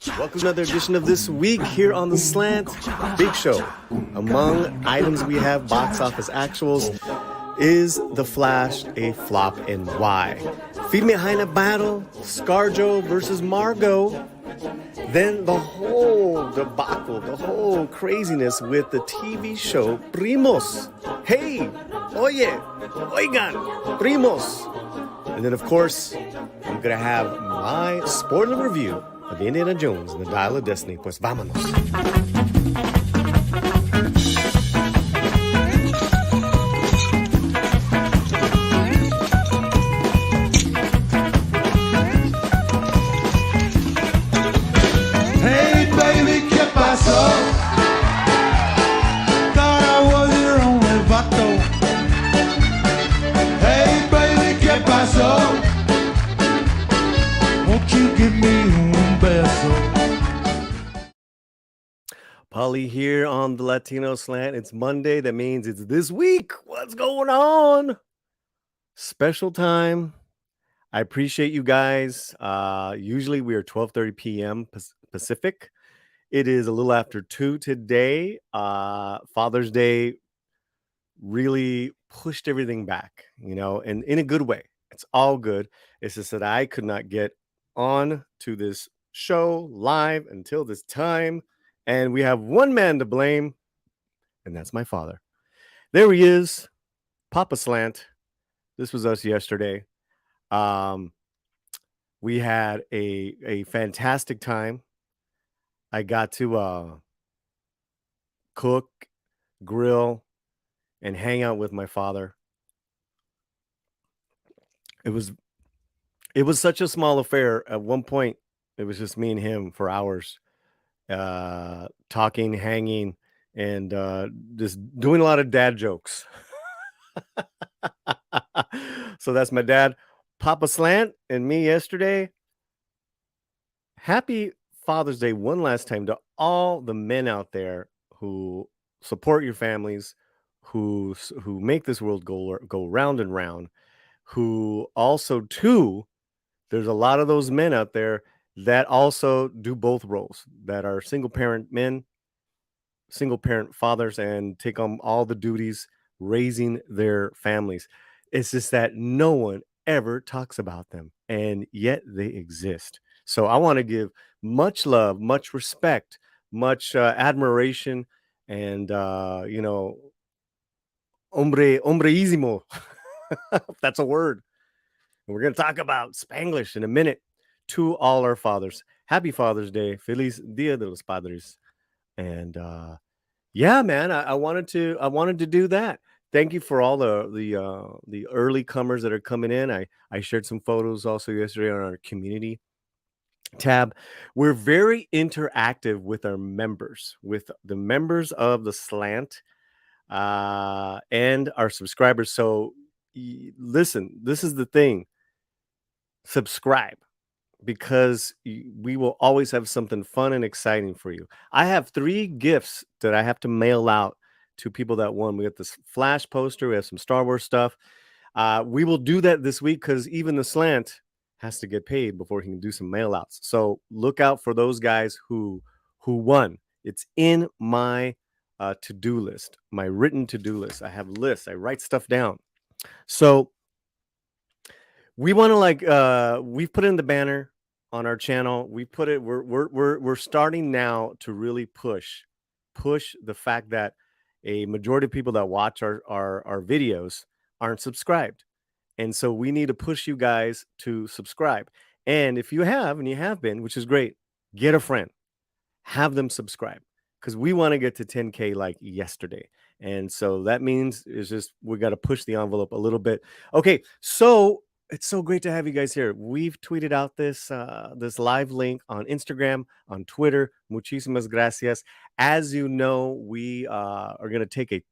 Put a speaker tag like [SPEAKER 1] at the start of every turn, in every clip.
[SPEAKER 1] Welcome to another edition of This Week here on The Slant. Big show. Among items we have, box office actuals, is The Flash a flop and why? Firme Haina battle, ScarJo versus Margo. Then the whole debacle, the whole craziness with the TV show PRIMOS. Hey, oye, oigan, PRIMOS. And then, of course, I'm going to have my spoiler review of Indiana Jones and the Dial of Destiny. Pues vámonos.
[SPEAKER 2] Hey baby, ¿qué pasó? Thought I was your only vato. Hey baby, ¿qué pasó? Won't you give me un beso?
[SPEAKER 1] Paulie here on the Latino Slant. It's Monday. That means it's this week. What's going on? Special time. I appreciate you guys. Usually we are 12:30 p.m. Pacific. It is a little after 2 today. Father's Day really pushed everything back, and in a good way. It's all good. It's just that I could not get on to this show live until this time. And we have one man to blame, and that's my father. There he is, Papa Slant. This was us yesterday. We had a fantastic time. I got to cook, grill, and hang out with my father. It was such a small affair. At one point, it was just me and him for hours, talking, hanging, and just doing a lot of dad jokes. So that's my dad, Papa Slant, and me yesterday. Happy Father's Day one last time to all the men out there who support your families, who make this world go round and round, who also too, there's a lot of those men out there that also do both roles, that are single parent men, single parent fathers, and take on all the duties raising their families. It's just that no one ever talks about them, and yet they exist. So I want to give much love, much respect, much admiration, and hombreísimo, if that's a word. And we're going to talk about Spanglish in a minute. To all our fathers, happy Father's Day, Feliz Dia de los Padres. And yeah, man, I wanted to do that. Thank you for all the early comers that are coming in. I shared some photos also yesterday on our community tab. We're very interactive with our members, with the members of the Slant, and our subscribers. So listen, this is the thing. Subscribe, because we will always have something fun and exciting for you. I have 3 gifts that I have to mail out to people that won. We got this Flash poster. We have some Star Wars stuff. We will do that this week because even the Slant has to get paid before he can do some mail outs. So look out for those guys who won. It's in my to-do list, my written to-do list. I have lists. I write stuff down. So we want to we've put in the banner on our channel. We put it. We're starting now to really push the fact that a majority of people that watch our videos aren't subscribed, and so we need to push you guys to subscribe. And if you have, and you have been, which is great, get a friend, have them subscribe, because we want to get to 10K like yesterday. And so that means it's just we got to push the envelope a little bit. Okay, so it's so great to have you guys here. We've tweeted out this live link on Instagram, on Twitter. Muchísimas gracias. As you know, we are going to take a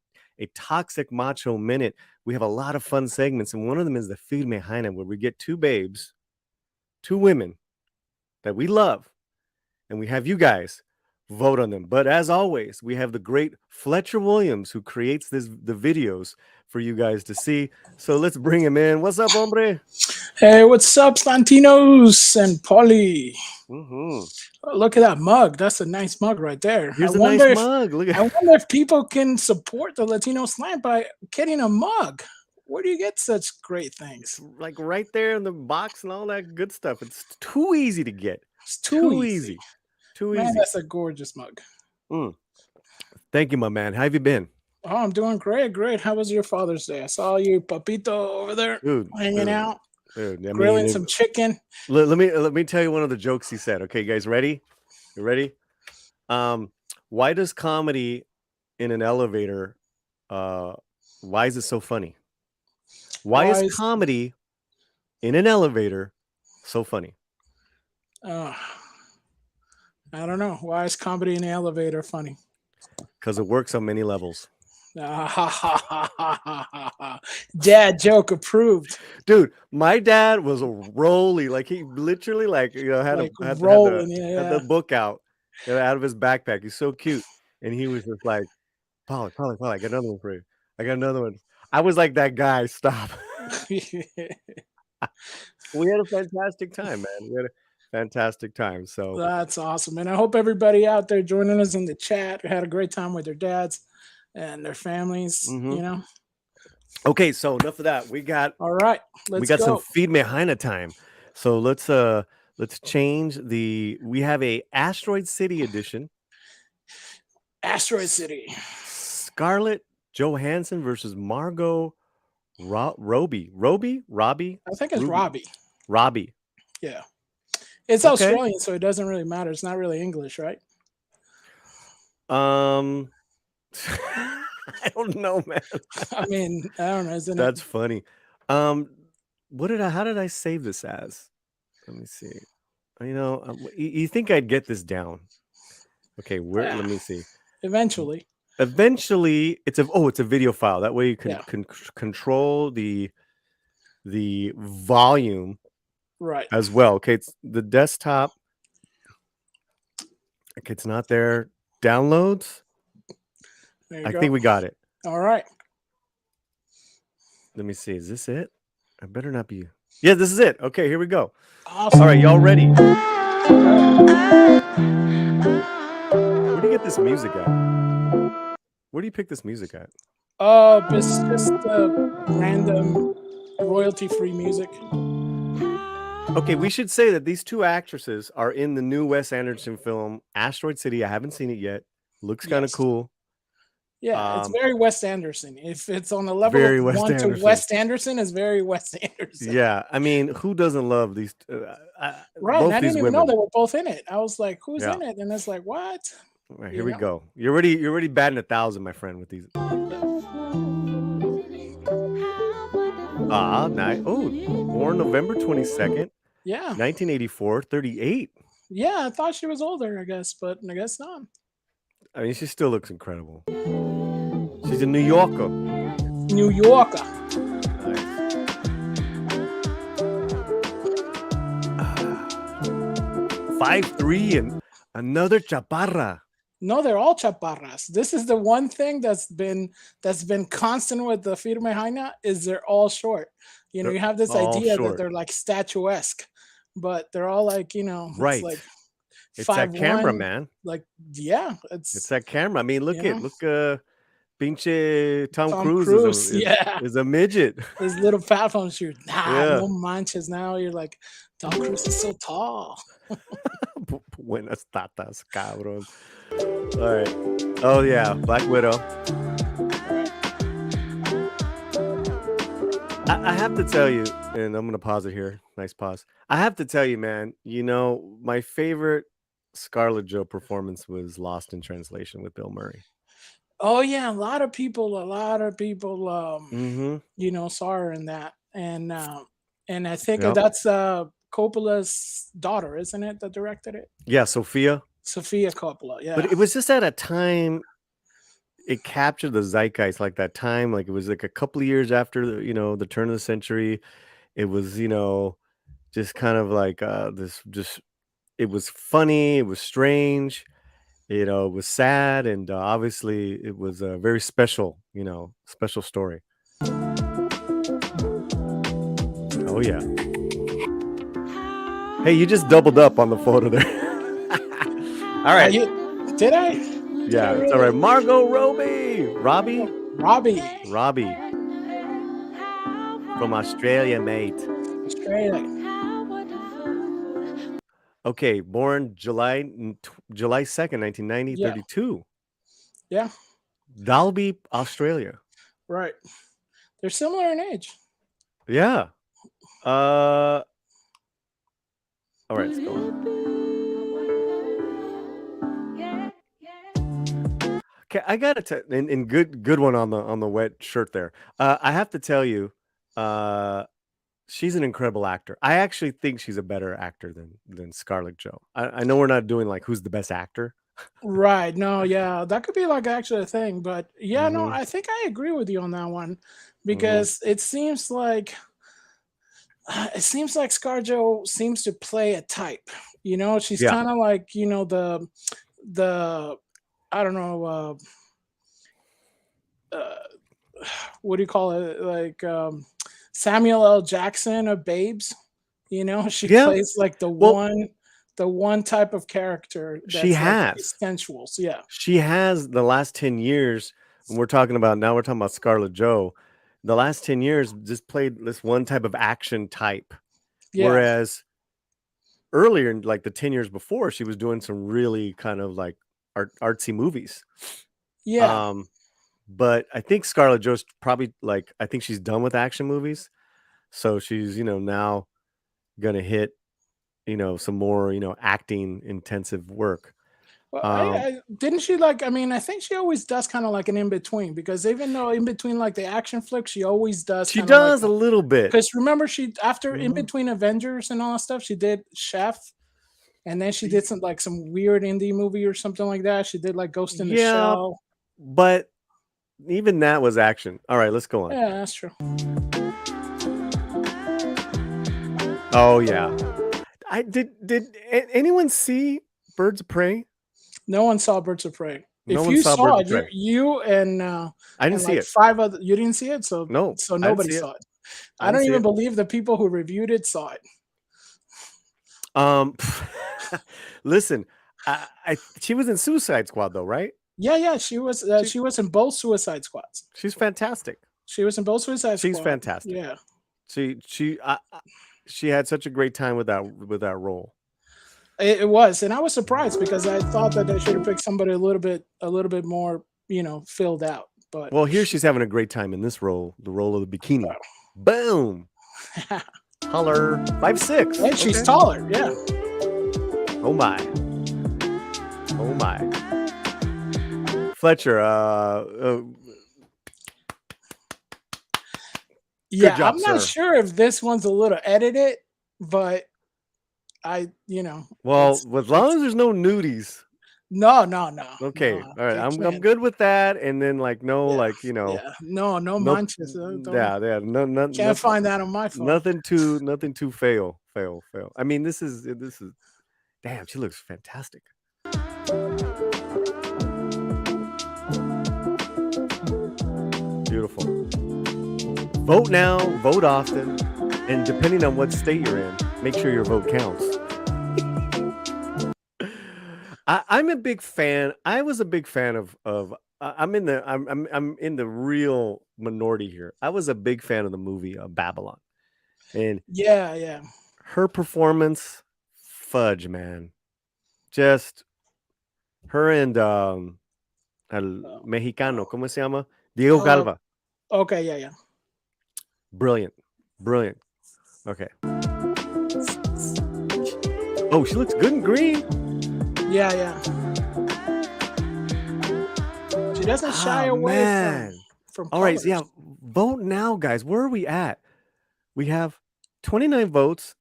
[SPEAKER 1] toxic macho minute. We have a lot of fun segments, and one of them is the Firme Haina, where we get 2 babes, 2 women that we love, and we have you guys vote on them. But as always, we have the great Fletcher Williams, who creates the videos for you guys to see. So let's bring him in. What's up, hombre?
[SPEAKER 3] Hey, what's up, Slantinos and Paulie?
[SPEAKER 1] Mm-hmm.
[SPEAKER 3] Oh, look at that mug. That's a nice mug right there.
[SPEAKER 1] Here's a nice mug. Look
[SPEAKER 3] I
[SPEAKER 1] at
[SPEAKER 3] wonder if people can support the Latino slant by getting a mug. Where do you get such great things?
[SPEAKER 1] like right there in the box and all that good stuff. It's too easy to get.
[SPEAKER 3] It's too easy.
[SPEAKER 1] Too
[SPEAKER 3] Man,
[SPEAKER 1] easy.
[SPEAKER 3] that's a gorgeous mug.
[SPEAKER 1] Thank you, my man. How have you been?
[SPEAKER 3] Oh, I'm doing great. Great. How was your Father's Day? I saw you, Papito, over there hanging out, grilling some chicken.
[SPEAKER 1] Let me tell you one of the jokes he said. Okay, guys, ready? You ready? Why does comedy in an elevator? Why is it so funny? Why is comedy in an elevator so funny?
[SPEAKER 3] I don't know. Why is comedy in the elevator funny?
[SPEAKER 1] Because it works on many levels.
[SPEAKER 3] Dad joke approved.
[SPEAKER 1] Dude, my dad was a rolly. Like he literally had the book out out of his backpack. He's so cute. And he was just like, Paulie, I got another one for you. I got another one. I was like that guy. Stop. We had a fantastic time, man. We had a fantastic time. So
[SPEAKER 3] that's awesome. And I hope everybody out there joining us in the chat had a great time with their dads and their families, you know.
[SPEAKER 1] Okay, so enough of that. We got
[SPEAKER 3] we got
[SPEAKER 1] some Firme Haina time. So let's change we have a Asteroid City edition.
[SPEAKER 3] Asteroid City.
[SPEAKER 1] Scarlett Johansson versus Margo Robbie.
[SPEAKER 3] I think it's Robbie.
[SPEAKER 1] Robbie.
[SPEAKER 3] Yeah. It's Australian, so it doesn't really matter. It's not really English, right?
[SPEAKER 1] I don't know, man.
[SPEAKER 3] I mean, I don't know.
[SPEAKER 1] That's funny. How did I save this as? Let me see. You know, you think I'd get this down? Okay, let me see.
[SPEAKER 3] Eventually,
[SPEAKER 1] it's a video file. That way you can control the volume as well. Okay, it's the desktop. Okay, it's not there. Downloads. I think we got it.
[SPEAKER 3] All right.
[SPEAKER 1] Let me see. Is this it? I better not be. Yeah, this is it. Okay, here we go.
[SPEAKER 3] Awesome.
[SPEAKER 1] All right, y'all ready? Where do you get this music at? Where do you pick this music at?
[SPEAKER 3] It's just random royalty-free music.
[SPEAKER 1] Okay, we should say that these two actresses are in the new Wes Anderson film, Asteroid City. I haven't seen it yet. Looks kind of cool.
[SPEAKER 3] Yeah, it's very Wes Anderson. If it's on the level of one to Wes Anderson, it's very Wes Anderson.
[SPEAKER 1] Yeah, I mean, who doesn't love these?
[SPEAKER 3] Right, I didn't even know they were both in it. I was like, "Who's in it?" And it's like, "What?"
[SPEAKER 1] Right, here we go. You're already batting 1,000, my friend, with these. Nice. Oh, born November 22nd.
[SPEAKER 3] Yeah.
[SPEAKER 1] 1984, 38.
[SPEAKER 3] Yeah, I thought she was older, I guess, but I guess not.
[SPEAKER 1] I mean, she still looks incredible. She's a New Yorker.
[SPEAKER 3] New Yorker.
[SPEAKER 1] Nice. 5'3" and another chaparra.
[SPEAKER 3] No, they're all chaparras. This is the one thing that's been constant with the Firme Haina is they're all short. You know, you have this idea that they're like statuesque, but they're all like, you know,
[SPEAKER 1] right. It's that camera, man.
[SPEAKER 3] Like, yeah, it's
[SPEAKER 1] that camera. I mean, look, pinche Tom Cruise is a midget.
[SPEAKER 3] His little fat phone shoot. No manches. Now you're like, Tom Cruise is so tall.
[SPEAKER 1] Buenas tatas, cabrón. All right. Oh yeah, Black Widow. I have to tell you, and I'm gonna pause it here. Nice pause. I have to tell you, man. You know, my favorite ScarJo performance was Lost in Translation with Bill Murray.
[SPEAKER 3] Oh yeah, a lot of people, you know, saw her in that, and I think that's Coppola's daughter, isn't it, that directed it?
[SPEAKER 1] Yeah, Sofia
[SPEAKER 3] Coppola. Yeah,
[SPEAKER 1] but it was just at a time. It captured the zeitgeist, like that time, like it was like a couple of years after the turn of the century. It was, just kind of like it was funny, it was strange, it was sad, and obviously it was a very special, special story. Oh yeah. Hey, you just doubled up on the photo there. All right.
[SPEAKER 3] Did I?
[SPEAKER 1] Yeah, it's all right. Margot Robbie
[SPEAKER 3] Robbie
[SPEAKER 1] from Australia, mate.
[SPEAKER 3] Australia.
[SPEAKER 1] Okay, born July 2nd, 1990,
[SPEAKER 3] Yeah.
[SPEAKER 1] 32.
[SPEAKER 3] Yeah.
[SPEAKER 1] Dalby, Australia.
[SPEAKER 3] Right. They're similar in age.
[SPEAKER 1] Yeah. All right, let's go on. Okay, I gotta tell, and good one on the wet shirt there. I have to tell you, she's an incredible actor. I actually think she's a better actor than ScarJo. I know we're not doing like who's the best actor.
[SPEAKER 3] Right. No, yeah, that could be like actually a thing. But yeah, no,
[SPEAKER 1] Mm-hmm,
[SPEAKER 3] I think I agree with you on that one
[SPEAKER 1] mm-hmm.
[SPEAKER 3] because it seems like ScarJo seems to play a type. She's
[SPEAKER 1] Yeah,
[SPEAKER 3] kind of like, the I don't know, what do you call it? Like Samuel L. Jackson of Babes. She
[SPEAKER 1] yeah.
[SPEAKER 3] plays like the
[SPEAKER 1] Well,
[SPEAKER 3] one type of character
[SPEAKER 1] she
[SPEAKER 3] that's like
[SPEAKER 1] has.
[SPEAKER 3] sensual. So yeah.
[SPEAKER 1] She has the last 10 years, and we're talking about ScarJo. The last 10 years just played this one type of action type.
[SPEAKER 3] Yeah.
[SPEAKER 1] Whereas earlier, like the 10 years before, she was doing some really kind of like artsy movies.
[SPEAKER 3] Yeah.
[SPEAKER 1] But I think Scarlett Jo's probably like, I think she's done with action movies. So she's, now gonna hit, some more, acting intensive work.
[SPEAKER 3] Well,
[SPEAKER 1] Um,
[SPEAKER 3] I didn't she like. I mean, I think she always does kind of like an in between because even though in between like the action flicks, she always does
[SPEAKER 1] she
[SPEAKER 3] kind of like.
[SPEAKER 1] does a little bit.
[SPEAKER 3] Because remember, she after in
[SPEAKER 1] Mhm.
[SPEAKER 3] between Avengers and all that stuff, she did Chef, and then she did some weird indie movie or something like that. She did like Ghost in the
[SPEAKER 1] Yeah,
[SPEAKER 3] Shell.
[SPEAKER 1] but even that was action. All right, let's go on.
[SPEAKER 3] Yeah, that's true.
[SPEAKER 1] Oh yeah. I did anyone see Birds of Prey?
[SPEAKER 3] No one saw Birds of Prey.
[SPEAKER 1] No
[SPEAKER 3] If
[SPEAKER 1] one
[SPEAKER 3] you
[SPEAKER 1] saw
[SPEAKER 3] saw
[SPEAKER 1] Birds
[SPEAKER 3] it,
[SPEAKER 1] of Prey.
[SPEAKER 3] you
[SPEAKER 1] I didn't
[SPEAKER 3] and
[SPEAKER 1] see
[SPEAKER 3] like
[SPEAKER 1] it.
[SPEAKER 3] five other, you didn't see it, so
[SPEAKER 1] No, I didn't
[SPEAKER 3] nobody
[SPEAKER 1] see it.
[SPEAKER 3] saw it.
[SPEAKER 1] I
[SPEAKER 3] I
[SPEAKER 1] didn't
[SPEAKER 3] don't
[SPEAKER 1] see
[SPEAKER 3] even
[SPEAKER 1] it.
[SPEAKER 3] believe the people who reviewed it saw it.
[SPEAKER 1] Um, listen, she was in Suicide Squad though, right?
[SPEAKER 3] Yeah,
[SPEAKER 1] She
[SPEAKER 3] she was in both Suicide Squads.
[SPEAKER 1] she's fantastic.
[SPEAKER 3] She was in both Suicide
[SPEAKER 1] She's
[SPEAKER 3] Squad.
[SPEAKER 1] fantastic.
[SPEAKER 3] Yeah,
[SPEAKER 1] She had such a great time with that role.
[SPEAKER 3] it was, and I was surprised because I thought that they should have picked somebody a little bit more, filled out. But
[SPEAKER 1] Well, here she's having a great time in this role, the role of the bikini. Boom. Holler. 5'6".
[SPEAKER 3] and she's
[SPEAKER 1] Okay.
[SPEAKER 3] taller. Yeah.
[SPEAKER 1] Oh my. Oh my. Fletcher,
[SPEAKER 3] Yeah,
[SPEAKER 1] job,
[SPEAKER 3] I'm not
[SPEAKER 1] sir.
[SPEAKER 3] sure if this one's a little edited, but
[SPEAKER 1] well, as long as there's no nudies.
[SPEAKER 3] no,
[SPEAKER 1] Okay.
[SPEAKER 3] no,
[SPEAKER 1] All right.
[SPEAKER 3] you
[SPEAKER 1] I'm
[SPEAKER 3] can't.
[SPEAKER 1] good with that. And then like no,
[SPEAKER 3] Yeah,
[SPEAKER 1] like,
[SPEAKER 3] yeah, no, no
[SPEAKER 1] no
[SPEAKER 3] manches. Don't
[SPEAKER 1] yeah,
[SPEAKER 3] can't find that on my phone.
[SPEAKER 1] nothing too fail. I mean, this is damn, she looks fantastic. Beautiful. Vote now, vote often, and depending on what state you're in, make sure your vote counts. I'm a big fan. I was a big fan of. I'm in the real minority here. I was a big fan of the movie Babylon, and
[SPEAKER 3] Yeah.
[SPEAKER 1] her performance, fudge, man, just her and el mexicano, ¿cómo se llama? Diego
[SPEAKER 3] Uh,
[SPEAKER 1] Calva.
[SPEAKER 3] okay, yeah.
[SPEAKER 1] Brilliant. Okay. Oh, she looks good in green.
[SPEAKER 3] Yeah. She doesn't shy away
[SPEAKER 1] man.
[SPEAKER 3] from
[SPEAKER 1] All right,
[SPEAKER 3] colors.
[SPEAKER 1] so yeah, vote now, guys. Where are we at? We have 29 votes,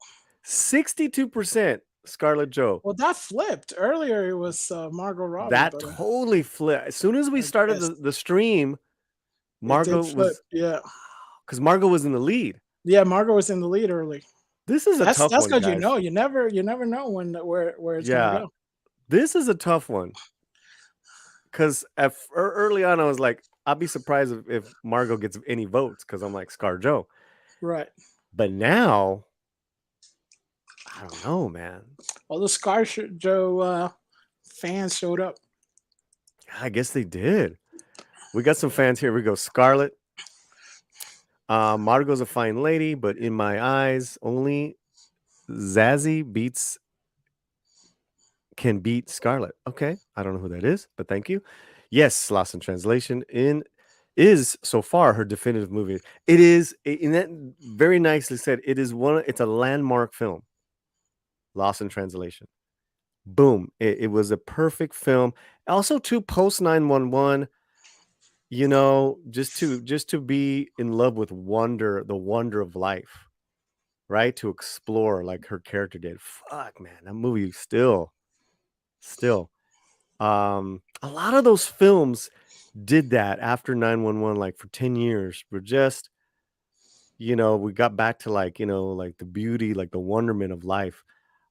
[SPEAKER 1] 62% ScarJo.
[SPEAKER 3] Well, that flipped. Earlier it was Margot Robbie.
[SPEAKER 1] That
[SPEAKER 3] but,
[SPEAKER 1] totally flipped. As soon as we
[SPEAKER 3] I
[SPEAKER 1] started
[SPEAKER 3] guess
[SPEAKER 1] the stream, Margo
[SPEAKER 3] it did flip.
[SPEAKER 1] was
[SPEAKER 3] Yeah.
[SPEAKER 1] because Margo was in the lead.
[SPEAKER 3] Yeah, Margot was in the lead early.
[SPEAKER 1] This is a tough
[SPEAKER 3] That's
[SPEAKER 1] one,
[SPEAKER 3] because
[SPEAKER 1] guys.
[SPEAKER 3] you never know where it's gonna go.
[SPEAKER 1] This is a tough one. Because early on, I was like, I'll be surprised if Margo gets any votes because I'm like ScarJo.
[SPEAKER 3] Right.
[SPEAKER 1] But now, I don't know, man.
[SPEAKER 3] Well, the ScarJo fans showed up.
[SPEAKER 1] I guess they did. We got some fans here. We go. Scarlett. Margo's a fine lady, but in my eyes, only Zazzy can beat Scarlett. Okay, I don't know who that is, but thank you. Yes, Lost in Translation is so far her definitive movie. It is, in that very nicely said. It's a landmark film. Lost in Translation. Boom! It was a perfect film. Also, too, post 911. You know, just to be in love with the wonder of life, right? To explore like her character did. Fuck, man, that movie still. A lot of those films did that after 911, like for 10 years. We're just, we got back to like, like the beauty, like the wonderment of life,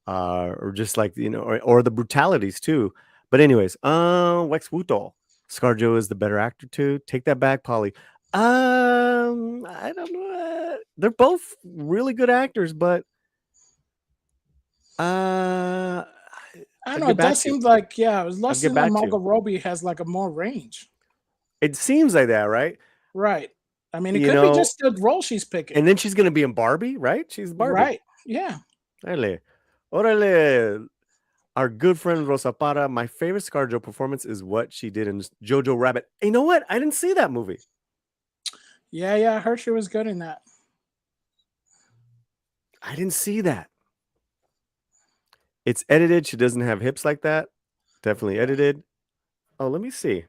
[SPEAKER 1] or just like, or the brutalities too. But anyways, Wex Wuto. ScarJo is the better actor too. Take that back, Paulie. I don't know. They're both really good actors, but
[SPEAKER 3] I
[SPEAKER 1] I'll
[SPEAKER 3] don't know.
[SPEAKER 1] get
[SPEAKER 3] It
[SPEAKER 1] back
[SPEAKER 3] does
[SPEAKER 1] to you.
[SPEAKER 3] seem like it
[SPEAKER 1] I'll
[SPEAKER 3] does
[SPEAKER 1] get
[SPEAKER 3] seem like
[SPEAKER 1] back to
[SPEAKER 3] Margot
[SPEAKER 1] you.
[SPEAKER 3] Robbie has like a more range.
[SPEAKER 1] It seems like that, right?
[SPEAKER 3] Right. I mean, it
[SPEAKER 1] You
[SPEAKER 3] could be
[SPEAKER 1] know,
[SPEAKER 3] just the role she's picking.
[SPEAKER 1] and then she's gonna be in Barbie, right? She's Barbie.
[SPEAKER 3] Right. Yeah.
[SPEAKER 1] Orale. Our good friend Rosa Para. My favorite ScarJo performance is what she did in Jojo Rabbit. You know what? I didn't see that movie.
[SPEAKER 3] Yeah. Yeah. I heard she was good in that.
[SPEAKER 1] I didn't see that. It's edited. She doesn't have hips like that. Definitely edited. Oh, let me see.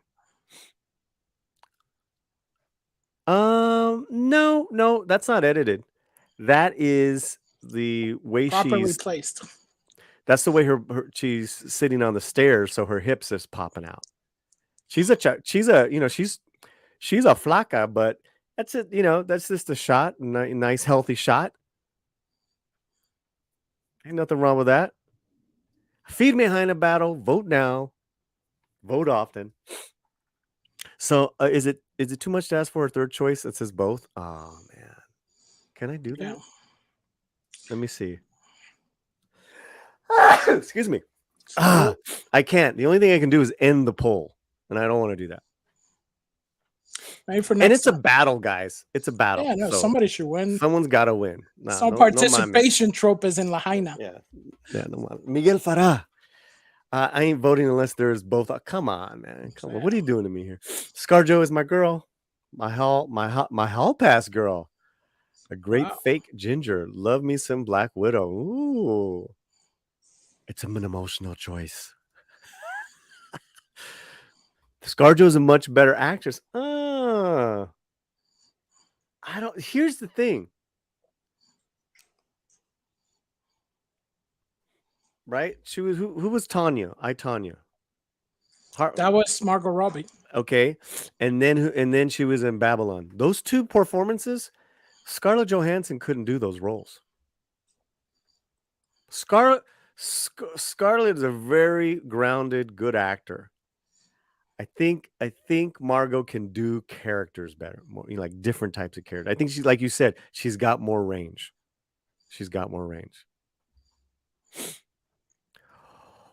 [SPEAKER 1] No, that's not edited. That is the way
[SPEAKER 3] Properly placed.
[SPEAKER 1] That's the way she's sitting on the stairs, so her hips is popping out. She's a flaca, but that's it. That's just a shot, nice healthy shot. Ain't nothing wrong with that. Feed me Haina battle. Vote now. Vote often. So is it too much to ask for a third choice that says both? Oh man, can I do that?
[SPEAKER 3] Yeah.
[SPEAKER 1] Let me see. Excuse me. I can't. The only thing I can do is end the poll, and I don't want to do that.
[SPEAKER 3] Maybe for next
[SPEAKER 1] And it's
[SPEAKER 3] time.
[SPEAKER 1] a battle, guys. It's a battle.
[SPEAKER 3] Yeah, no,
[SPEAKER 1] so
[SPEAKER 3] somebody should win.
[SPEAKER 1] Someone's got to win.
[SPEAKER 3] Some participation trope is in La Haina.
[SPEAKER 1] Yeah. No, Miguel Farah. I ain't voting unless there's both. Come on, man. Come on. What are you doing to me here? ScarJo is my girl. My hall pass girl. A great fake ginger. Love me some Black Widow. Ooh. It's an emotional choice. ScarJo is a much better actress. Here's the thing. Right? She was who was Tanya? Tanya.
[SPEAKER 3] That was Margot Robbie.
[SPEAKER 1] Okay. And then she was in Babylon. Those two performances, Scarlett Johansson couldn't do those roles. Scarlett is a very grounded, good actor. I think Margot can do characters better, more like different types of characters. I think she's, like you said, she's got more range.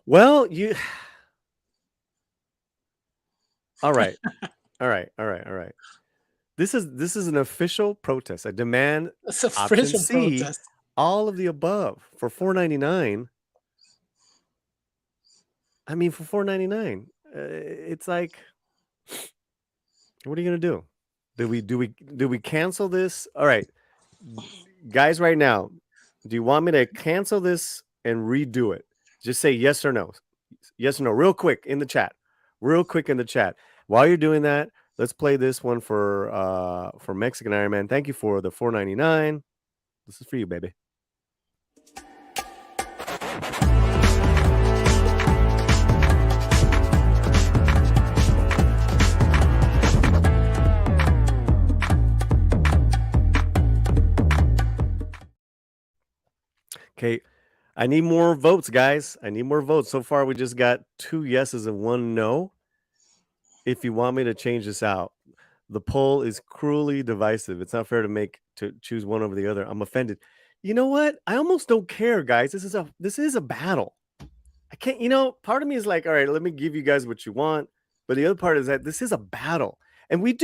[SPEAKER 1] Well, all right. This is an official protest. I demand
[SPEAKER 3] It's a
[SPEAKER 1] option
[SPEAKER 3] official
[SPEAKER 1] C,
[SPEAKER 3] protest.
[SPEAKER 1] all of the above for $4.99. I mean, for $4.99, it's like, what are you gonna do? Do we cancel this? All right, guys, right now, do you want me to cancel this and redo it? Just say yes or no. Yes or no, real quick in the chat. While you're doing that, let's play this one for Mexican Iron Man. Thank you for the $4.99. This is for you, baby. Okay, I need more votes, guys. So far, we just got 2 yeses and 1 no. If you want me to change this out, the poll is cruelly divisive. It's not fair to make to choose one over the other. I'm offended. You know what? I almost don't care, guys. This is a battle. I can't, part of me is like, all right, let me give you guys what you want. But the other part is that this is a battle. And we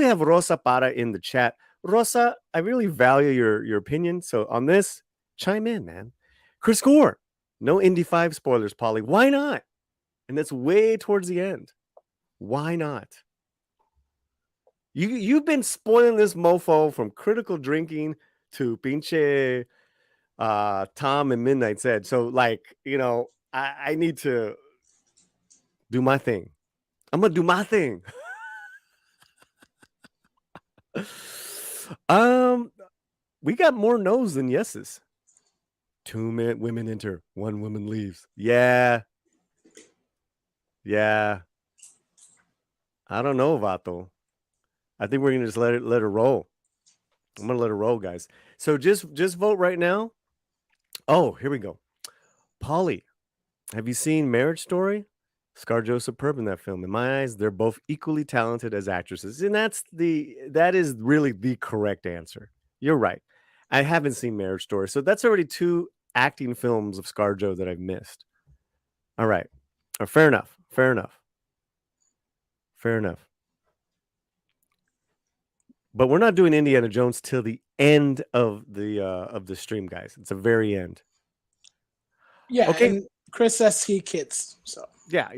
[SPEAKER 1] have Rosa Para in the chat. Rosa, I really value your opinion. So on this, chime in, man. Chris Gore, no Indy 5 spoilers, Paulie. Why not? And that's way towards the end. Why not? You've been spoiling this mofo from critical drinking to pinche Tom and Midnight's Edge. So, like, I need to do my thing. I'm gonna do my thing. We got more no's than yeses. 2 women enter, 1 woman leaves. Yeah. I don't know, Vato. I think we're gonna just let her roll. I'm gonna let her roll, guys. So just vote right now. Oh, here we go. Paulie, have you seen Marriage Story? ScarJo superb in that film. In my eyes, they're both equally talented as actresses, and that is really the correct answer. You're right. I haven't seen Marriage Story, so that's already 2 acting films of ScarJo that I've missed. All right, fair enough. But we're not doing Indiana Jones till the end of the stream, guys. It's the very end.
[SPEAKER 3] Yeah.
[SPEAKER 1] Okay.
[SPEAKER 3] And Chris says he kids. So
[SPEAKER 1] yeah.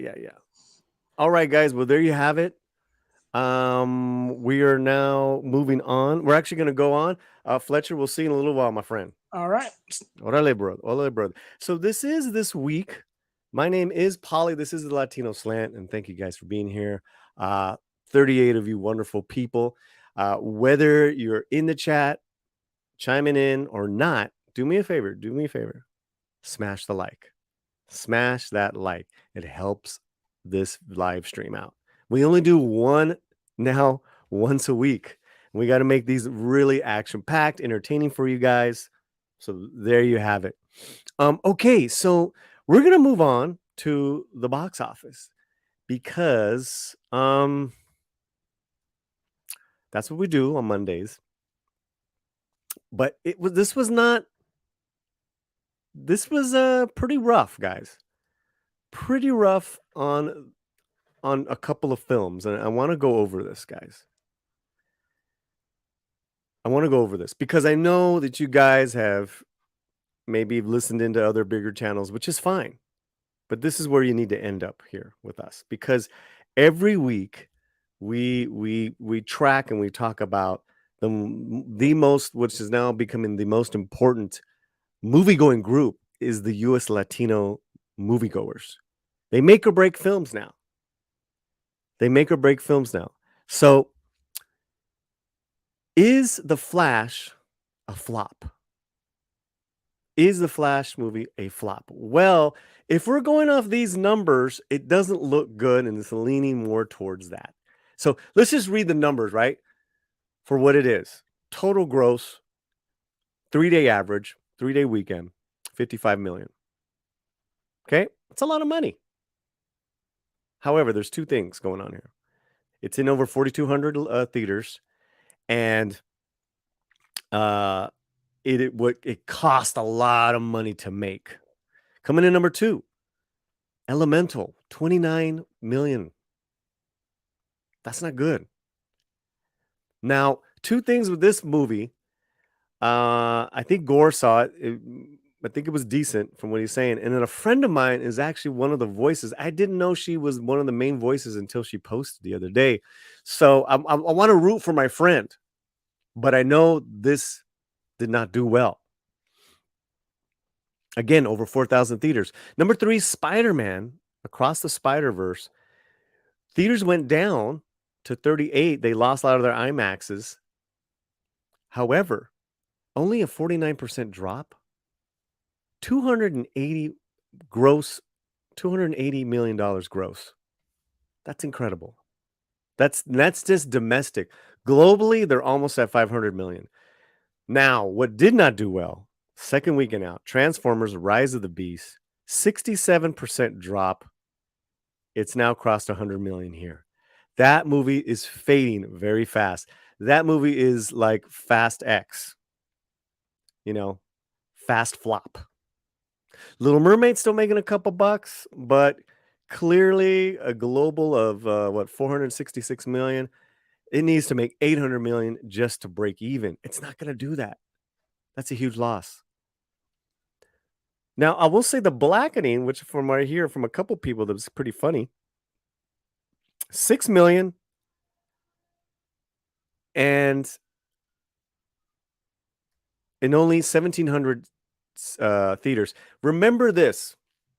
[SPEAKER 1] All right, guys. Well, there you have it. We are now moving on. We're actually going to go on. Fletcher, we'll see you in a little while, my friend.
[SPEAKER 3] All right.
[SPEAKER 1] Orale, brother. So this week. My name is Paulie. This is the Latino Slant, and thank you guys for being here. 38 of you wonderful people. Whether you're in the chat, chiming in or not, do me a favor. Smash the like. Smash that like. It helps this live stream out. We only do one now once a week. We got to make these really action-packed, entertaining for you guys. So there you have it. Okay, so we're going to move on to the box office because that's what we do on Mondays. But this was pretty rough, guys. Pretty rough on a couple of films, and I want to go over this, guys. I want to go over this because I know that you guys have maybe listened into other bigger channels, which is fine. But this is where you need to end up here with us, because every week we track and we talk about the most, which is now becoming the most important movie-going group, is the U.S. Latino moviegoers. They make or break films now. So, is The Flash a flop? Is the Flash movie a flop? Well, if we're going off these numbers, it doesn't look good, and it's leaning more towards that. So let's just read the numbers, right? For what it is. Total gross, 3-day average, 3-day weekend, 55 million. Okay? That's a lot of money. However, there's 2 things going on here. It's in over 4,200 theaters, and it cost a lot of money to make. Coming in number 2, Elemental, 29 million. That's not good. Now, 2 things with this movie. I think Gore saw it. I think it was decent from what he's saying. And then a friend of mine is actually one of the voices. I didn't know she was one of the main voices until she posted the other day. So I want to root for my friend, but I know this did not do well. Again, over 4,000 theaters. Number 3, Spider-Man, Across the Spider-Verse. Theaters went down to 38. They lost a lot of their IMAXs. However, only a 49% drop. $280 million gross. That's incredible. That's just domestic. Globally, they're almost at 500 million. Now, what did not do well, second weekend out, Transformers Rise of the Beast, 67% drop. It's now crossed 100 million here. That movie is fading very fast. That movie is like Fast X, fast flop. Little Mermaid still making a couple bucks, but clearly a global of 466 million. It needs to make 800 million just to break even. It's not going to do that. That's a huge loss. Now, I will say The Blackening, which from what I hear from a couple people, that was pretty funny. 6 million, and in only 1,700 theaters. Remember this.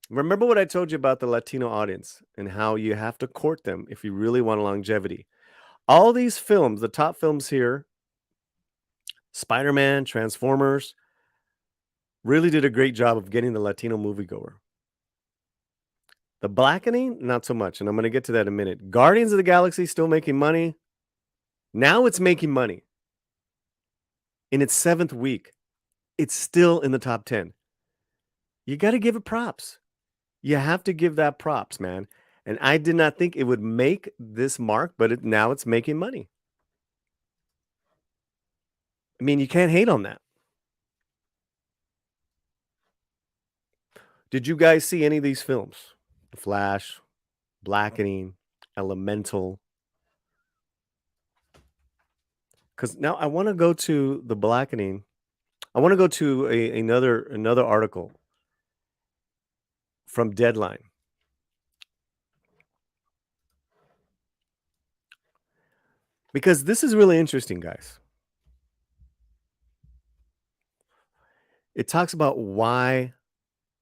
[SPEAKER 1] Remember what I told you about the Latino audience and how you have to court them if you really want longevity. All these films, the top films here, Spider-Man, Transformers, really did a great job of getting the Latino moviegoer. The Blackening, not so much, and I'm going to get to that in a minute. Guardians of the Galaxy still making money. Now it's making money. In its 7th week, it's still in the top 10. You got to give it props. You have to give that props, man. And I did not think it would make this mark, but now it's making money. I mean, you can't hate on that. Did you guys see any of these films? The Flash, Blackening, Elemental. Because now I want to go to The Blackening. I want to go to another article from Deadline. Because this is really interesting, guys. It talks about why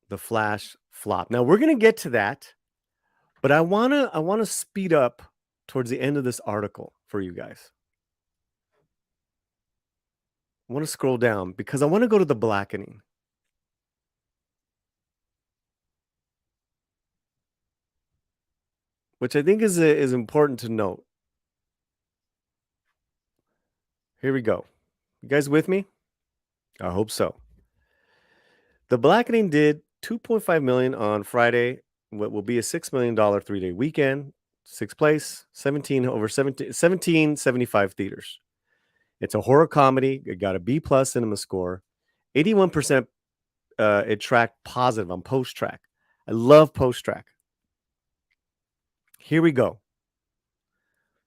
[SPEAKER 1] the Flash flopped. Now we're going to get to that, but I want to speed up towards the end of this article for you guys. I want to scroll down because I want to go to The Blackening. Which I think is important to note. Here we go. You guys with me? I hope so. The Blackening did 2.5 million on Friday, what will be a $6 million 3-day weekend, 6th place, 1775 theaters. It's a horror comedy. It got a B+ cinema score. 81% it tracked positive on post track. I love post track. Here we go.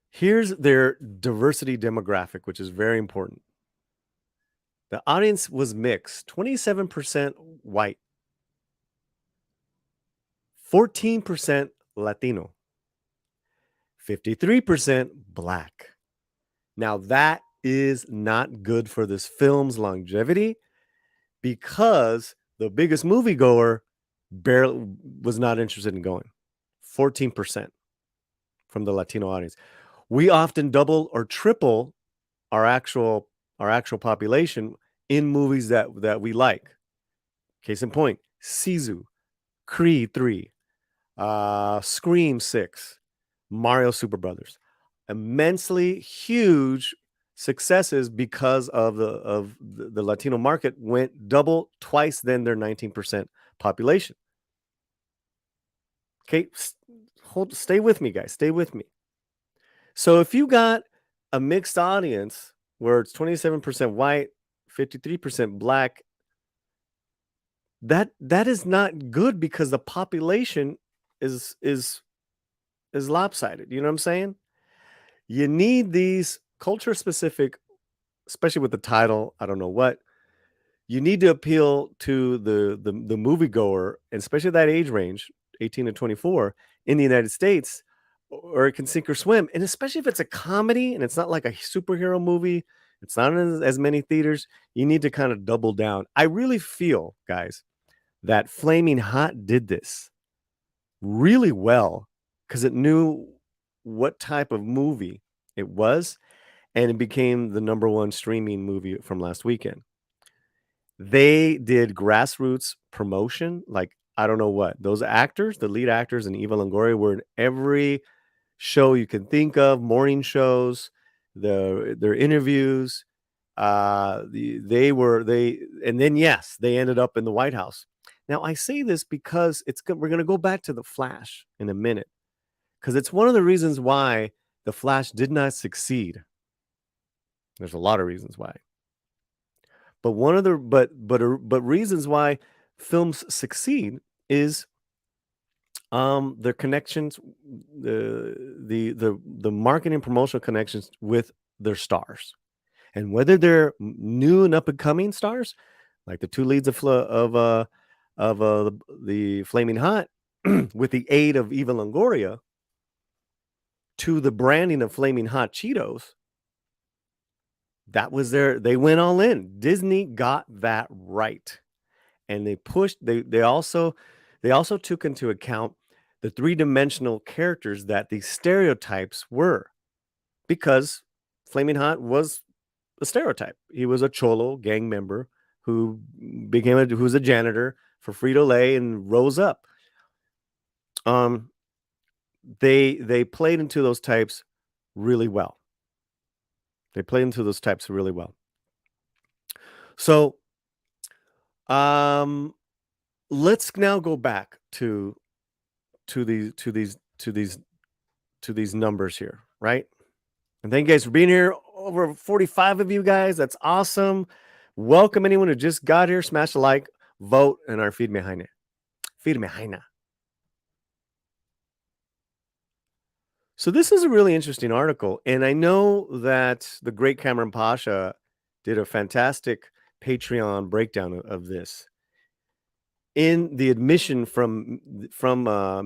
[SPEAKER 1] Here's their diversity demographic, which is very important. The audience was mixed, 27% white, 14% Latino, 53% Black. Now, that is not good for this film's longevity because the biggest moviegoer barely was not interested in going. 14% from the Latino audience. We often double or triple our actual population in movies that we like. Case in point, Sisu, Creed 3, Scream 6, Mario Super Brothers. Immensely huge successes because of the Latino market went double, twice than their 19% population. Okay, stay with me, guys. Stay with me. So if you got a mixed audience where it's 27% white, 53% Black, that is not good because the population is lopsided. You know what I'm saying? You need these culture specific, especially with the title, I don't know what. You need to appeal to the moviegoer, and especially that age range, 18 to 24 in the United States, or it can sink or swim. And especially if it's a comedy and it's not like a superhero movie, it's not in as many theaters, you need to kind of double down. I really feel, guys, that Flaming Hot did this really well because it knew what type of movie it was, and it became the #1 streaming movie from last weekend. They did grassroots promotion, like I don't know what. Those actors, the lead actors and Eva Longoria, were in every show you can think of, morning shows, their interviews. And then yes, they ended up in the White House. Now I say this because we're going to go back to the Flash in a minute, because it's one of the reasons why the Flash did not succeed. There's a lot of reasons why. But one of the but reasons why films succeed is their connections, the marketing promotional connections with their stars, and whether they're new and up and coming stars, like the two leads of the Flaming Hot, with the aid of Eva Longoria, to the branding of Flaming Hot Cheetos. That was they went all in. Disney got that right. And they pushed, they also took into account the three-dimensional characters that these stereotypes were, because Flaming Hot was a stereotype. He was a cholo gang member who who's a janitor for Frito-Lay and rose up. They played into those types really well. So let's now go back to these numbers here, right? And thank you guys for being here. Over 45 of you guys. That's awesome. Welcome anyone who just got here. Smash a like, vote, and our Firme Haina. Firme Haina. So this is a really interesting article, and I know that the great Cameron Pasha did a fantastic Patreon breakdown of this in the admission from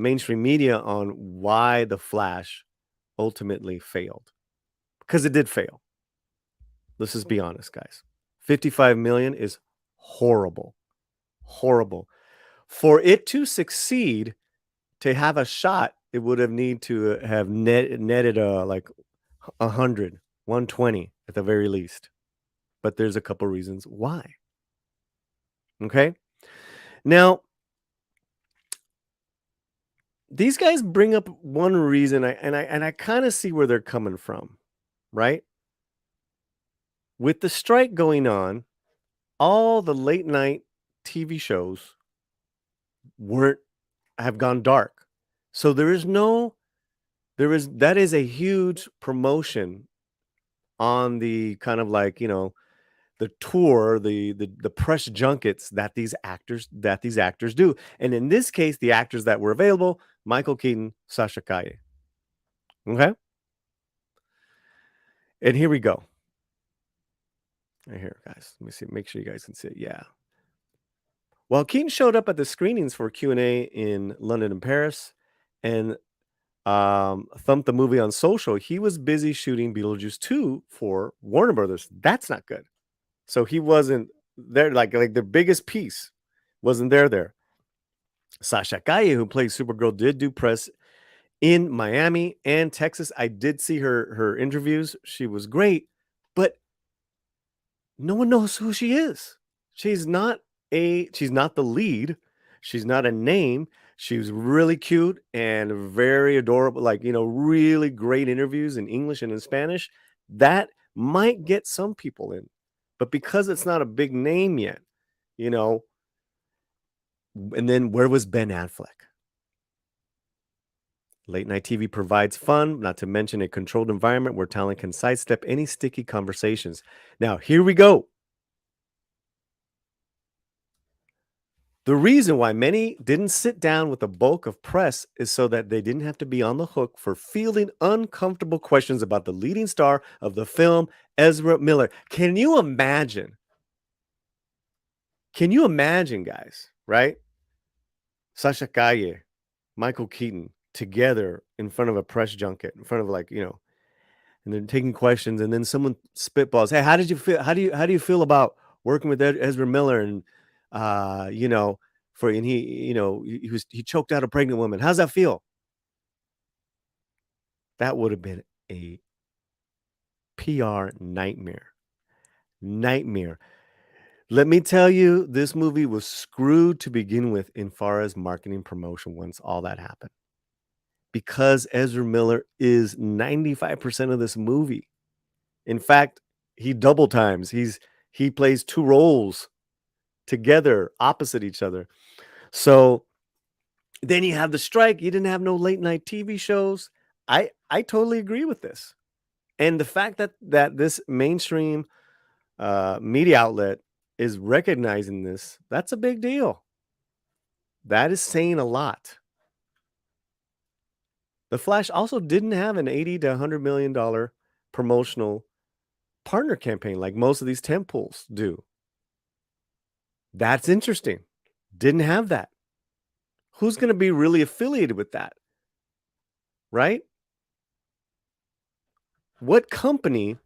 [SPEAKER 1] mainstream media on why The Flash ultimately failed, because it did fail. Let's just be honest, guys. 55 million is horrible. For it to succeed, to have a shot, it would have need to have netted like 100, 120 at the very least. But there's a couple reasons why. Okay. Now, these guys bring up one reason, and I kind of see where they're coming from, right? With the strike going on, all the late night TV shows have gone dark. So that is a huge promotion on the kind of like, the tour, the press junkets that these actors do. And in this case, the actors that were available, Michael Keaton, Sasha Calle. Okay? And here we go. Right here, guys. Let me see. Make sure you guys can see it. Yeah. While Keaton showed up at the screenings for Q&A in London and Paris and thumped the movie on social, he was busy shooting Beetlejuice 2 for Warner Brothers. That's not good. So he wasn't there, like the biggest piece wasn't there. Sasha Calle, who plays Supergirl, did do press in Miami and Texas. I did see her interviews. She was great, but no one knows who she is. She's not the lead. She's not a name. She's really cute and very adorable, like, really great interviews in English and in Spanish. That might get some people in. But because it's not a big name yet, and then where was Ben Affleck? Late night TV provides fun, not to mention a controlled environment where talent can sidestep any sticky conversations. Now, here we go. The reason why many didn't sit down with the bulk of press is so that they didn't have to be on the hook for fielding uncomfortable questions about the leading star of the film, Ezra Miller. Can you imagine? Can you imagine, guys, right? Sasha Calle, Michael Keaton together in front of a press junket, in front of and they're taking questions, and then someone spitballs, "Hey, how did you feel? How do you feel about working with Ezra Miller?" And he choked out a pregnant woman. How's that feel? That would have been a PR nightmare. Let me tell you, this movie was screwed to begin with in far as marketing promotion once all that happened. Because Ezra Miller is 95% of this movie. In fact, he double times. He plays two roles together, opposite each other. So then you have the strike. You didn't have no late night TV shows. I totally agree with this. And the fact that this mainstream media outlet is recognizing this, that's a big deal. That is saying a lot. The Flash also didn't have an $80 to $100 million promotional partner campaign like most of these tentpoles do. That's interesting. Didn't have that. Who's going to be really affiliated with that? Right? What company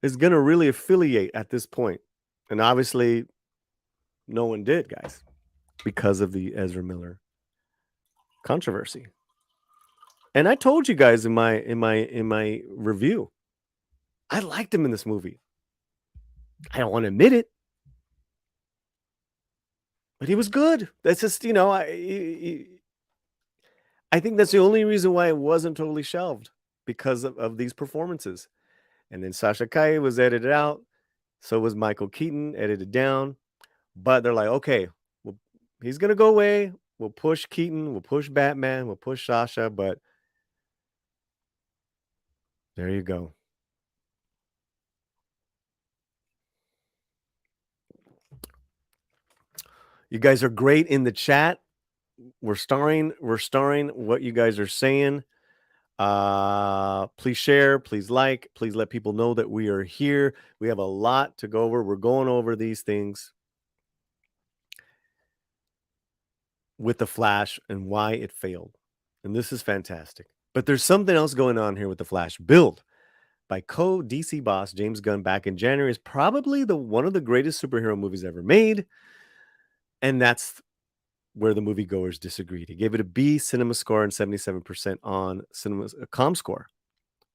[SPEAKER 1] is going to really affiliate at this point? And obviously, no one did, guys, because of the Ezra Miller controversy. And I told you guys in my review, I liked him in this movie. I don't want to admit it, but he was good. That's just, I think that's the only reason why it wasn't totally shelved, because of these performances. And then Sasha Calle was edited out. So was Michael Keaton, edited down. But they're like, okay, well, he's going to go away. We'll push Keaton. We'll push Batman. We'll push Sasha. But there you go. You guys are great in the chat. We're starring what you guys are saying. Please share, please like, please let people know that we are here. We have a lot to go over. We're going over these things with the Flash and why it failed. And this is fantastic. But there's something else going on here with the Flash. Build by co-DC boss James Gunn back in January is probably one of the greatest superhero movies ever made. And that's where the moviegoers disagreed. He gave it a B cinema score and 77% on cinema ComScore.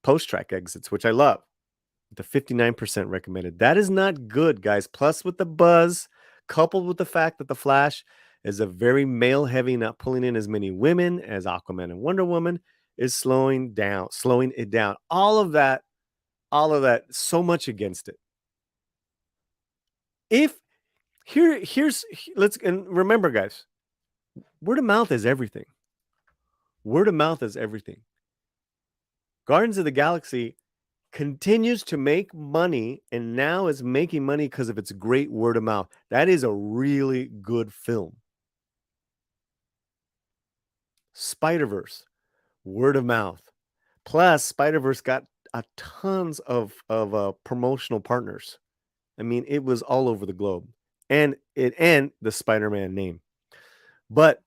[SPEAKER 1] Post-track exits, which I love. The 59% recommended. That is not good, guys. Plus, with the buzz, coupled with the fact that the Flash is a very male-heavy, not pulling in as many women as Aquaman and Wonder Woman, is slowing it down. All of that, so much against it. And remember, guys, word of mouth is everything. Word of mouth is everything. Guardians of the Galaxy continues to make money and now is making money because of its great word of mouth. That is a really good film. Spider-Verse, word of mouth. Plus, Spider-Verse got a tons of promotional partners. I mean, it was all over the globe. And the Spider-Man name. But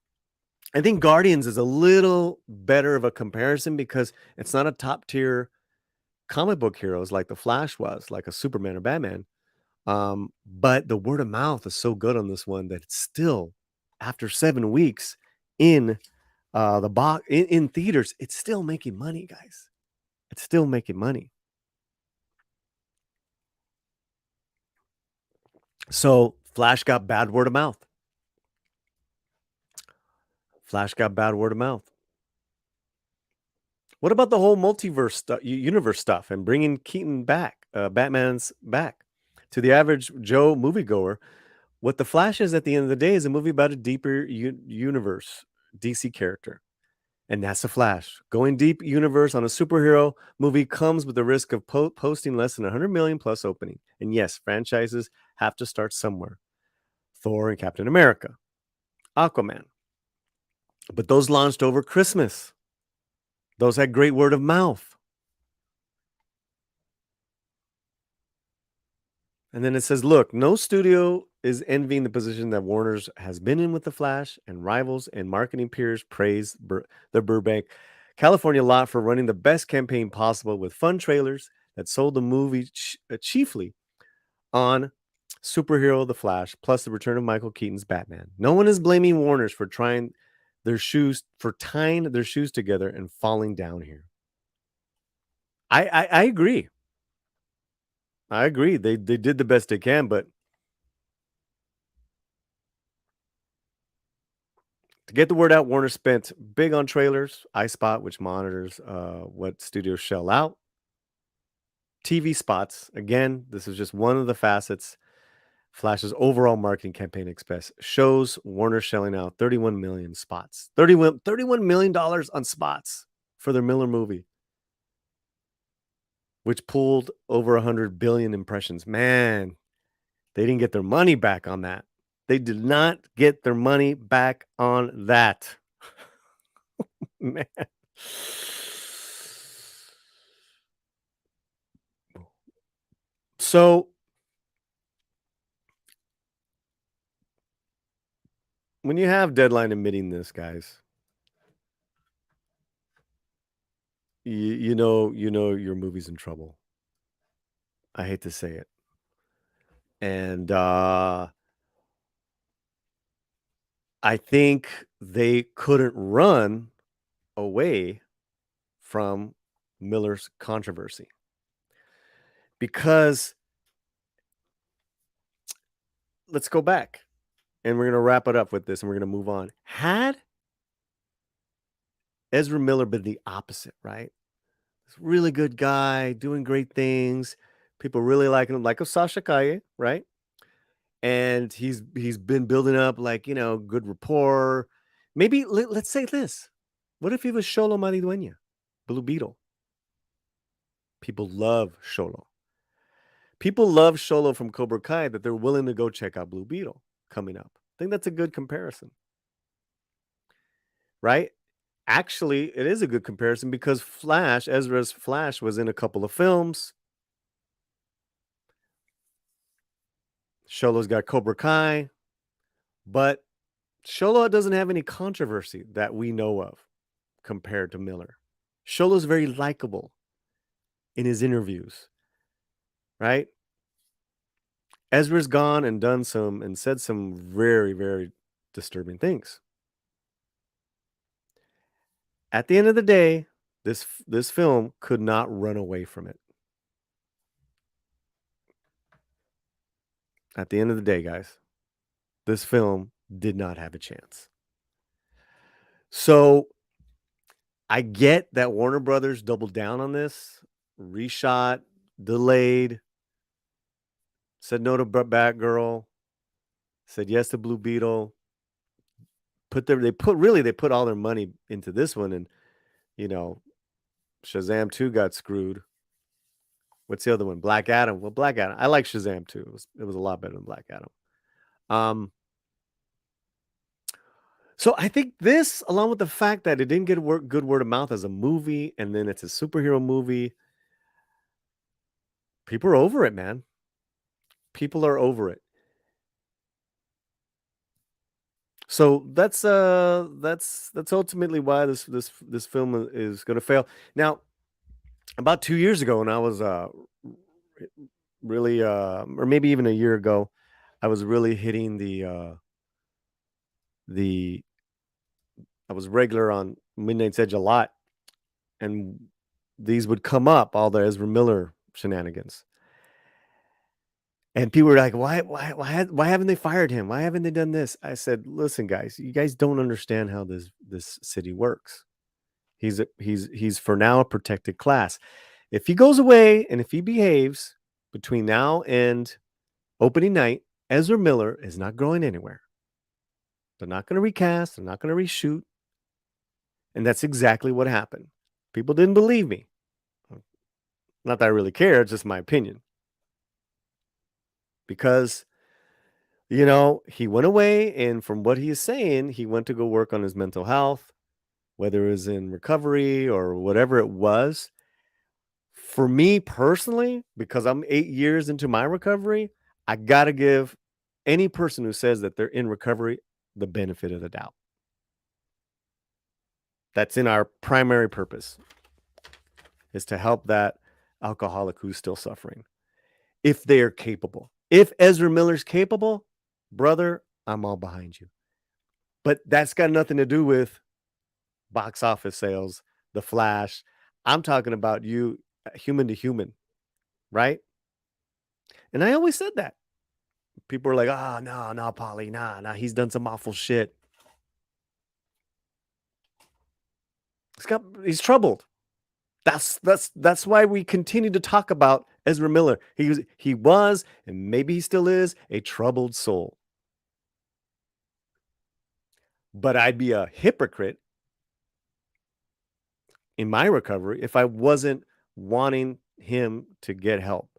[SPEAKER 1] I think Guardians is a little better of a comparison because it's not a top-tier comic book heroes like the Flash was, like a Superman or Batman. But the word of mouth is so good on this one that it's still, after 7 weeks in the box in theaters, it's still making money, guys. It's still making money. So Flash got bad word of mouth. What about the whole multiverse universe stuff and bringing Keaton back, Batman's back? To the average Joe moviegoer, what the Flash is at the end of the day is a movie about a deeper universe, DC character. And that's the Flash. Going deep universe on a superhero movie comes with the risk of posting less than 100 million plus opening. And yes, franchises have to start somewhere. Thor and Captain America, Aquaman. But those launched over Christmas. Those had great word of mouth. And then it says, look, no studio is envying the position that Warner's has been in with the Flash, and rivals and marketing peers praise the Burbank, California lot for running the best campaign possible with fun trailers that sold the movie chiefly on superhero The Flash, plus the return of Michael Keaton's Batman. No one is blaming Warner's for tying their shoes together and falling down here. I agree. I agree. They did the best they can, but to get the word out, Warner spent big on trailers, iSpot, which monitors what studios shell out. TV spots. Again, this is just one of the facets. Flash's overall marketing campaign expense shows Warner shelling out 31 million spots. $31 million on spots for their Miller movie. which pulled over 100 billion impressions. Man, they didn't get their money back on that. They did not get their money back on that. Man. So when you have Deadline admitting this, guys, you know your movie's in trouble. I hate to say it. And I think they couldn't run away from Miller's controversy. Because let's go back and we're going to wrap it up with this and we're going to move on. Had Ezra Miller been the opposite, right? This really good guy, doing great things. People really liking him, like Sasha Kaye, right? And he's been building up like, good rapport. Maybe let's say this. What if he was Xolo Maridueña, Blue Beetle? People love Xolo. People love Xolo from Cobra Kai that they're willing to go check out Blue Beetle coming up. I think that's a good comparison. Right? Actually, it is a good comparison because Ezra's Flash was in a couple of films. Xolo's got Cobra Kai, but Xolo doesn't have any controversy that we know of compared to Miller. Xolo's very likable in his interviews, right? Ezra's gone and done some and said some very, very disturbing things. At the end of the day, this film could not run away from it. At the end of the day, guys, this film did not have a chance. So I get that Warner Brothers doubled down on this, reshot, delayed, said no to Batgirl, said yes to Blue Beetle. They put all their money into this one, and Shazam 2 got screwed. What's the other one? Black Adam. Well, Black Adam. I like Shazam 2. It was a lot better than Black Adam. So I think this, along with the fact that it didn't get good word of mouth as a movie, and then it's a superhero movie, people are over it, man. People are over it. So that's ultimately why this film is going to fail. Now, about 2 years ago, when I was really, or maybe even a year ago, I was really hitting I was regular on Midnight's Edge a lot, and these would come up, all the Ezra Miller shenanigans. And people were like, why haven't they fired him? Why haven't they done this? I said, listen, guys, you guys don't understand how this city works. He's for now a protected class. If he goes away and if he behaves between now and opening night, Ezra Miller is not going anywhere. They're not going to recast. They're not going to reshoot. And that's exactly what happened. People didn't believe me. Not that I really care. It's just my opinion. Because, he went away, and from what he is saying, he went to go work on his mental health, whether it was in recovery or whatever it was. For me personally, because I'm 8 years into my recovery, I got to give any person who says that they're in recovery the benefit of the doubt. That's in our primary purpose, is to help that alcoholic who's still suffering, if they are capable. If Ezra Miller's capable, brother, I'm all behind you. But that's got nothing to do with box office sales, The Flash. I'm talking about you, human to human, right? And I always said that. People are like, oh, no, Paulie, nah, he's done some awful shit. He's troubled. That's why we continue to talk about Ezra Miller. He was, and maybe he still is, a troubled soul. But I'd be a hypocrite in my recovery if I wasn't wanting him to get help.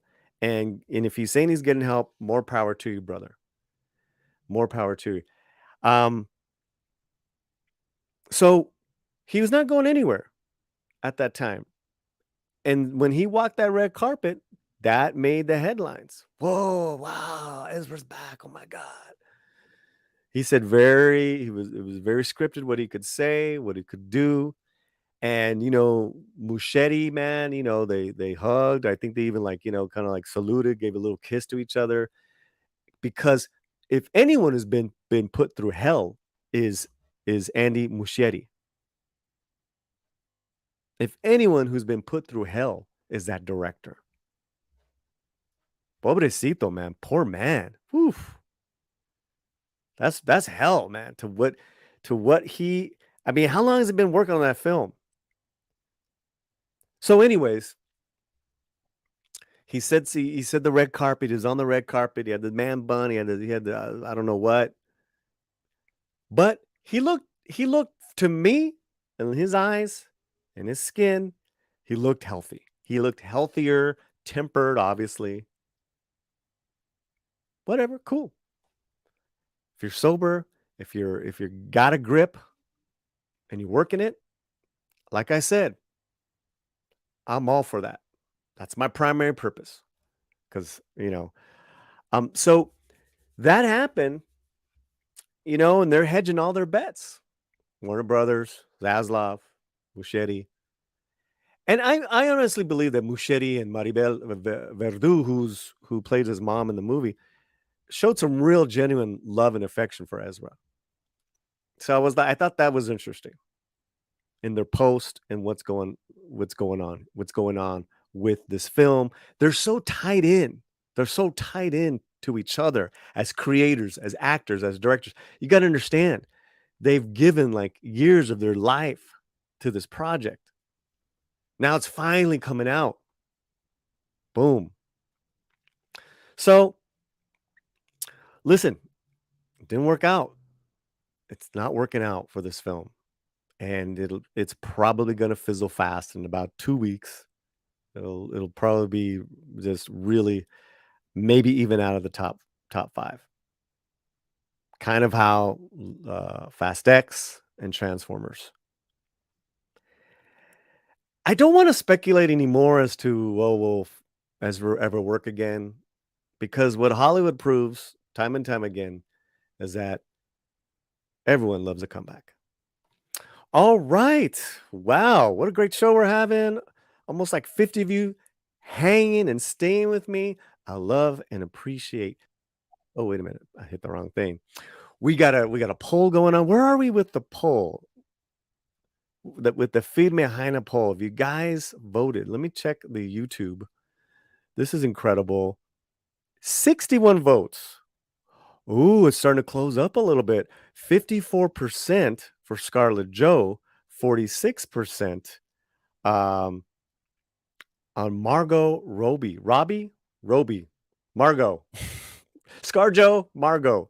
[SPEAKER 1] And if he's saying he's getting help, more power to you, brother. More power to you. So he was not going anywhere at that time. And when he walked that red carpet, that made the headlines. Whoa, wow, Ezra's back. Oh my God. He said it was very scripted what he could say, what he could do. And Muschetti, man, they hugged. I think they even kind of saluted, gave a little kiss to each other. Because if anyone has been put through hell is Andy Muschietti. If anyone who's been put through hell is that director. Pobrecito, man. Poor man. Whew. That's hell, man. To what he, I mean, how long has he been working on that film? So anyways, he said the red carpet. He was on the red carpet. He had the man bun. He had the I don't know what. But he looked to me, in his eyes, in his skin, he looked healthy. He looked healthier, tempered, obviously. Whatever, cool. If you're sober, if you're got a grip and you're working it, like I said, I'm all for that. That's my primary purpose. Because, so that happened, and they're hedging all their bets. Warner Brothers, Zaslav, Muschetti. And I honestly believe that Muschetti and Maribel Verdú, who played his mom in the movie, showed some real genuine love and affection for Ezra. So I thought that was interesting in their post and what's going on with this film. They're so tied in. They're so tied in to each other as creators, as actors, as directors. You got to understand, they've given years of their life to this project. Now it's finally coming out. Boom. So, listen, it didn't work out. It's not working out for this film. And it's probably going to fizzle fast in about 2 weeks. It'll probably be just really, maybe even out of the top 5. Kind of how Fast X and Transformers. I don't want to speculate anymore as to will Ezra ever work again, because what Hollywood proves time and time again is that everyone loves a comeback. All right. Wow. What a great show we're having. Almost 50 of you hanging and staying with me. I love and appreciate. Oh, wait a minute. I hit the wrong thing. We got a poll going on. Where are we with the poll? With the Firme Haina poll. If you guys voted, let me check the YouTube. This is incredible. 61 votes. Ooh, it's starting to close up a little bit. 54% for ScarJo, 46% on Margo, Roby, Margo, ScarJo, Margo.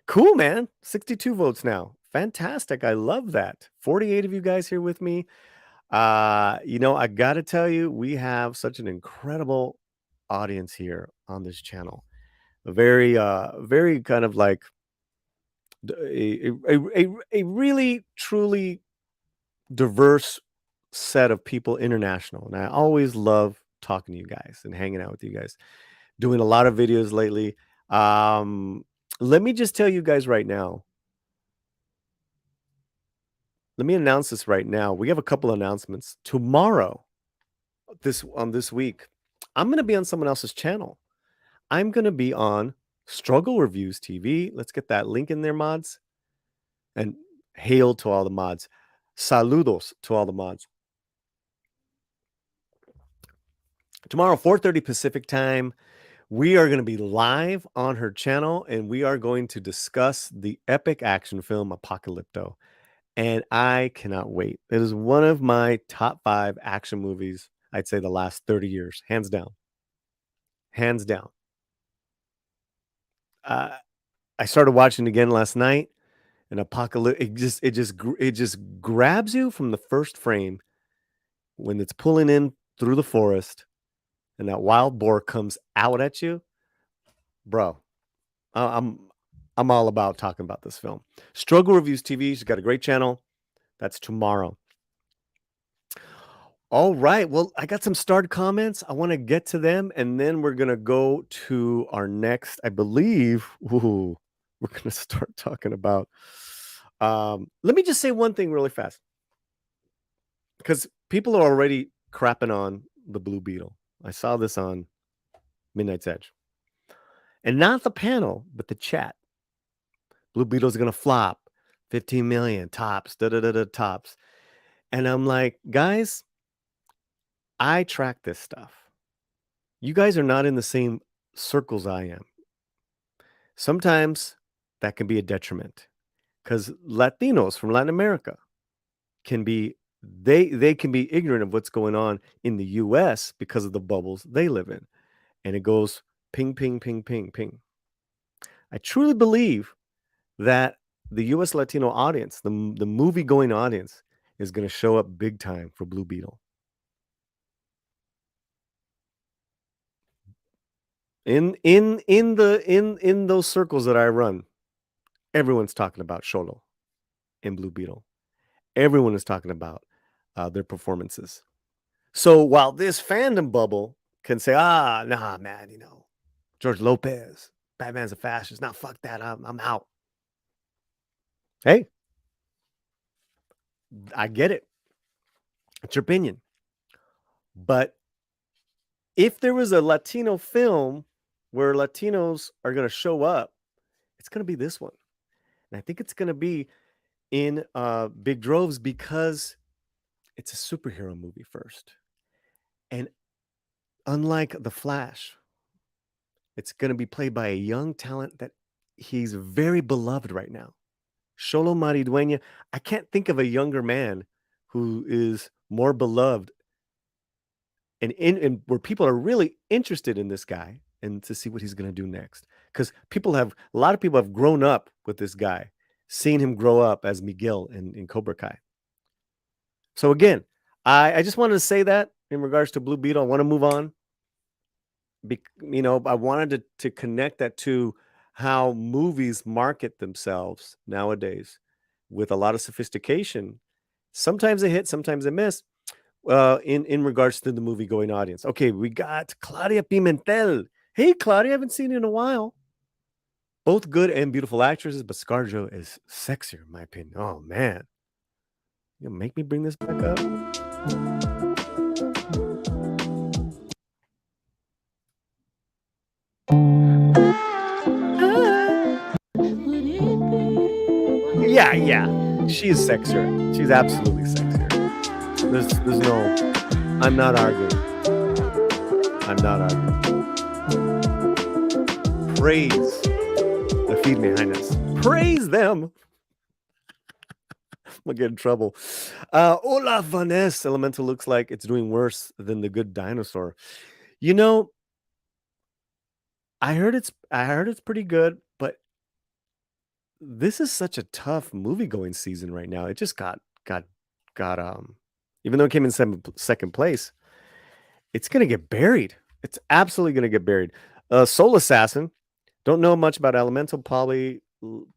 [SPEAKER 1] Cool, man. 62 votes now. Fantastic. I love that. 48 of you guys here with me. I got to tell you, we have such an incredible audience here on this channel. A very kind of a really truly diverse set of people, international. And I always love talking to you guys and hanging out with you guys, doing a lot of videos lately. Let me just tell you guys right now. Let me announce this right now. We have a couple announcements tomorrow. This week, I'm going to be on someone else's channel. I'm going to be on Struggle Reviews TV. Let's get that link in there, mods. And hail to all the mods. Saludos to all the mods. Tomorrow, 4:30 Pacific time, we are going to be live on her channel, and we are going to discuss the epic action film Apocalypto. And I cannot wait. It is one of my top 5 action movies, I'd say, the last 30 years. Hands down. Hands down. I started watching it again last night, and Apocalypse, it just grabs you from the first frame when it's pulling in through the forest, and that wild boar comes out at you, bro, I'm all about talking about this film. Struggle Reviews TV. She's got a great channel. That's tomorrow. All right. Well, I got some starred comments. I want to get to them, and then we're gonna go to our next. I believe. Ooh, we're gonna start talking about. Let me just say one thing really fast, because people are already crapping on the Blue Beetle. I saw this on Midnight's Edge, and not the panel, but the chat. Blue Beetle's gonna flop, 15 million tops, tops, and I'm like, guys, I track this stuff. You guys are not in the same circles I am. Sometimes that can be a detriment, because Latinos from Latin America can be they can be ignorant of what's going on in the US because of the bubbles they live in. And it goes ping, ping, ping, ping, ping. I truly believe that the US Latino audience, the movie going audience, is going to show up big time for Blue Beetle. In those circles that I run, everyone's talking about Xolo and Blue Beetle. Everyone is talking about their performances. So while this fandom bubble can say, nah, man, George Lopez, Batman's a fascist. Nah, fuck that. I'm out. Hey, I get it. It's your opinion. But if there was a Latino film where Latinos are going to show up, it's going to be this one. And I think it's going to be in big droves, because it's a superhero movie first. And unlike The Flash, it's going to be played by a young talent that he's very beloved right now. Xolo Maridueña. I can't think of a younger man who is more beloved and where people are really interested in this guy and to see what he's going to do next. Because a lot of people have grown up with this guy, seen him grow up as Miguel in Cobra Kai. So again, I just wanted to say that in regards to Blue Beetle. I want to move on. I wanted to connect that to how movies market themselves nowadays with a lot of sophistication. Sometimes they hit, sometimes they miss. In regards to the movie going audience. Okay, we got Claudia Pimentel. Hey, Claudia, I haven't seen you in a while. Both good and beautiful actresses, but ScarJo is sexier, in my opinion. Oh, man. You make me bring this back up? Yeah. She is sexier. She's absolutely sexier. There's no... I'm not arguing. Praise the Firme Highness. Praise them. I'm gonna get in trouble. Hola, Vanessa. Elemental looks like it's doing worse than The Good Dinosaur. I heard it's pretty good, but this is such a tough movie going season right now. It just got even though it came in second place, it's gonna get buried. It's absolutely gonna get buried. Soul Assassin. Don't know much about Elemental. Probably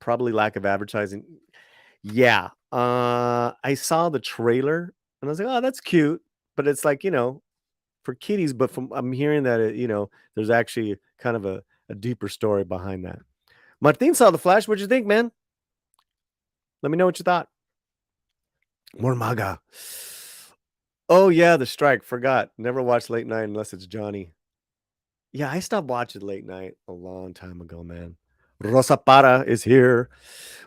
[SPEAKER 1] lack of advertising. Yeah. I saw the trailer and I was like, oh, that's cute. But it's like, for kiddies. But I'm hearing that there's actually kind of a deeper story behind that. Martin saw The Flash. What'd you think, man? Let me know what you thought. More MAGA. Oh yeah, the strike. Forgot. Never watched late night unless it's Johnny. Yeah, I stopped watching late night a long time ago, man. Rosa Para is here.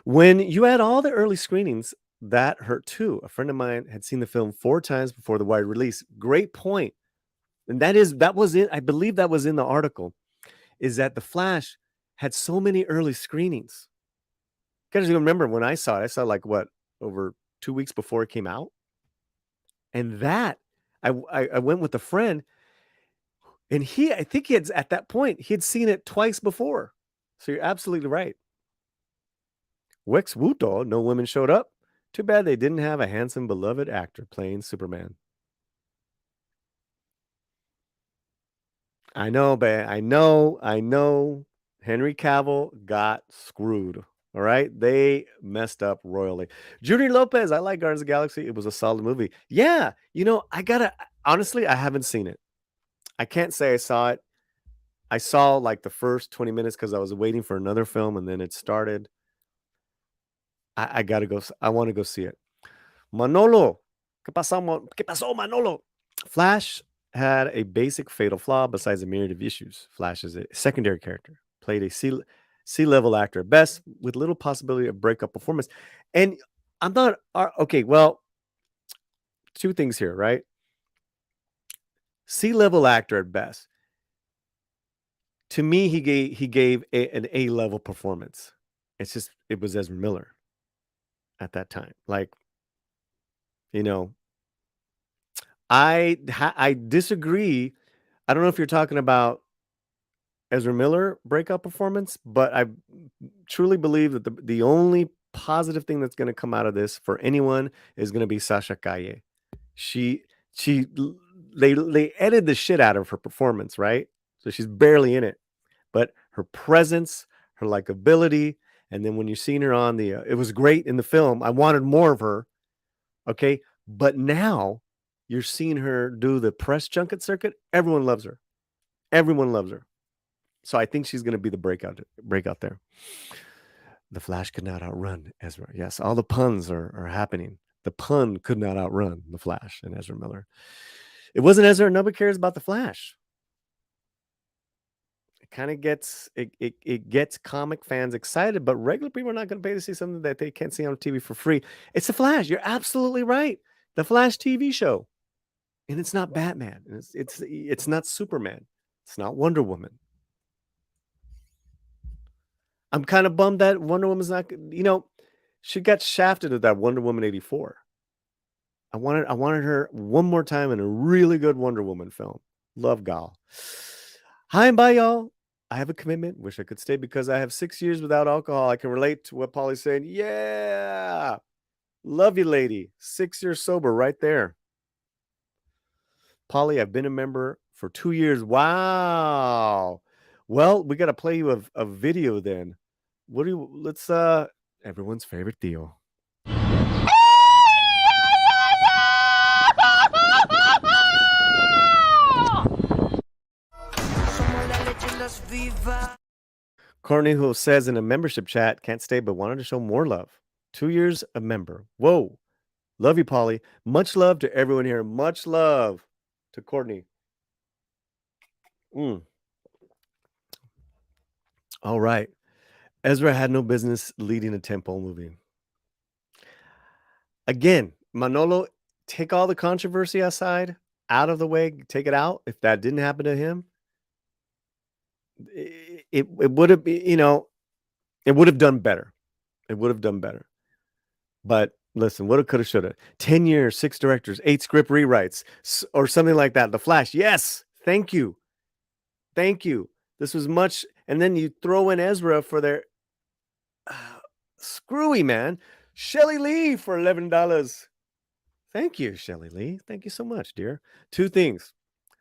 [SPEAKER 1] When you had all the early screenings, that hurt too. A friend of mine had seen the film 4 times before the wide release. Great point. And that was it. I believe that was in the article, is that The Flash had so many early screenings. You guys remember when I saw it, like what, over 2 weeks before it came out? And that I went with a friend, and I think at that point, he had seen it twice before. So you're absolutely right. Wex Wuto, no women showed up. Too bad they didn't have a handsome, beloved actor playing Superman. I know, but I know. Henry Cavill got screwed. All right, they messed up royally. Judy Lopez, I like Guardians of the Galaxy. It was a solid movie. Yeah, I gotta honestly, I haven't seen it. I can't say I saw it. I saw like the first 20 minutes because I was waiting for another film, and then it started. I gotta go. I want to go see it. Manolo, ¿Qué pasó, Manolo? Flash had a basic fatal flaw besides a myriad of issues. Flash is a secondary character, played a C-level actor at best, with little possibility of breakout performance. And I'm not okay. Well, two things here, right? C-level actor at best. To me, he gave an A-level performance. It was Ezra Miller at that time. Like, you know, I disagree. I don't know if you're talking about Ezra Miller breakout performance, but I truly believe that the only positive thing that's going to come out of this for anyone is going to be Sasha Calle. She they edited the shit out of her performance, right? So she's barely in it, but her presence, her likability, and then when you've seen her on it was great in the film. I wanted more of her. Okay, but now you're seeing her do the press junket circuit. Everyone loves her. Everyone loves her. So I think she's going to be the breakout there. The Flash could not outrun Ezra. Yes, all the puns are happening. The pun could not outrun the Flash and Ezra Miller. It wasn't Ezra. Nobody cares about the Flash. It kind of gets it gets comic fans excited, but regular people are not going to pay to see something that they can't see on TV for free. It's the Flash. You're absolutely right. The Flash TV show, and it's not Batman. It's not Superman. It's not Wonder Woman. I'm kind of bummed that Wonder Woman's not. She got shafted at that Wonder Woman 84. I wanted her one more time in a really good Wonder Woman film. Love Gal. Hi and bye, y'all. I have a commitment. Wish I could stay because I have 6 years without alcohol. I can relate to what Paulie's saying. Yeah. Love you, lady. 6 years sober right there. Paulie, I've been a member for 2 years. Wow. Well, we got to play you a video then. Let's everyone's favorite Theo. Courtney, who says in a membership chat, can't stay but wanted to show more love. 2 years a member. Whoa. Love you, Paulie. Much love to everyone here. Much love to Courtney. All right. Ezra had no business leading a tentpole movie. Again, Manolo, take all the controversy aside, out of the way, take it out. If that didn't happen to him, it would have been, it would have done better. It would have done better. But listen, woulda, coulda, shoulda. 10 years, 6 directors, 8 script rewrites, or something like that. The Flash. Yes. Thank you. Thank you. This was much. And then you throw in Ezra for their screwy, man. Shelley Lee for $11. Thank you, Shelley Lee. Thank you so much, dear. 2 things.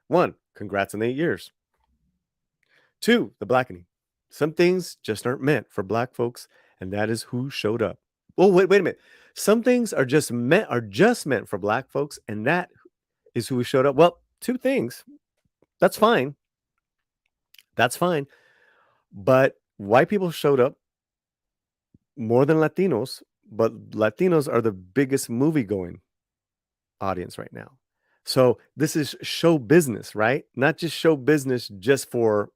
[SPEAKER 1] 1, congrats on 8 years. 2, the blackening. Some things just aren't meant for black folks, and that is who showed up. Well, wait a minute. Some things are just meant for black folks, and that is who showed up. Well, 2 things. That's fine. That's fine. But white people showed up more than Latinos, but Latinos are the biggest movie-going audience right now. So this is show business, right? Not just show business just for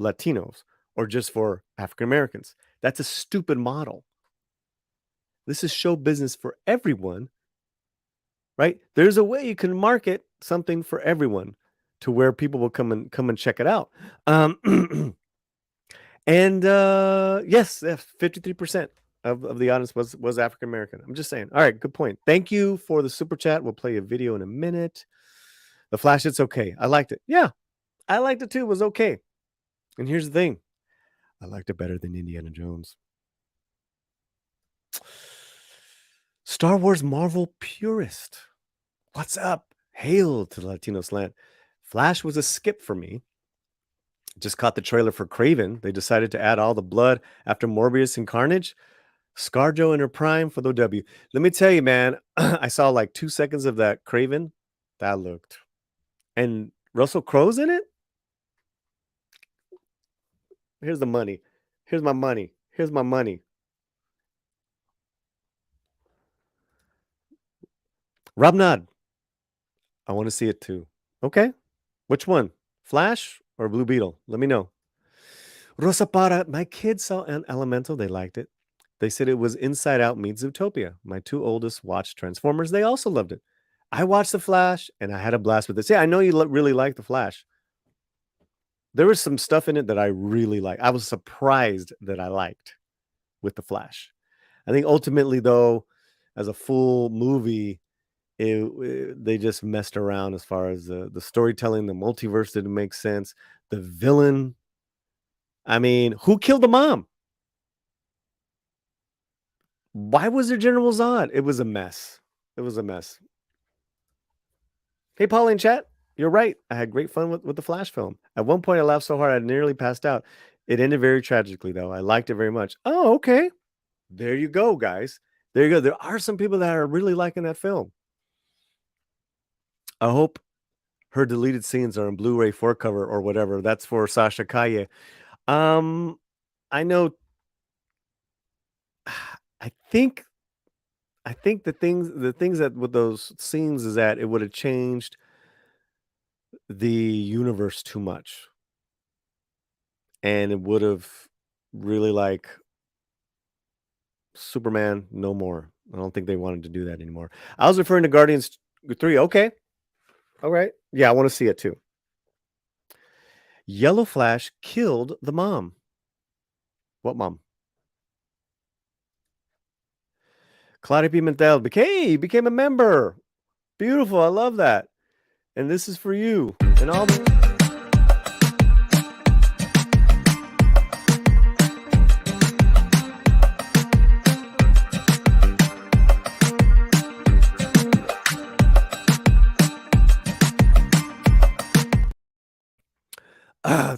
[SPEAKER 1] Latinos or just for African Americans. That's a stupid model. This is show business for everyone, right? There's a way you can market something for everyone to where people will come and check it out. And yes, 53% of the audience was African American. I'm just saying. All right, good point. Thank you for the super chat. We'll play a video in a minute. The Flash, it's okay. I liked it. Yeah, I liked it too. It was okay. And here's the thing. I liked it better than Indiana Jones. Star Wars Marvel purist. What's up? Hail to the Latino slant. Flash was a skip for me. Just caught the trailer for Craven. They decided to add all the blood after Morbius and Carnage. ScarJo in her prime for the W. Let me tell you, man, I saw like 2 seconds of that Craven. That looked. And Russell Crowe's in it? Here's the money. Here's my money. Here's my money. Rob Nod. I want to see it too. Okay. Which one? Flash or Blue Beetle? Let me know. Rosa Para. My kids saw Elemental. They liked it. They said it was Inside Out meets Zootopia. My 2 oldest watched Transformers. They also loved it. I watched The Flash, and I had a blast with this. Yeah, I know you really like The Flash. There was some stuff in it that I really liked. I was surprised that I liked with The Flash. I think ultimately, though, as a full movie, they just messed around as far as the storytelling. The multiverse didn't make sense. The villain. I mean, who killed the mom? Why was there General Zod? It was a mess. It was a mess. Hey, Paulie in chat. You're right. I had great fun with the Flash film. At one point, I laughed so hard I nearly passed out. It ended very tragically, though. I liked it very much. Oh, okay. There you go, guys. There you go. There are some people that are really liking that film. I hope her deleted scenes are in Blu-ray 4 cover or whatever. That's for Sasha Kaye. I know. I think the things that with those scenes is that it would have changed the universe too much, and it would have really like Superman no more. I don't think they wanted to do that anymore. I was referring to Guardians 3. Okay. All right. Yeah, I want to see it too. Yellow Flash killed the mom. What mom? Claudia Pimentel became a member. Beautiful. I love that. And this is for you and all the...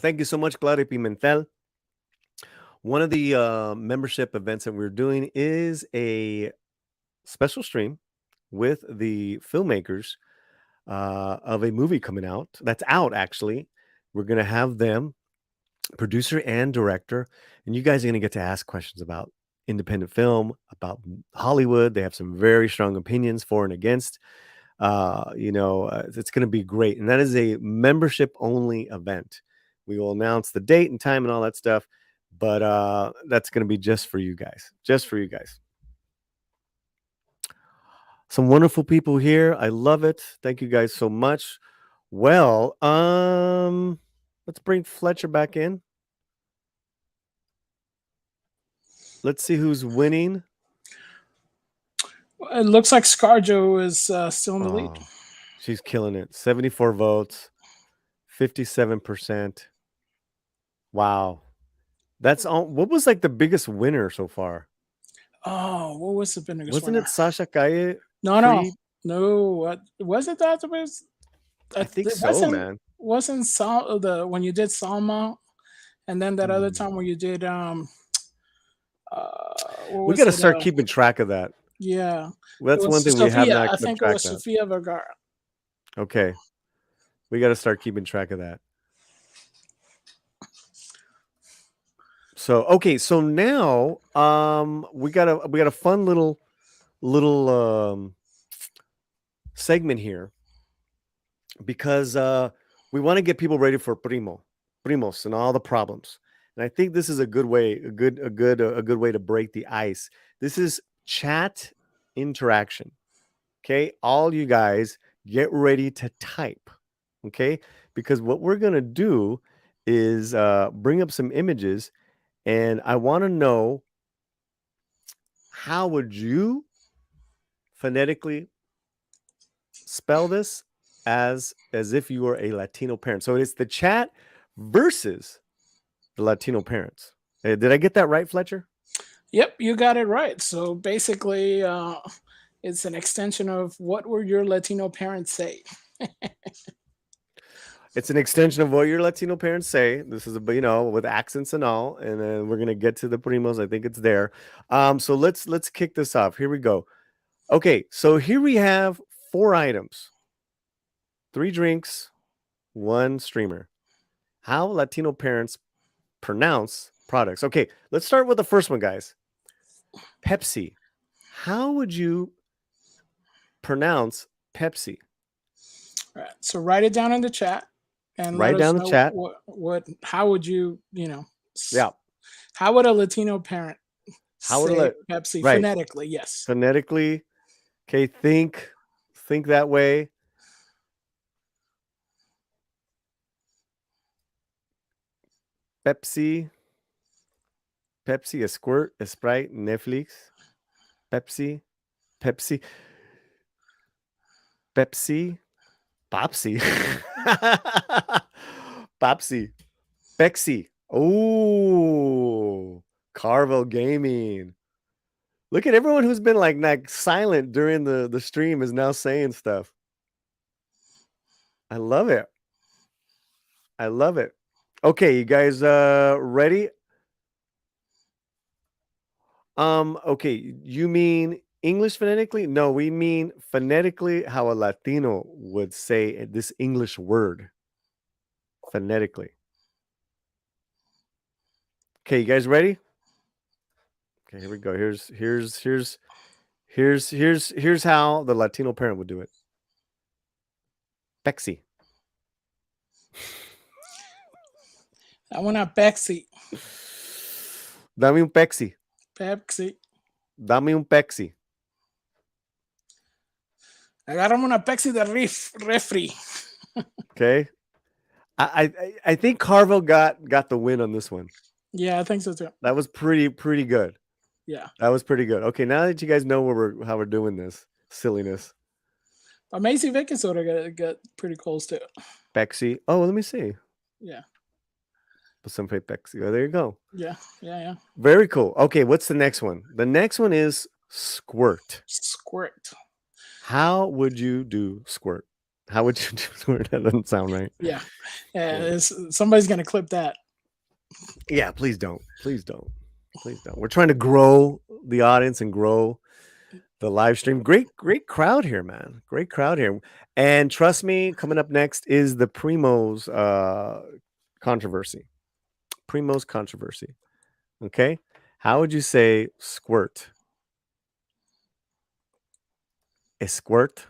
[SPEAKER 1] Thank you so much, Claudia Pimentel. One of the membership events that we're doing is a special stream with the filmmakers of a movie coming out. That's out, actually. We're going to have them, producer and director, and you guys are going to get to ask questions about independent film, about Hollywood. They have some very strong opinions for and against. It's going to be great. And that is a membership-only event. We will announce the date and time and all that stuff, but that's going to be just for you guys. Just for you guys. Some wonderful people here. I love it. Thank you guys so much. Well, let's bring Fletcher back in. Let's see who's winning.
[SPEAKER 3] It looks like ScarJo is still in the lead.
[SPEAKER 1] She's killing it. 74 votes, 57%. Wow. That's all. What was like the biggest winner so far?
[SPEAKER 3] Oh, what was the biggest
[SPEAKER 1] Wasn't
[SPEAKER 3] winner?
[SPEAKER 1] it Sasha Kaye?
[SPEAKER 3] No. Was it that?
[SPEAKER 1] I think so, man.
[SPEAKER 3] Wasn't when you did Salma, and then that other time when you did
[SPEAKER 1] we got to start keeping track of that.
[SPEAKER 3] Yeah,
[SPEAKER 1] that's one thing we have not.
[SPEAKER 3] I think it was Sofia Vergara.
[SPEAKER 1] Okay, we got to start keeping track of that. So okay, so now we got a fun little segment here because we want to get people ready for Primos and all the problems. And I think this is a good way to break the ice. This is chat interaction. Okay, all you guys get ready to type. Okay, because what we're gonna do is bring up some images. And I want to know, how would you phonetically spell this as if you were a Latino parent? So it's the chat versus the Latino parents. Did I get that right, Fletcher?
[SPEAKER 3] Yep, you got it right. So basically, it's an extension of what would your Latino parents say?
[SPEAKER 1] It's an extension of what your Latino parents say. This is a, you know, with accents and all, and then we're gonna get to the primos. I think it's there. So let's kick this off. Here we go. Okay, so here we have 4 items, 3 drinks, 1 streamer. How Latino parents pronounce products. Okay, let's start with the first one, guys. Pepsi. How would you pronounce Pepsi?
[SPEAKER 3] All right, so write it down in the chat and let
[SPEAKER 1] Write
[SPEAKER 3] us
[SPEAKER 1] down the
[SPEAKER 3] know
[SPEAKER 1] chat.
[SPEAKER 3] how would you,
[SPEAKER 1] Yeah.
[SPEAKER 3] how would a Latino parent
[SPEAKER 1] How would
[SPEAKER 3] say
[SPEAKER 1] it
[SPEAKER 3] Pepsi
[SPEAKER 1] right?
[SPEAKER 3] phonetically? Yes.
[SPEAKER 1] Phonetically. Okay, think that way. Pepsi, a squirt, a Sprite, Netflix, Pepsi, Pepsi, Pepsi, Popsy, Popsy, Pepsi. Oh, Carvel Gaming. Look at everyone who's been like silent during the stream is now saying stuff. I love it. I love it. Okay, you guys ready? Okay, you mean English phonetically? No, we mean phonetically how a Latino would say this English word. Phonetically. Okay, you guys ready? Okay, here we go. Here's how the Latino parent would do it. Pepsi.
[SPEAKER 3] I want a Pepsi.
[SPEAKER 1] Dame un Pepsi.
[SPEAKER 3] Pepsi.
[SPEAKER 1] Dame un Pepsi.
[SPEAKER 3] Agárrame una Pepsi de refri.
[SPEAKER 1] Okay. I think Carvel got the win on this one.
[SPEAKER 3] Yeah, I think so too.
[SPEAKER 1] That was pretty good.
[SPEAKER 3] Yeah.
[SPEAKER 1] That was pretty good. Okay, now that you guys know how we're doing this silliness.
[SPEAKER 3] Amazing baking soda got pretty close too.
[SPEAKER 1] Pepsi. Oh, let me see.
[SPEAKER 3] Yeah.
[SPEAKER 1] Some Pepsi. Oh, there you go.
[SPEAKER 3] Yeah.
[SPEAKER 1] Very cool. Okay, what's the next one? The next one is squirt.
[SPEAKER 3] Squirt.
[SPEAKER 1] How would you do squirt? How would you do squirt? That doesn't sound right.
[SPEAKER 3] Yeah. Somebody's gonna clip that.
[SPEAKER 1] Yeah, please don't. Please don't. Please don't. We're trying to grow the audience and grow the live stream. Great crowd here, man. Great crowd here. And trust me, coming up next is the Primos controversy. Primos controversy. Okay. How would you say squirt? A squirt.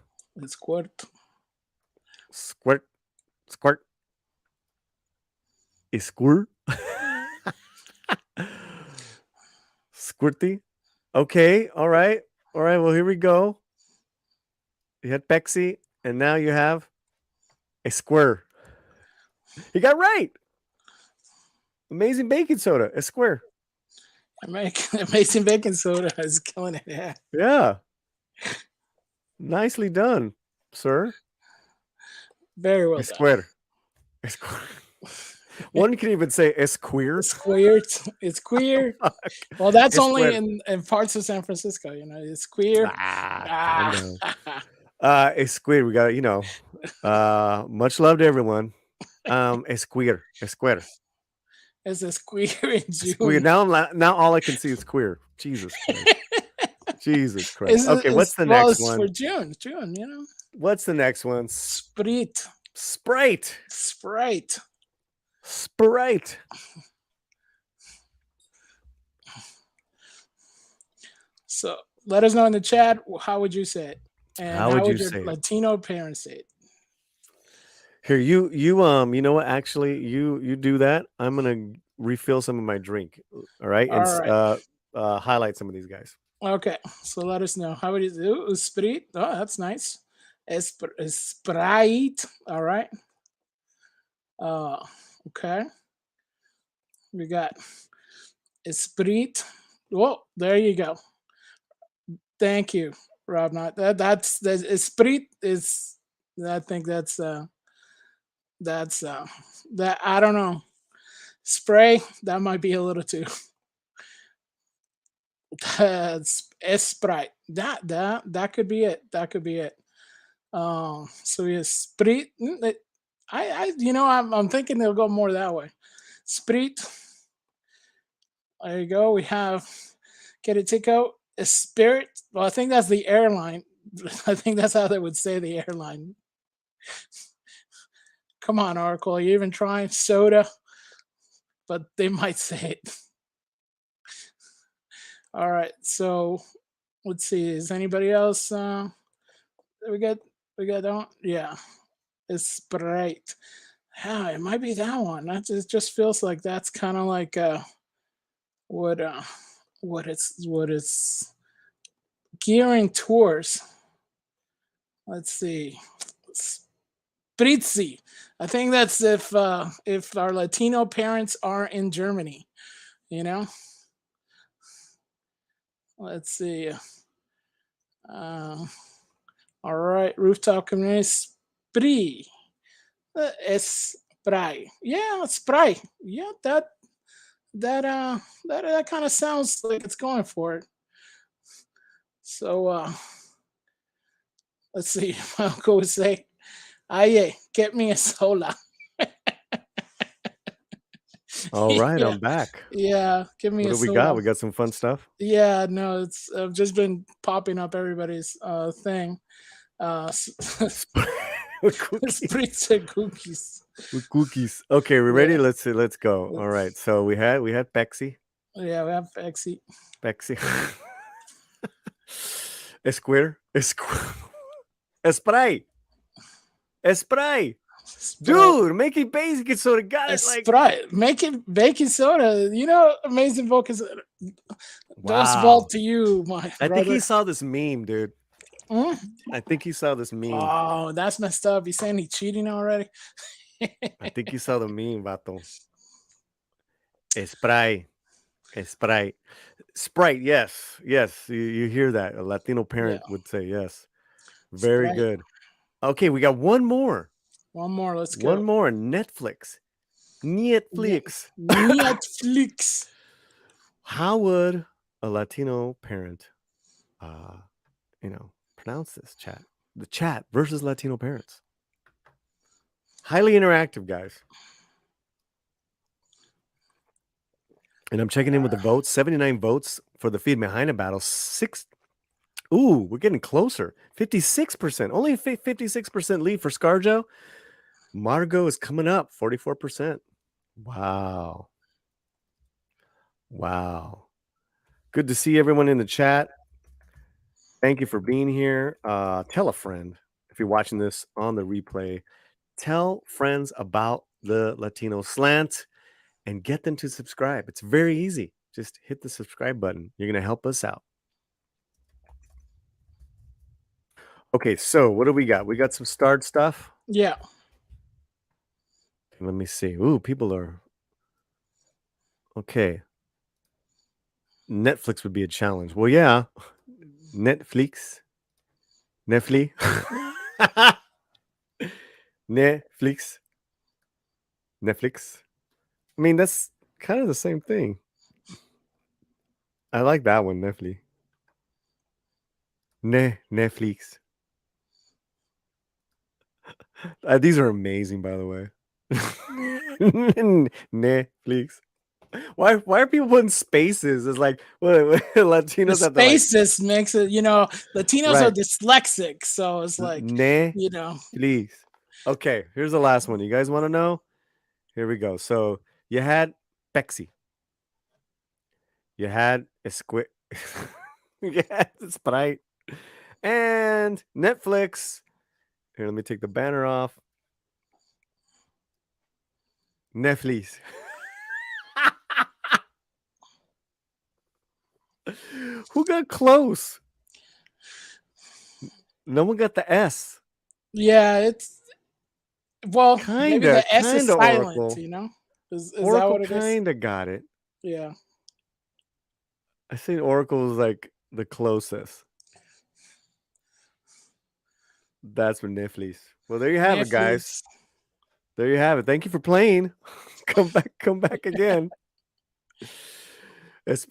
[SPEAKER 3] Squirt.
[SPEAKER 1] Squirt. Squirt. A squirt. Squirty. Okay. All right. Well, here we go. You had Pepsi, and now you have a square. You got right. Amazing baking soda, a square.
[SPEAKER 3] Amazing baking soda is killing it.
[SPEAKER 1] Yeah. Nicely done, sir.
[SPEAKER 3] Very well
[SPEAKER 1] done. Square. One can even say it's queer.
[SPEAKER 3] It's queer. Well, that's only in parts of San Francisco, it's queer.
[SPEAKER 1] It's queer. We got, much love to everyone. It's queer.
[SPEAKER 3] It's queer in June.
[SPEAKER 1] Queer. Now all I can see is queer. Jesus Christ. Jesus Christ. Okay, what's the next one?
[SPEAKER 3] For June,
[SPEAKER 1] What's the next one?
[SPEAKER 3] Sprite. So let us know in the chat, how would you say it? And how would your Latino parents say it?
[SPEAKER 1] Here, you know what? Actually, you do that. I'm gonna refill some of my drink. All right, and highlight some of these guys.
[SPEAKER 3] Okay, so let us know. How would you do? Sprite. Oh, that's nice. Sprite. All right. Okay. We got Sprite. Whoa, there you go. Thank you, Rob. That's Sprite is. I think that's that. I don't know. Spray. That might be a little too. That's Sprite. That could be it. So yes, Sprite. I'm thinking they'll go more that way. Sprit. There you go. We have Queretico, a Spirit. Well, I think that's the airline. I think that's how they would say the airline. Come on, Oracle. Are you even trying? Soda. But they might say it. All right. So let's see. Is anybody else? We got that one. Yeah. It's Sprite. Yeah, it might be that one. It just feels like that's kind of like what it's gearing towards. Let's see. Spritzi. I think that's if our Latino parents are in Germany, you know. Let's see. All right, rooftop community spree. Spray. Yeah, spray. Yeah, that kind of sounds like it's going for it. So let's see. I'll go say, aye, get me a sola.
[SPEAKER 1] All right,
[SPEAKER 3] Yeah.
[SPEAKER 1] I'm back.
[SPEAKER 3] Yeah, give me
[SPEAKER 1] What
[SPEAKER 3] a
[SPEAKER 1] do we
[SPEAKER 3] soda.
[SPEAKER 1] got? We got some fun stuff.
[SPEAKER 3] Yeah, no, it's just been popping up everybody's thing.
[SPEAKER 1] With cookies.
[SPEAKER 3] Spritz and cookies.
[SPEAKER 1] With cookies. Okay, we ready?
[SPEAKER 3] Yeah.
[SPEAKER 1] Let's see. Let's go. All right. So we had Pexi.
[SPEAKER 3] Yeah, we have Exy.
[SPEAKER 1] Pexi. Esquire. Spray. Spray. Dude, making basic soda. Got it. Like
[SPEAKER 3] Sprite. Making baking soda. You know, amazing focus. Dust
[SPEAKER 1] wow.
[SPEAKER 3] ball to you, my
[SPEAKER 1] I
[SPEAKER 3] brother.
[SPEAKER 1] think he saw this meme, dude.
[SPEAKER 3] Hmm?
[SPEAKER 1] I think he saw this meme.
[SPEAKER 3] Oh, that's messed up. He's saying he's cheating already.
[SPEAKER 1] I think he saw the meme, vato. Spray. Sprite. Sprite, yes. Yes. You hear that. A Latino parent would say yes. Very
[SPEAKER 3] Sprite.
[SPEAKER 1] good. Okay, we got one more.
[SPEAKER 3] One more. Let's go.
[SPEAKER 1] One more. Netflix. Netflix.
[SPEAKER 3] Netflix.
[SPEAKER 1] How would a Latino parent pronounce this chat? The chat versus Latino parents. Highly interactive, guys. And I'm checking in with the votes. 79 votes for the Firme Haina battle. We're getting closer. 56%. Only 56% lead for ScarJo. Margo is coming up. 44%. Wow. Good to see everyone in the chat. Thank you for being here. Tell a friend if you're watching this on the replay. Tell friends about the Latino Slant and get them to subscribe. It's very easy. Just hit the subscribe button. You're going to help us out. Okay, so what do we got? We got some starred stuff.
[SPEAKER 3] Yeah.
[SPEAKER 1] Let me see. Ooh, people are... Okay. Netflix would be a challenge. Well, yeah. Netflix. Netflix. I mean, that's kind of the same thing. I like that one, Netflix. Netflix. These are amazing, by the way. Netflix. Why are people putting spaces? It's like what Latinos
[SPEAKER 3] the
[SPEAKER 1] have
[SPEAKER 3] spaces makes it, Latinos are dyslexic, so it's like
[SPEAKER 1] Netflix. Okay, here's the last one. You guys want to know? Here we go. So you had Pexi. You had Esquire. You had Sprite. And Netflix. Here, let me take the banner off. Netflix. Who got close? No one got the S.
[SPEAKER 3] Yeah, it's maybe the S is silent,
[SPEAKER 1] Oracle.
[SPEAKER 3] Is
[SPEAKER 1] Oracle
[SPEAKER 3] that what it is?
[SPEAKER 1] Kinda got it.
[SPEAKER 3] Yeah.
[SPEAKER 1] I think Oracle is like the closest. That's for Netflix. Well, there you have it, guys. There you have it. Thank you for playing. Come back again.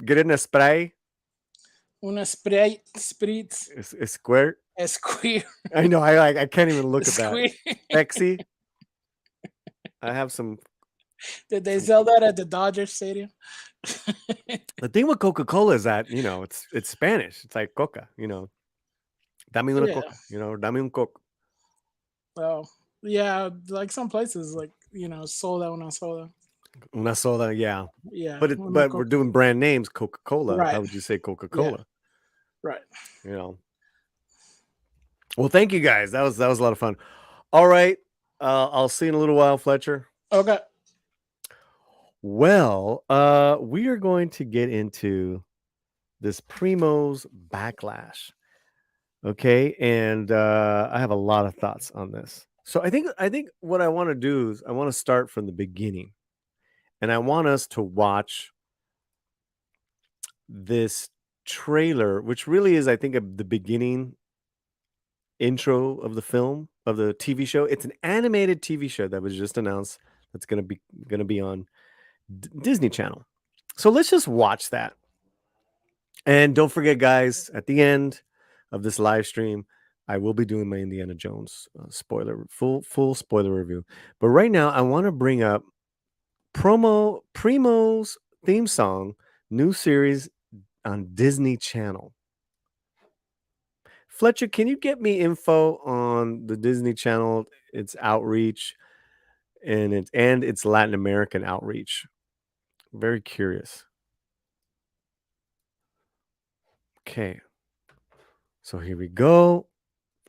[SPEAKER 1] Get in a spray.
[SPEAKER 3] Una spritz.
[SPEAKER 1] Esquire.
[SPEAKER 3] Esquire.
[SPEAKER 1] I know. I can't even look at that. Pexi. I have some.
[SPEAKER 3] Did they sell that at the Dodger Stadium?
[SPEAKER 1] The thing with Coca-Cola is that it's Spanish. It's like Coca. Dame una
[SPEAKER 3] Yeah.
[SPEAKER 1] Coca. Dame un Coke.
[SPEAKER 3] Well, yeah, like some places, like soda, una soda.
[SPEAKER 1] Una soda, yeah.
[SPEAKER 3] Yeah, una
[SPEAKER 1] But we're
[SPEAKER 3] Coca.
[SPEAKER 1] doing brand names. Coca-Cola.
[SPEAKER 3] Right.
[SPEAKER 1] How would you say
[SPEAKER 3] Yeah.
[SPEAKER 1] Coca-Cola?
[SPEAKER 3] Right.
[SPEAKER 1] You know. Well, thank you guys. That was a lot of fun. All right. I'll see you in a little while, Fletcher.
[SPEAKER 3] Okay.
[SPEAKER 1] Well, we are going to get into this PRIMOS Backlash. Okay, and I have a lot of thoughts on this. So I think what I want to do is I want to start from the beginning, and I want us to watch this trailer, which really is, I think, the beginning intro of the film of the TV show. It's an animated TV show that was just announced. That's gonna be on Disney Channel. So let's just watch that. And don't forget, guys, at the end of this live stream, I will be doing my Indiana Jones full spoiler review. But right now, I want to bring up Primo's theme song, new series on Disney Channel. Fletcher, can you get me info on the Disney Channel, its outreach, and its Latin American outreach? Very curious. Okay. So here we go.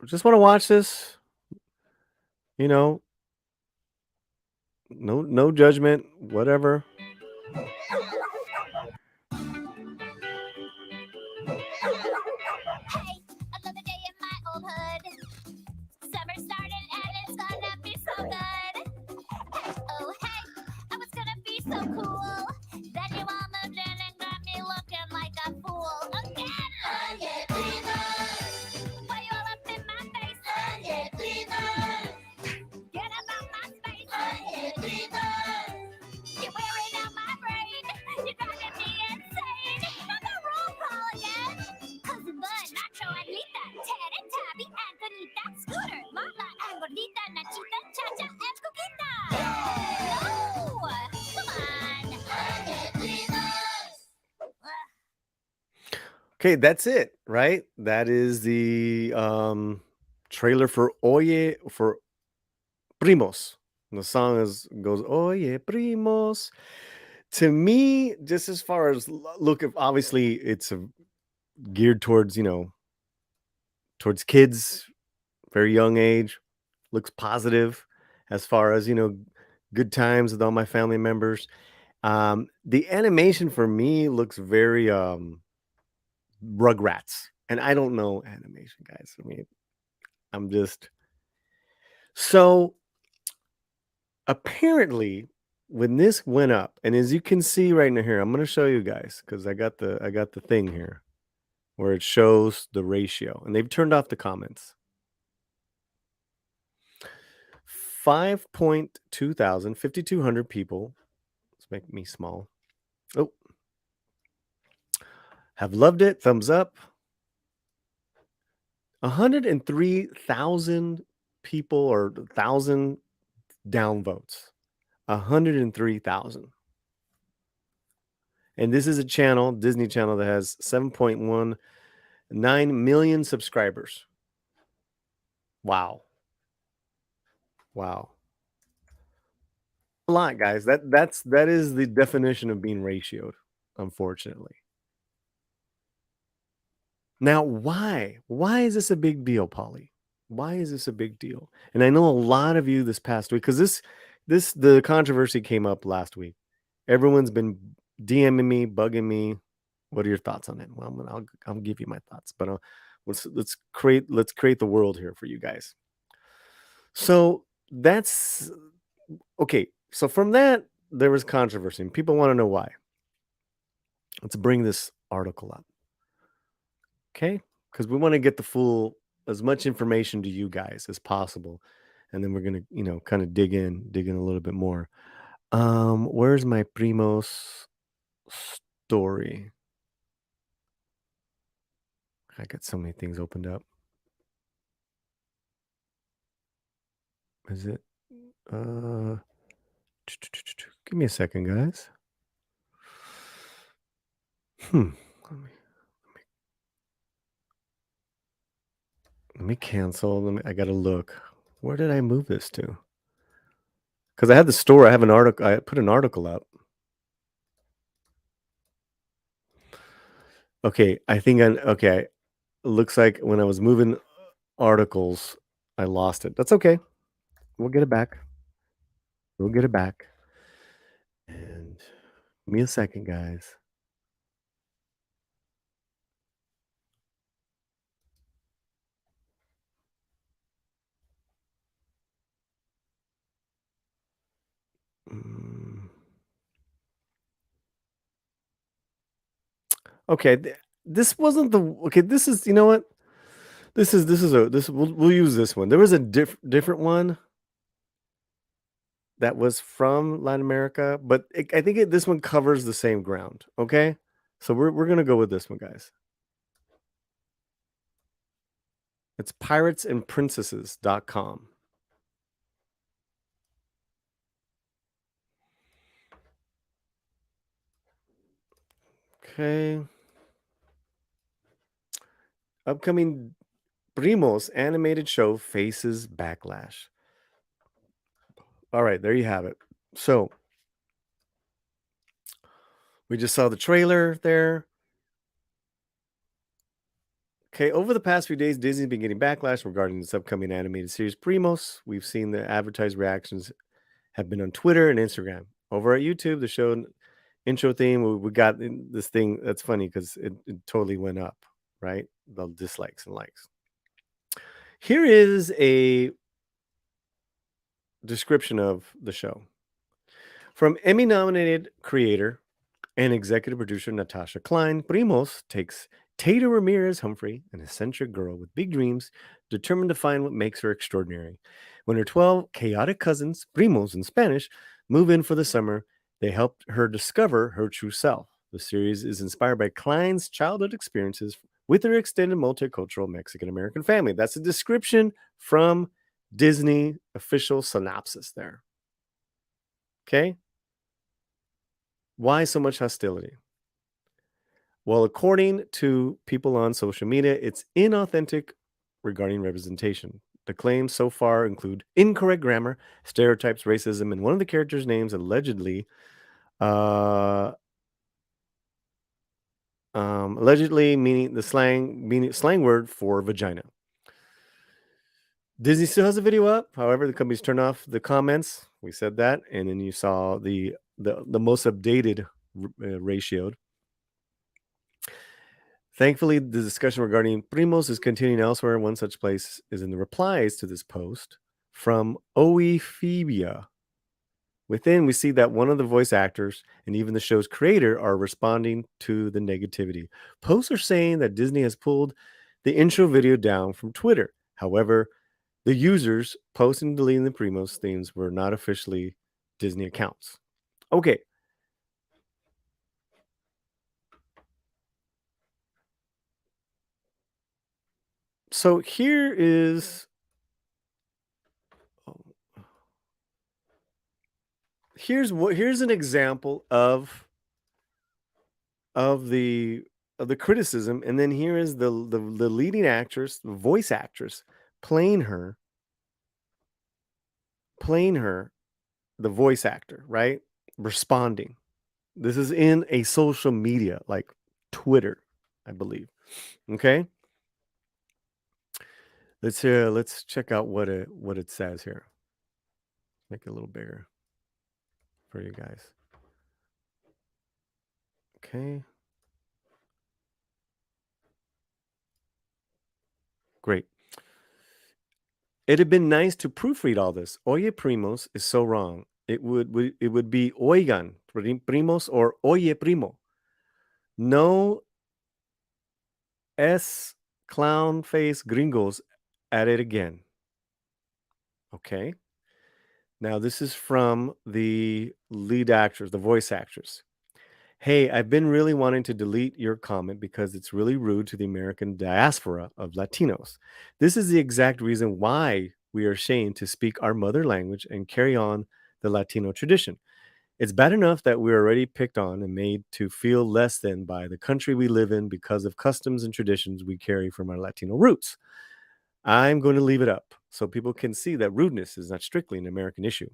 [SPEAKER 1] Just want to watch this. No judgment, whatever.
[SPEAKER 4] Hey, another day in my old hood. Summer started and it's gonna be so good. Oh hey, I was gonna be so cool. Then you all moved in and got me looking like a fool again. Oye, PRIMOS. Why you all up in my face? Oye, PRIMOS. Get about my space. Oye, PRIMOS. You're wearing out my brain. You're driving me insane. Not the roll call again. Cousin Bud, Nacho, Anita, Ted and Tabby, Antonita, Scooter, Mama, and Gordita, Nachita, Chacha, and Coquita. No! Come on.
[SPEAKER 1] Okay, that's it, right? That is the trailer for Primos. The song goes Oye Primos. To me, just as far as look, obviously it's geared towards towards kids, very young age. Looks positive as far as good times with all my family members. The animation for me looks very Rugrats, and I don't know animation, guys. I mean, I'm just so apparently when this went up, and as you can see right now here, I'm going to show you guys because I got the thing here where it shows the ratio, and they've turned off the comments. 5,200 people. Let's make me small. Oh, have loved it. Thumbs up. 103,000 people or 1,000 downvotes. 103,000. And this is a channel, Disney Channel, that has 7.19 million subscribers. Wow. A lot, guys. That is the definition of being ratioed, unfortunately. Now, why? Why is this a big deal, Paulie? Why is this a big deal? And I know a lot of you this past week, because the controversy came up last week. Everyone's been DMing me, bugging me. What are your thoughts on it? Well, I'll give you my thoughts, but let's create the world here for you guys. So that's okay. So from that, there was controversy, and people want to know why. Let's bring this article up. Okay, because we want to get as much information to you guys as possible, and then we're gonna kind of dig in a little bit more. Where's my Primos story? I got so many things opened up. Is it Give me a second, guys. Let me cancel. I gotta look. Where did I move this to? Because I had the store. I have an article. I put an article up. Okay, I think okay. It looks like when I was moving articles, I lost it. That's okay. We'll get it back. We'll get it back. And give me a second, guys. Okay, this wasn't the okay. This is, you know what? We'll use this one. There was a different one that was from Latin America, but I think this one covers the same ground. Okay, so we're gonna go with this one, guys. It's piratesandprincesses.com. Okay. Upcoming Primos animated show faces backlash. All right, there you have it. So we just saw the trailer there. Okay, over the past few days, Disney's been getting backlash regarding this upcoming animated series, Primos. We've seen the advertised reactions have been on Twitter and Instagram. Over at YouTube, the show intro theme, we got this thing that's funny because it totally went up, right? The dislikes and likes. Here is a description of the show. From Emmy-nominated creator and executive producer Natasha Klein, Primos takes Tater Ramirez Humphrey, an eccentric girl with big dreams, determined to find what makes her extraordinary. When her 12 chaotic cousins, primos in Spanish, move in for the summer, they help her discover her true self. The series is inspired by Klein's childhood experiences with her extended multicultural Mexican-American family. That's a description from Disney official synopsis there. Okay? Why so much hostility? Well, according to people on social media, it's inauthentic regarding representation. The claims so far include incorrect grammar, stereotypes, racism, and one of the characters' names allegedly meaning the slang word for vagina. Disney still has a video up. However, the company's turned off the comments. We said that, and then you saw the most updated ratioed. Thankfully, the discussion regarding Primos is continuing elsewhere. One such place is in the replies to this post from Oephebia. Within, we see that one of the voice actors and even the show's creator are responding to the negativity. Posts are saying that Disney has pulled the intro video down from Twitter. However, the users posting and deleting the Primos themes were not officially Disney accounts. Okay. So here's an example of the criticism, and then here is the leading actress, the voice actress, playing her, the voice actor, right? Responding. This is in a social media like Twitter, I believe. Okay. Let's check out what it says here. Make it a little bigger for you guys. Okay. Great. It had been nice to proofread all this. Oye primos is so wrong. It would be oigan primos or oye primo. No S clown face gringos at it again. Okay. Now this is from the lead actress, the voice actress. Hey, I've been really wanting to delete your comment because it's really rude to the American diaspora of Latinos. This is the exact reason why we are ashamed to speak our mother language and carry on the Latino tradition. It's bad enough that we're already picked on and made to feel less than by the country we live in because of customs and traditions we carry from our Latino roots. I'm going to leave it up so people can see that rudeness is not strictly an American issue.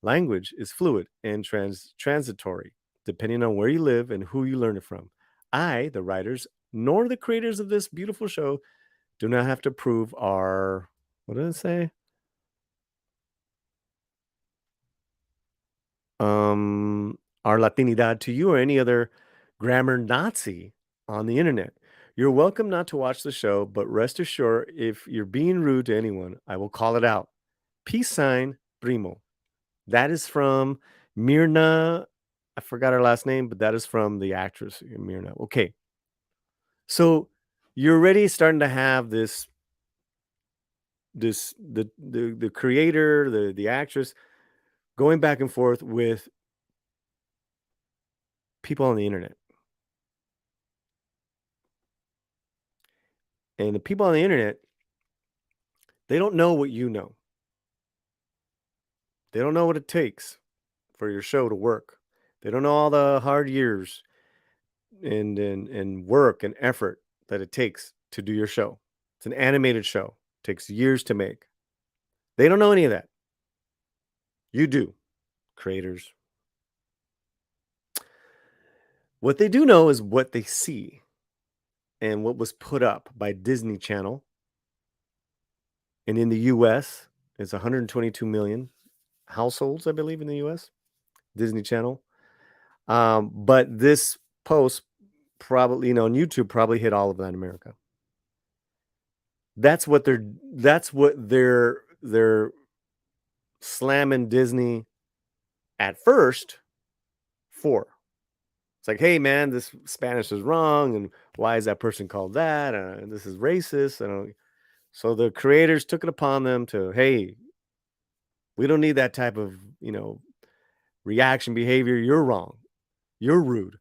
[SPEAKER 1] Language is fluid and transitory, depending on where you live and who you learn it from. I, the writers, nor the creators of this beautiful show, do not have to prove our, what did it say? Our Latinidad to you or any other grammar Nazi on the internet. You're welcome not to watch the show, but rest assured, if you're being rude to anyone, I will call it out. Peace sign, Primo. That is from Mirna. I forgot her last name, but that is from the actress Mirna. Okay. So you're already starting to have the creator, the actress going back and forth with people on the internet. And the people on the internet, they don't know what you know. They don't know what it takes for your show to work. They don't know all the hard years and work and effort that it takes to do your show. It's an animated show. It takes years to make. They don't know any of that. You do, creators. What they do know is what they see and what was put up by Disney Channel. And in the US, it's 122 million households, I believe, in the US, Disney Channel. But this post probably, on YouTube, probably hit all of Latin America. That's what they're slamming Disney at first for. It's like, hey man, this Spanish is wrong, and why is that person called that? And this is racist. So the creators took it upon them to, hey, we don't need that type of, reaction behavior. You're wrong. You're rude.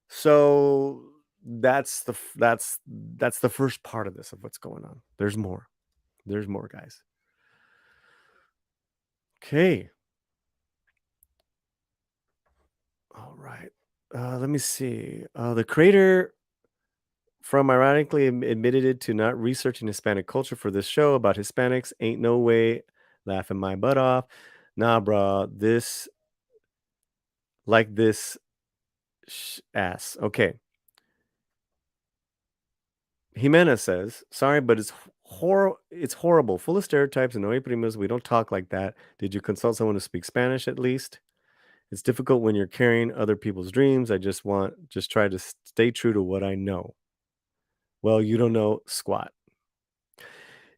[SPEAKER 1] So that's the first part of this, of what's going on. There's more. There's more, guys. Okay. All right. Let me see. The creator from ironically admitted it to not researching Hispanic culture for this show about Hispanics. Ain't no way. Laughing my butt off. Nah, bro. This ass. Okay. Jimena says, sorry, but it's horrible. Full of stereotypes and no primos. We don't talk like that. Did you consult someone to speak Spanish at least? It's difficult when you're carrying other people's dreams. I just try to stay true to what I know. Well, you don't know squat.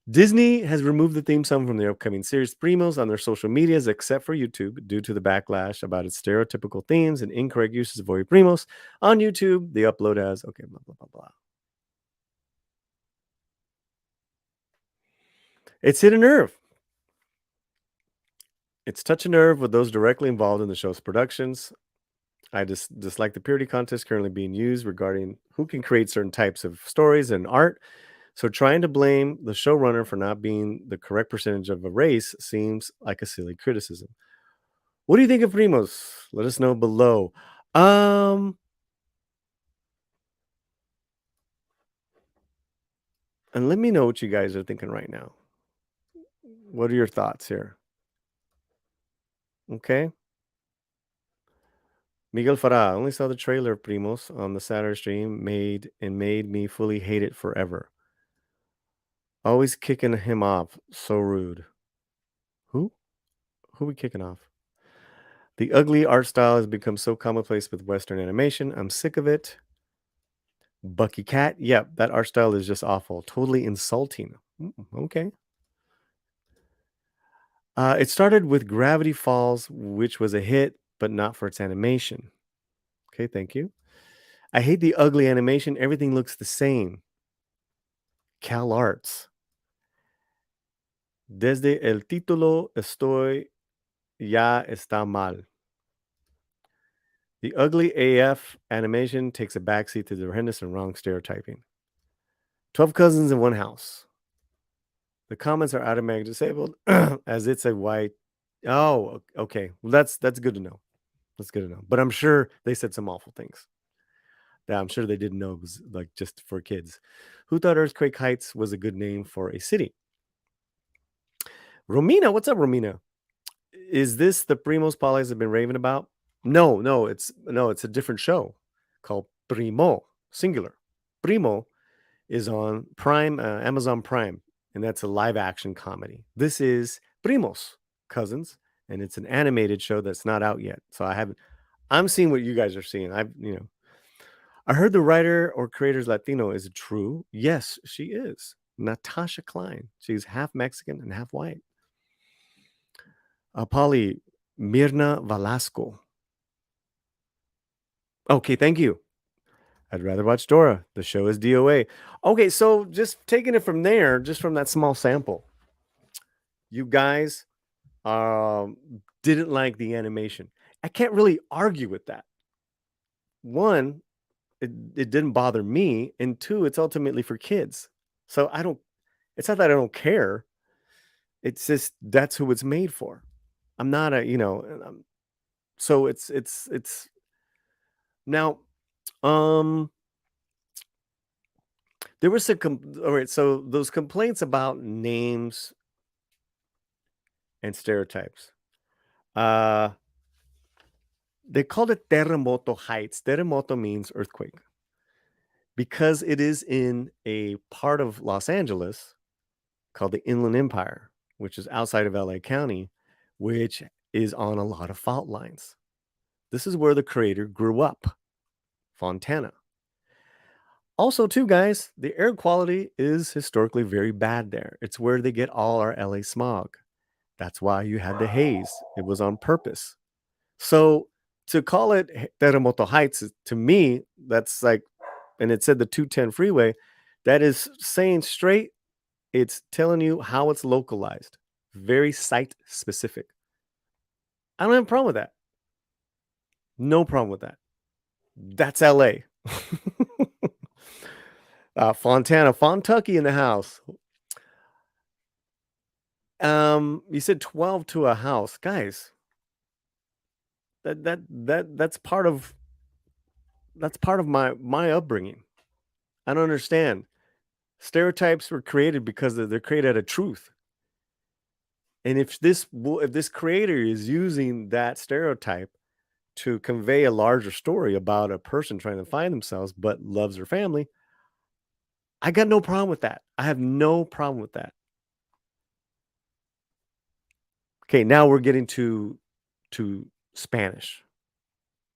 [SPEAKER 1] Disney has removed the theme song from their upcoming series Primos on their social medias, except for YouTube, due to the backlash about its stereotypical themes and incorrect uses of Oye Primos. On YouTube, the upload has, okay, blah, blah, blah, blah. It's hit a nerve. It's touch a nerve with those directly involved in the show's productions. I dislike the purity contest currently being used regarding who can create certain types of stories and art. So trying to blame the showrunner for not being the correct percentage of a race seems like a silly criticism. What do you think of Primos? Let us know below. And let me know what you guys are thinking right now. What are your thoughts here? Okay. Miguel Farah, only saw the trailer of Primos on the Saturday stream, made me fully hate it forever. Always kicking him off. So rude. Who? Who we kicking off? The ugly art style has become so commonplace with Western animation. I'm sick of it. Bucky Cat. Yep, that art style is just awful. Totally insulting. Okay. It started with Gravity Falls, which was a hit, but not for its animation. Okay, thank you. I hate the ugly animation. Everything looks the same. Cal Arts. Desde el título ya está mal. The ugly AF animation takes a backseat to the horrendous and wrong stereotyping. 12 cousins in one house. The comments are automatically disabled as it's a white. Oh, okay. Well, that's good to know. That's good to know. But I'm sure they said some awful things that I'm sure they didn't know it was like just for kids. Who thought Earthquake Heights was a good name for a city? Romina, what's up, Romina? Is this the Primos Paulies have been raving about? No, it's a different show called Primo, singular. Primo is on Prime, Amazon Prime, and that's a live action comedy. This is Primos, cousins, and it's an animated show that's not out yet. So I'm seeing what you guys are seeing. I heard the writer or creator's Latino. Is it true? Yes, she is. Natasha Klein. She's half Mexican and half white. Paulie, Mirna Velasco. Okay, thank you. I'd rather watch Dora. The show is DOA. Okay, so just taking it from there, just from that small sample, you guys didn't like the animation. I can't really argue with that. One, it didn't bother me, and two, it's ultimately for kids. So it's not that I don't care. It's just that's who it's made for. I'm not so it's now there was all right, so those complaints about names and stereotypes. They called it Terremoto Heights. Terremoto means earthquake. Because it is in a part of Los Angeles called the Inland Empire, which is outside of LA County, which is on a lot of fault lines. This is where the creator grew up, Fontana. Also, too, guys, the air quality is historically very bad there. It's where they get all our LA smog. That's why you had the haze. It was on purpose. So to call it Terremoto Heights, to me, that's like, and it said the 210 freeway, that is saying straight, it's telling you how it's localized, very site specific. I don't have a problem with that. No problem with that. That's LA. Fontana, Fontucky in the house. You said 12 to a house, guys. That's part of my upbringing. I don't understand. Stereotypes were created because they're created out of truth. And if this creator is using that stereotype to convey a larger story about a person trying to find themselves but loves their family, I got no problem with that. I have no problem with that. Okay, now we're getting to Spanish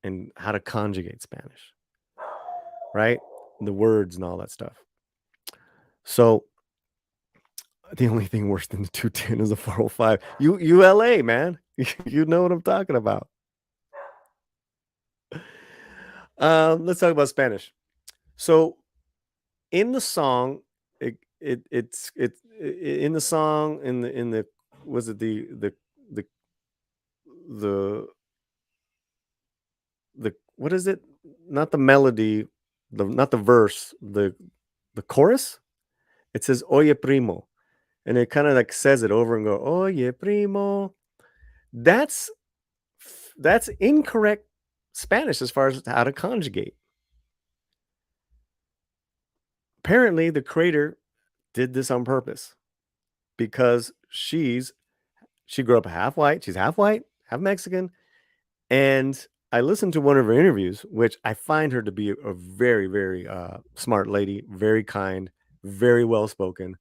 [SPEAKER 1] and how to conjugate Spanish, right? The words and all that stuff. So the only thing worse than the 210 is the 405. ULA, man. You know what I'm talking about. Let's talk about Spanish. So in the song, it's in the song in the was it the what is it? Not the melody, not the verse, the chorus. It says "Oye primo," and it kind of like says it over and go "Oye primo." That's incorrect Spanish as far as how to conjugate. Apparently, the creator did this on purpose because she grew up half white. She's half white, half Mexican, and I listened to one of her interviews, which I find her to be a very, very smart lady, very kind, very well spoken,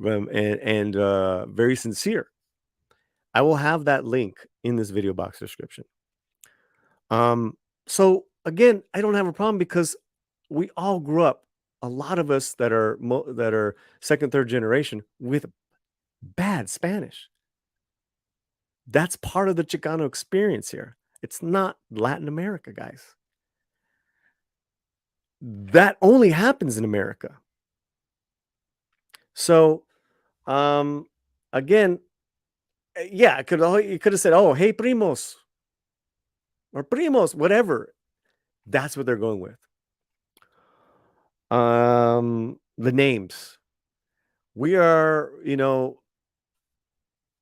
[SPEAKER 1] and very sincere. I will have that link in this video box description. So again, I don't have a problem because we all grew up. A lot of us that are second, third generation with bad Spanish. That's part of the Chicano experience here. It's not Latin America, guys. That only happens in America. So, again, yeah, you could have said, "Oh, hey, primos," or "primos," whatever. That's what they're going with. The names. We are,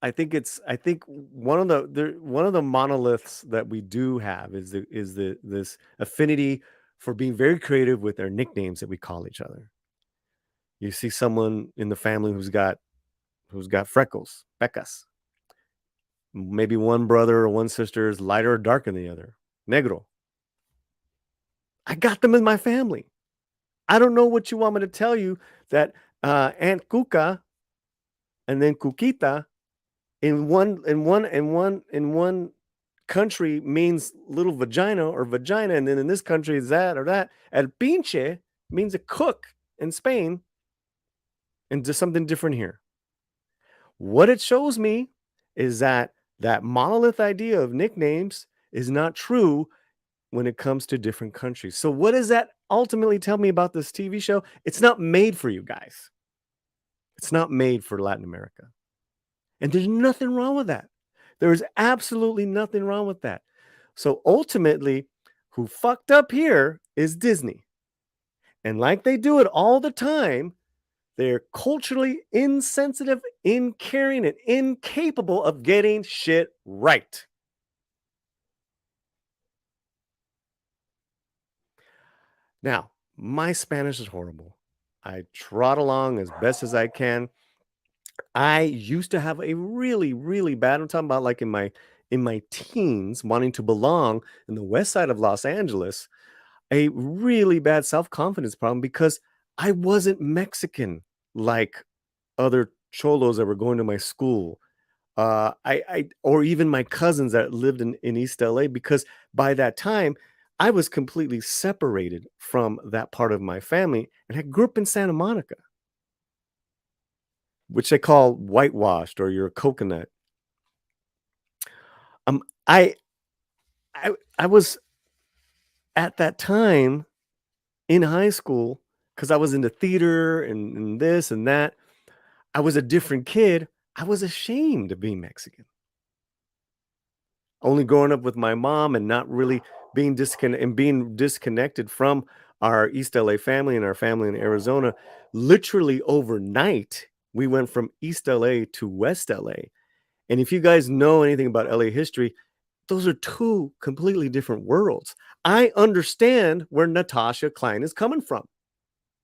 [SPEAKER 1] I think one of the monoliths that we do have is this affinity for being very creative with our nicknames that we call each other. You see someone in the family who's got freckles, pecas. Maybe one brother or one sister is lighter or darker than the other. Negro. I got them in my family. I don't know what you want me to tell you that Aunt Cuca and then Cuquita in one country means little vagina or vagina, and then in this country is that or that. El pinche means a cook in Spain, and just something different here. What it shows me is that monolith idea of nicknames is not true when it comes to different countries. So what does that ultimately tell me about this TV show? It's not made for you guys. It's not made for Latin America. And there's nothing wrong with that. There is absolutely nothing wrong with that. So ultimately, who fucked up here is Disney. And like they do it all the time, they're culturally insensitive, uncaring, and incapable of getting shit right. Now, my Spanish is horrible. I trot along as best as I can. I used to have a really, really bad, I'm talking about like in my teens, wanting to belong in the west side of Los Angeles, a really bad self-confidence problem because I wasn't Mexican like other cholos that were going to my school. I or even my cousins that lived in East LA, because by that time I was completely separated from that part of my family, and I grew up in Santa Monica, which they call whitewashed or you're a coconut. Um, I I was at that time in high school because I was into theater and this and that. I was a different kid. I was ashamed of being Mexican. Only growing up with my mom and not really being disconnected from our East LA family and our family in Arizona. Literally overnight, we went from East LA to West LA. And if you guys know anything about LA history, those are two completely different worlds. I understand where Natasha Klein is coming from,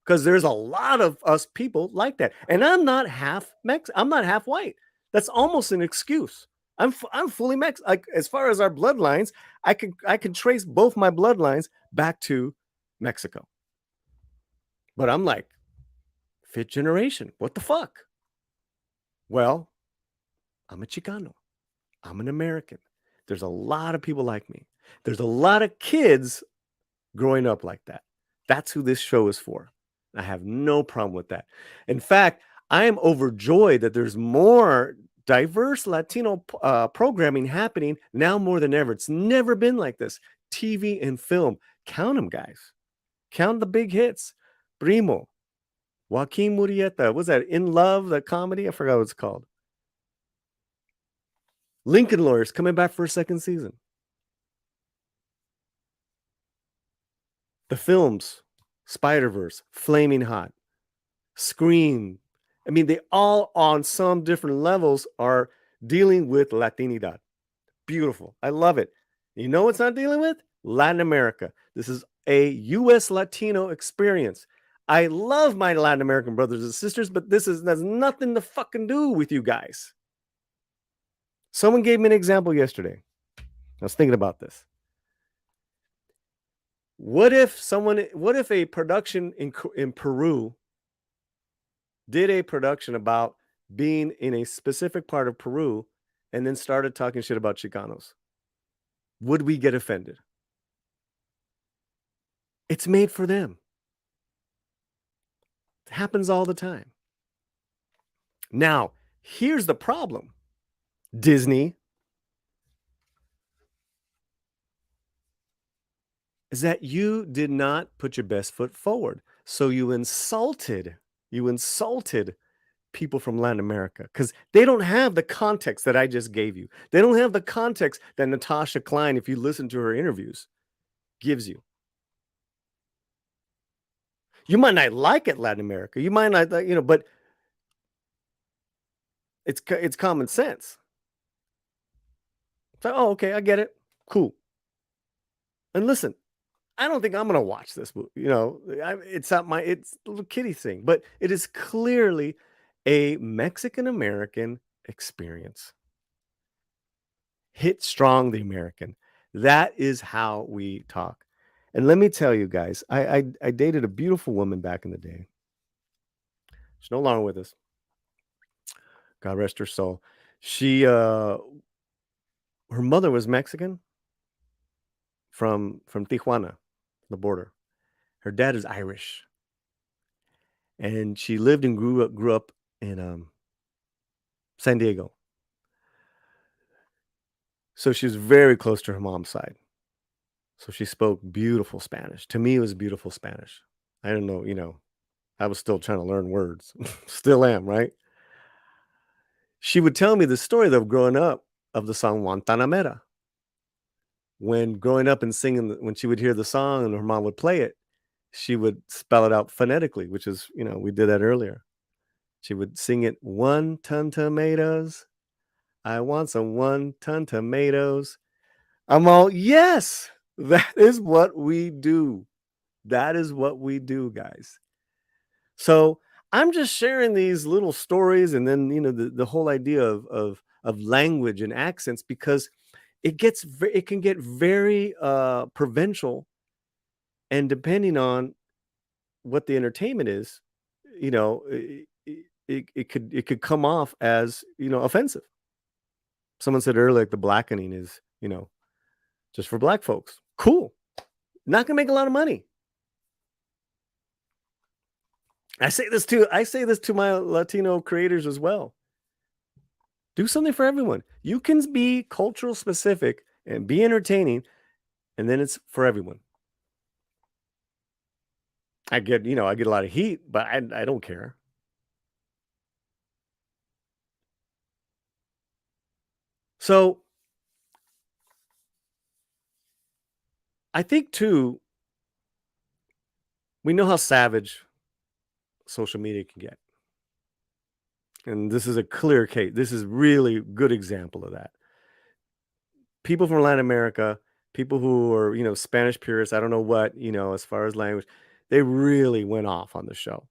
[SPEAKER 1] because there's a lot of us people like that. And I'm not half I'm not half white. That's almost an excuse. I'm fully Mexican. Like, as far as our bloodlines, I can trace both my bloodlines back to Mexico. But I'm like, fifth generation. What the fuck? Well, I'm a Chicano. I'm an American. There's a lot of people like me. There's a lot of kids growing up like that. That's who this show is for. I have no problem with that. In fact, I am overjoyed that there's more diverse Latino programming happening now more than ever. It's never been like this. TV and film. Count them, guys. Count the big hits. Primo, Joaquin Murrieta. Was that In Love, the comedy? I forgot what it's called. Lincoln Lawyers coming back for a second season. The films, Spider-Verse, Flaming Hot, Scream. I mean, they all on some different levels are dealing with Latinidad. Beautiful. I love it. You know what's not dealing with? Latin America. This is a U.S. Latino experience. I love my Latin American brothers and sisters, but this has nothing to fucking do with you guys. Someone gave me an example yesterday. I was thinking about this. What if a production in Peru did a production about being in a specific part of Peru and then started talking shit about Chicanos? Would we get offended? It's made for them. It happens all the time. Now, here's the problem. Disney is that you did not put your best foot forward. So you insulted people from Latin America because they don't have the context that I just gave you. They don't have the context that Natasha Klein, if you listen to her interviews, gives you. You might not like it, Latin America. You might not, but It's common sense. So, oh, okay, I get it. Cool. And listen, I don't think I'm gonna watch this movie. It's not it's a little kiddie thing, but it is clearly a Mexican American experience. Hit strong the American. That is how we talk. And let me tell you guys, I dated a beautiful woman back in the day. She's no longer with us. God rest her soul. She her mother was Mexican from Tijuana, the border. Her dad is Irish. And she lived and grew up in San Diego. So she was very close to her mom's side. So she spoke beautiful Spanish. To me, it was beautiful Spanish. I didn't know, I was still trying to learn words. Still am, right? She would tell me the story of growing up of the song Guantanamera. When growing up and singing, when she would hear the song and her mom would play it, she would spell it out phonetically, which is, we did that earlier. She would sing it, 1 ton tomatoes. I want some 1 ton tomatoes. I'm all, yes, that is what we do. That is what we do, guys. So I'm just sharing these little stories, and then the whole idea of language and accents, because it can get very provincial, and depending on what the entertainment is, it could come off as offensive. Someone said earlier, like, the blackening is just for black folks. Cool. Not gonna make a lot of money. I say this to my Latino creators as well. Do something for everyone. You can be cultural specific and be entertaining, and then it's for everyone. I get a lot of heat, but I don't care. So I think too, we know how savage social media can get. And this is a clear case. This is really a good example of that. People from Latin America, people who are, Spanish purists, I don't know what, as far as language, they really went off on the show.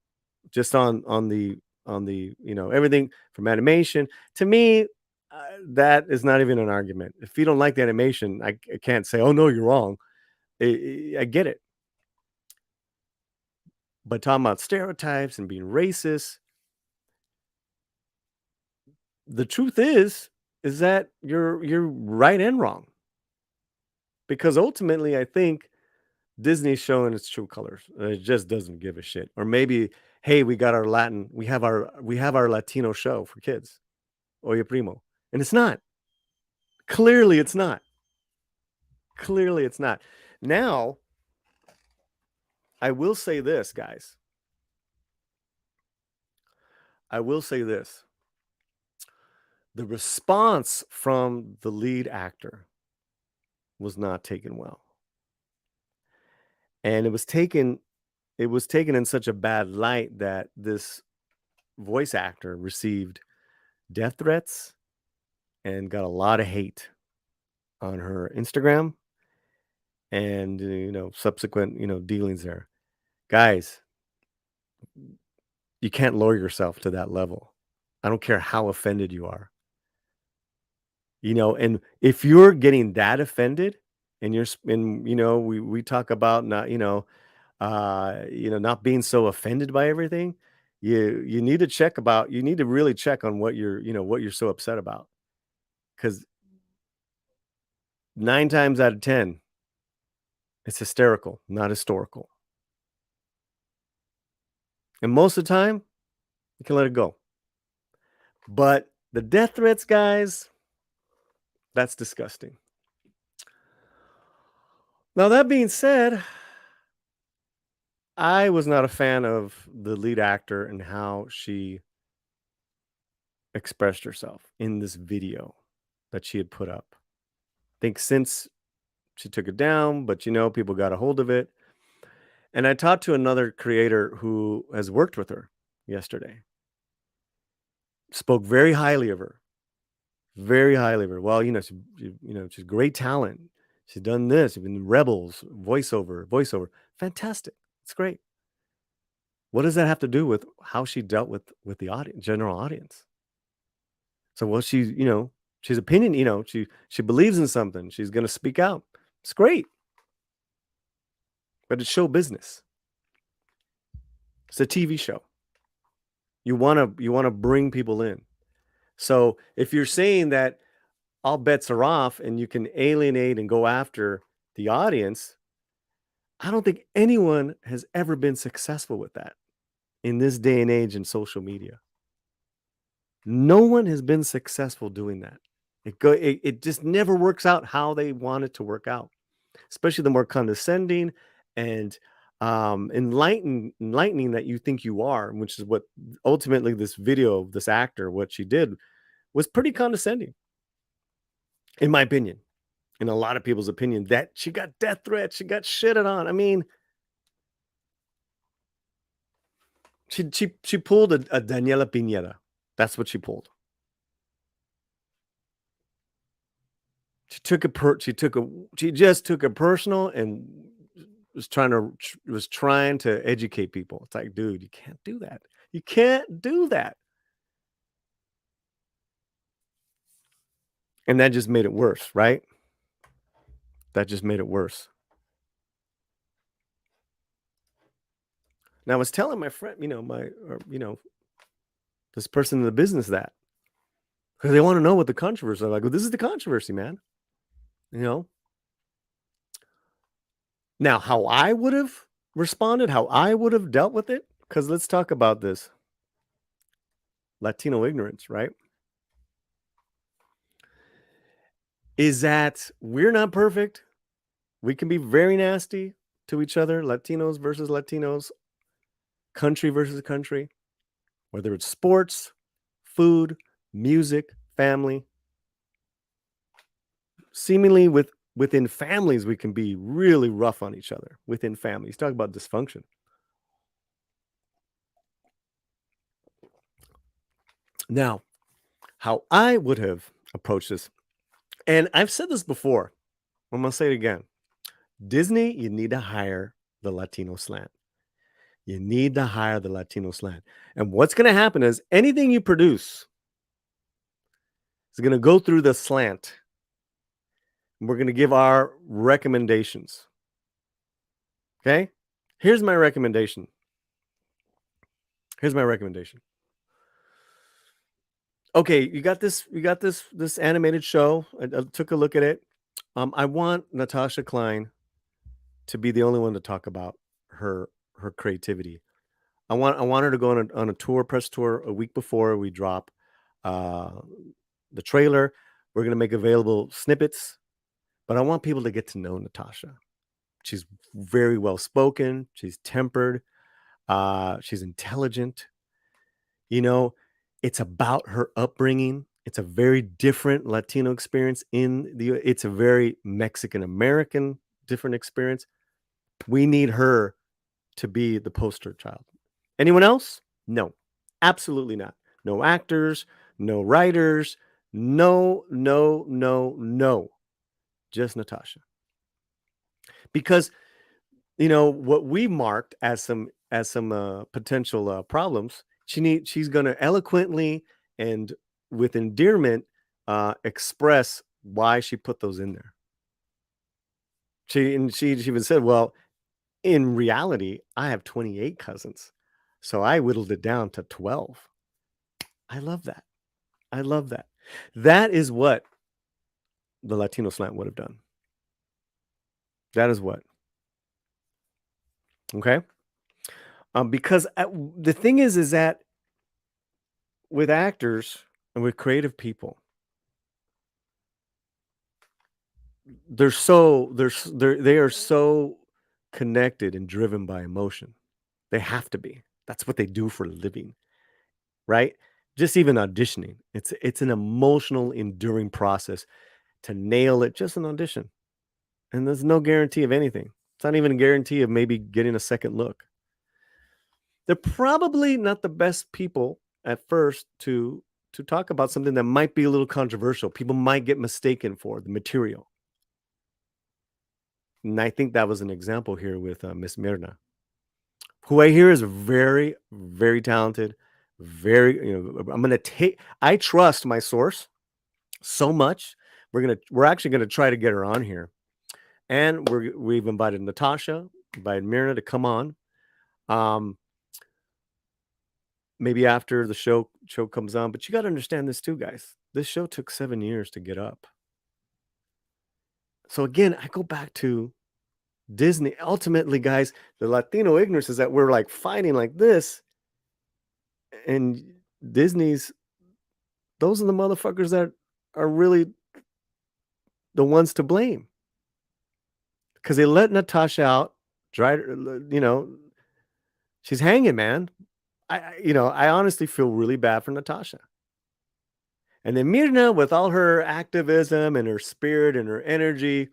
[SPEAKER 1] Just on the everything from animation. To me, that is not even an argument. If you don't like the animation, I can't say, oh no, you're wrong. I get it. But talking about stereotypes and being racist, the truth is that you're right and wrong. Because ultimately, I think Disney's showing its true colors. It just doesn't give a shit. Or maybe, hey, we have our Latino show for kids, Oye Primo, and it's not. Clearly, it's not. Clearly, it's not. Now, I will say this, guys. I will say this. The response from the lead actor was not taken well. And it was taken in such a bad light that this voice actor received death threats and got a lot of hate on her Instagram and subsequent dealings there. Guys, you can't lower yourself to that level. I don't care how offended you are. And if you're getting that offended and we talk about not not being so offended by everything, you need to really check on what you're so upset about. Because 9 times out of 10, it's hysterical, not historical. And most of the time, you can let it go. But the death threats, guys, that's disgusting. Now, that being said, I was not a fan of the lead actor and how she expressed herself in this video that she had put up. I think since she took it down, but people got a hold of it. And I talked to another creator who has worked with her yesterday. spoke very highly of her. Very highly of her. Well, she's great talent. She's done this, even Rebels, voiceover. Fantastic. It's great. What does that have to do with how she dealt with the audience, general audience? So, well, she's opinion, she believes in something. She's going to speak out. It's great. But it's show business. It's a TV show. You want to bring people in. So if you're saying that all bets are off and you can alienate and go after the audience, I don't think anyone has ever been successful with that in this day and age in social media. No one has been successful doing that. It just never works out how they want it to work out, especially the more condescending and enlightening that you think you are, which is what ultimately this video of this actor, what she did was pretty condescending, in my opinion, in a lot of people's opinion, that she got death threats, she got shitted on. I mean, she pulled a Daniela Piñera. That's what she pulled. She just took it personal and was trying to educate people. It's like, dude, you can't do that. You can't do that. And that just made it worse, right? That just made it worse. Now I was telling my friend, this person in the business that, because they want to know what the controversy is. Like, well, this is the controversy, man. Now, how I would have responded, how I would have dealt with it, because let's talk about this. Latino ignorance, right? Is that we're not perfect. We can be very nasty to each other, Latinos versus Latinos, country versus country, whether it's sports, food, music, family. Seemingly within families, we can be really rough on each other within families. Talk about dysfunction. Now, how I would have approached this, and I've said this before, I'm going to say it again. Disney, you need to hire the Latino slant. You need to hire the Latino slant. And what's going to happen is anything you produce is going to go through the slant. We're going to give our recommendations. Okay? Here's my recommendation. Okay, you got this animated show. I took a look at it. I want Natasha Klein to be the only one to talk about her creativity. I want her to go on a tour, press tour, a week before we drop the trailer. We're going to make available snippets, but I want people to get to know Natasha. She's very well spoken. She's tempered. She's intelligent. It's about her upbringing. It's a very different Latino experience it's a very Mexican American different experience. We need her to be the poster child. Anyone else? No, absolutely not. No actors, no writers, no. Just Natasha. Because what we marked as some potential problems, she's going to eloquently and with endearment express why she put those in there. She even said, well, in reality, I have 28 cousins, so I whittled it down to 12. I love that. That is what the Latino slant would have done. That is what. Okay. Because the thing is that with actors and with creative people, they are so connected and driven by emotion. They have to be. That's what they do for a living, right? Just even auditioning, it's an emotional, enduring process to nail it. Just an audition, and there's no guarantee of anything. It's not even a guarantee of maybe getting a second look. They're probably not the best people at first to talk about something that might be a little controversial. People might get mistaken for the material. And I think that was an example here with Miss Mirna, who I hear is very, very talented. I trust my source so much. We're actually gonna try to get her on here, and we've invited Natasha, invited Mirna to come on. Maybe after the show comes on, but you got to understand this too, guys. This show took 7 years to get up. So again, I go back to Disney. Ultimately, guys, the Latino ignorance is that we're like fighting like this, and Disney's, those are the motherfuckers that are really the ones to blame, because they let Natasha out, she's hanging, man. I honestly feel really bad for Natasha. And then Mirna, with all her activism and her spirit and her energy,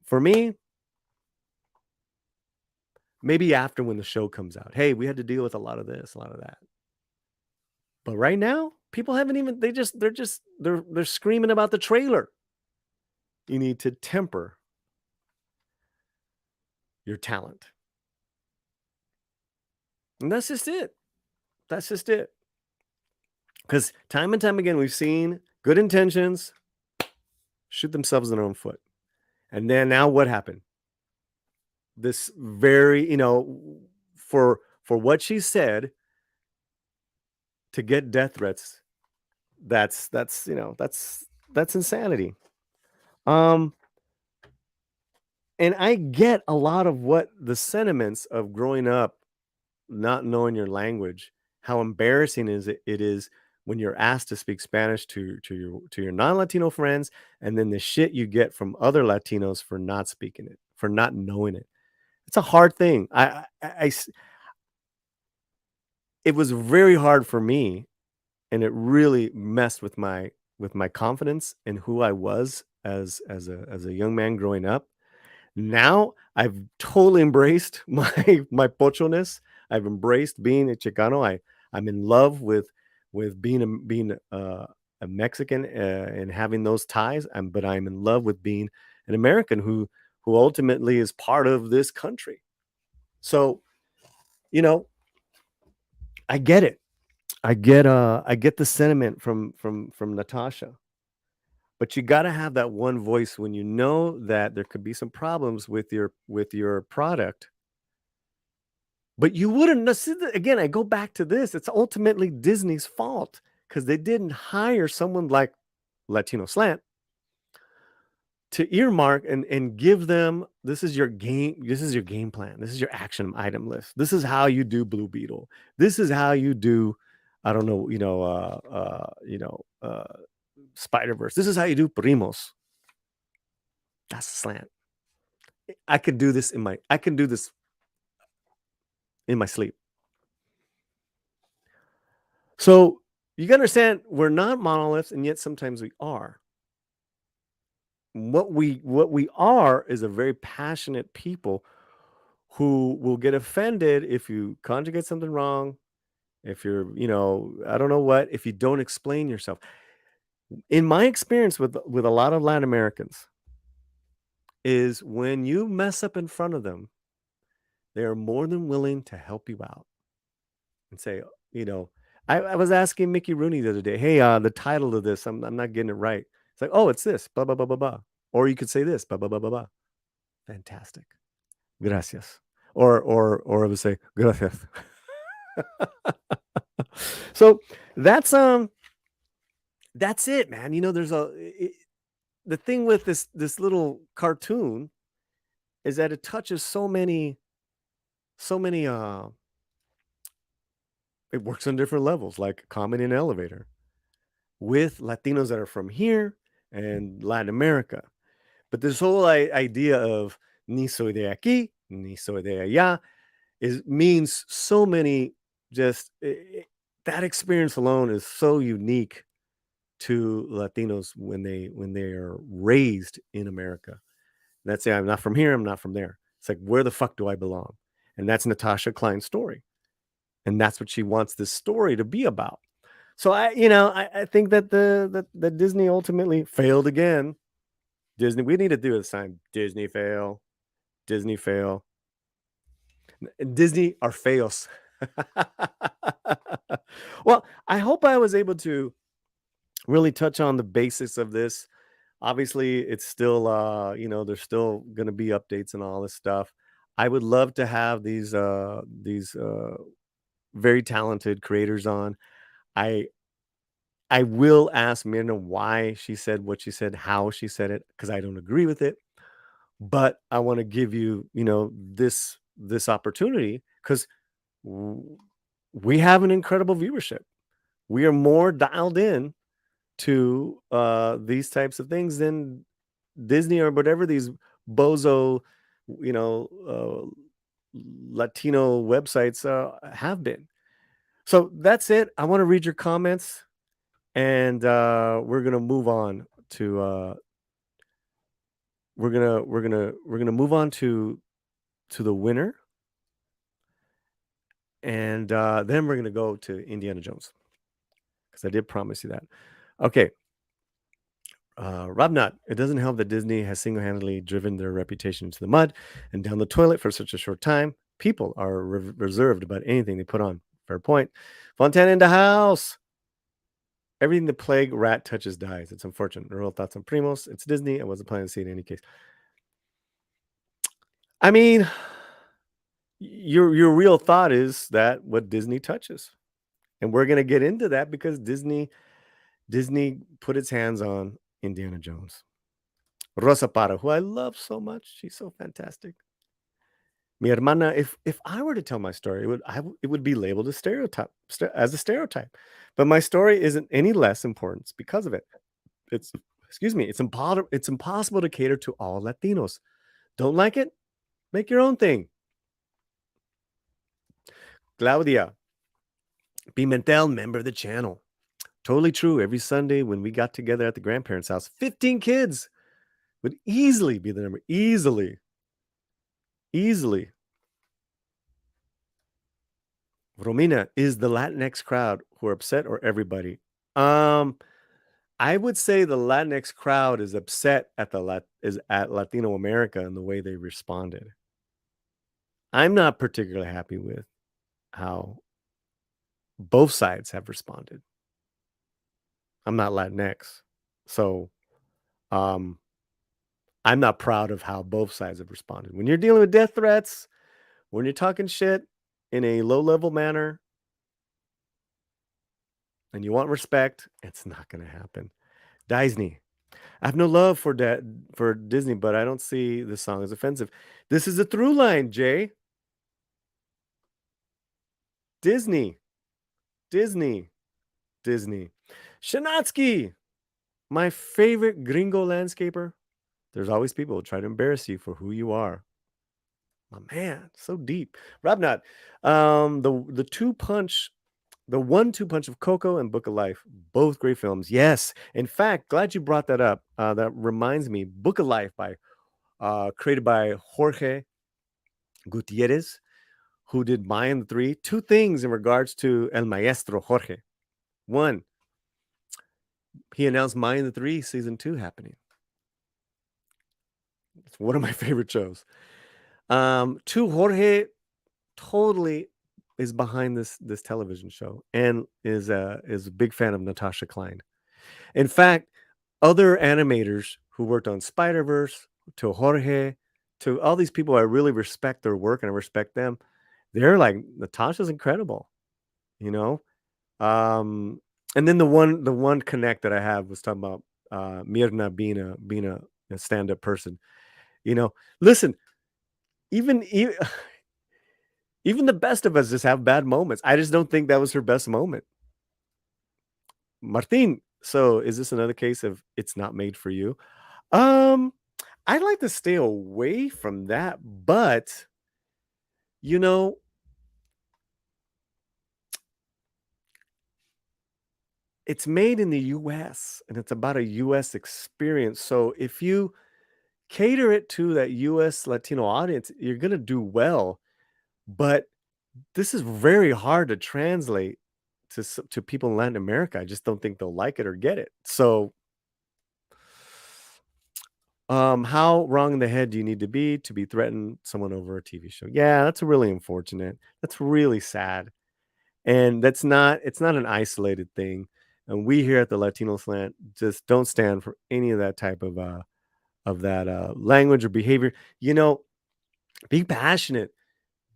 [SPEAKER 1] for me, maybe after when the show comes out, hey, we had to deal with a lot of this, a lot of that. But right now, people haven't even, they're screaming about the trailer. You need to temper your talent. And that's just it. That's just it. Because time and time again, we've seen good intentions shoot themselves in their own foot. And then now what happened? This very, for what she said to get death threats, that's insanity. And I get a lot of what the sentiments of growing up not knowing your language, how embarrassing it is when you're asked to speak Spanish to your non-Latino friends, and then the shit you get from other Latinos for not speaking it, for not knowing it. It's a hard thing. It was very hard for me, and it really messed with my confidence in who I was as a young man growing up. Now I've totally embraced my pochoness. I've embraced being a Chicano. I'm in love with being a Mexican and having those ties. But I'm in love with being an American who ultimately is part of this country. So, I get it. I get the sentiment from Natasha. But you got to have that one voice when you know that there could be some problems with your product. But you wouldn't. Again, I go back to this. It's ultimately Disney's fault because they didn't hire someone like Latino Slant to earmark and give them, this is your game plan. This is your action item list. This is how you do Blue Beetle. This is how you do, I don't know, Spider-Verse. This is how you do Primos. That's Slant. I could do this in my sleep. So you can understand we're not monoliths, and yet sometimes we are. What we are is a very passionate people who will get offended if you conjugate something wrong, if you're, I don't know what, if you don't explain yourself. In my experience with a lot of Latin Americans, is when you mess up in front of them, they are more than willing to help you out and say, I was asking Mickey Rooney the other day, hey, the title of this, I'm not getting it right. It's like, oh, it's this, blah, blah, blah, blah, blah. Or you could say this, blah, blah, blah, blah, blah. Fantastic. Gracias. Or I would say, gracias. So that's it, man. There's the thing with this little cartoon is that it touches so many it works on different levels, like Comedy in an Elevator, with Latinos that are from here and Latin America. But this whole idea of ni soy de aquí, ni soy de allá means so many, that experience alone is so unique to Latinos when they are raised in America. That's say, I'm not from here, I'm not from there. It's like, where the fuck do I belong? And that's Natasha Klein's story. And that's what she wants this story to be about. So I think that that Disney ultimately failed again. Disney, we need to do a sign. Disney fail. Disney fail. Disney are fails. Well, I hope I was able to really touch on the basics of this. Obviously, it's still there's still going to be updates and all this stuff. I would love to have these very talented creators on. I I will ask Mirna why she said what she said, how she said it, because I don't agree with it. But I want to give you, this opportunity because we have an incredible viewership. We are more dialed in to these types of things than Disney or whatever these bozo, you know, Latino websites have been. So that's it. I want to read your comments, and we're gonna move on to we're gonna move on to the winner, and then we're gonna go to Indiana Jones because I did promise you that. Okay. Rob Nut, it doesn't help that Disney has single-handedly driven their reputation into the mud and down the toilet for such a short time. People are reserved about anything they put on. Fair point. Fontana in the house. Everything the plague rat touches dies. It's unfortunate. Real thoughts on Primos. It's Disney. I wasn't planning to see it in any case. I mean, your real thought is that what Disney touches, and we're gonna get into that because Disney put its hands on Indiana Jones. Rosa Parra, who I love so much, she's so fantastic. Mi hermana, if I were to tell my story, it would be labeled as as a stereotype, but my story isn't any less important because of it. It's it's impossible to cater to all Latinos. Don't like it? Make your own thing. Claudia Pimentel, member of the channel. Totally true. Every Sunday when we got together at the grandparents' house, 15 kids would easily be the number. Easily. Romina, is the Latinx crowd who are upset or everybody? I would say the Latinx crowd is upset at at Latino America and the way they responded. I'm not particularly happy with how both sides have responded. I'm not Latinx, so I'm not proud of how both sides have responded. When you're dealing with death threats, when you're talking shit in a low-level manner, and you want respect, it's not going to happen. Disney, I have no love for Disney, but I don't see the song as offensive. This is a through line, Jay. Disney. Shanatsky, my favorite gringo landscaper. There's always people who try to embarrass you for who you are. My man, so deep. Robnot, the 1-2 punch of Coco and Book of Life, both great films. Yes, in fact, glad you brought that up. That reminds me, Book of Life created by Jorge Gutierrez, who did Maya and the Three. Two things in regards to El Maestro Jorge. One, he announced Maya and the Three season 2 happening. It's one of my favorite shows. Two, Jorge totally is behind this television show and is a big fan of Natasha Klein. In fact, other animators who worked on Spider-Verse, to Jorge, to all these people, I really respect their work and I respect them. They're like, Natasha's incredible, you know. And then the one connect that I have was talking about Mirna being a stand-up person. You know, listen, even the best of us just have bad moments. I just don't think that was her best moment. Martin, so is this another case of it's not made for you? I'd like to stay away from that, but you know, it's made in the US and it's about a US experience. So if you cater it to that US Latino audience, you're going to do well. But this is very hard to translate to people in Latin America. I just don't think they'll like it or get it. So how wrong in the head do you need to be threatened someone over a TV show? Yeah, that's really unfortunate. That's really sad. And it's not an isolated thing. And we here at the Latino Slant just don't stand for any of that type of language or behavior. Be passionate,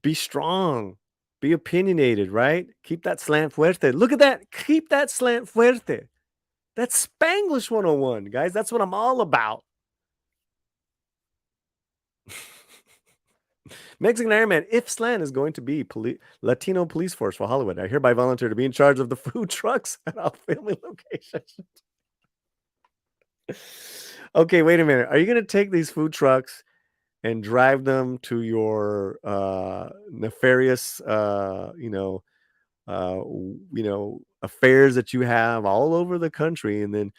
[SPEAKER 1] be strong, be opinionated, right? Keep that slant fuerte. Look at that. Keep that slant fuerte. That's Spanglish 101, guys. That's what I'm all about. Mexican Iron Man, if Slant is going to be Latino police force for Hollywood, I hereby volunteer to be in charge of the food trucks at our filming locations. Okay, wait a minute. Are you going to take these food trucks and drive them to your nefarious, affairs that you have all over the country, and then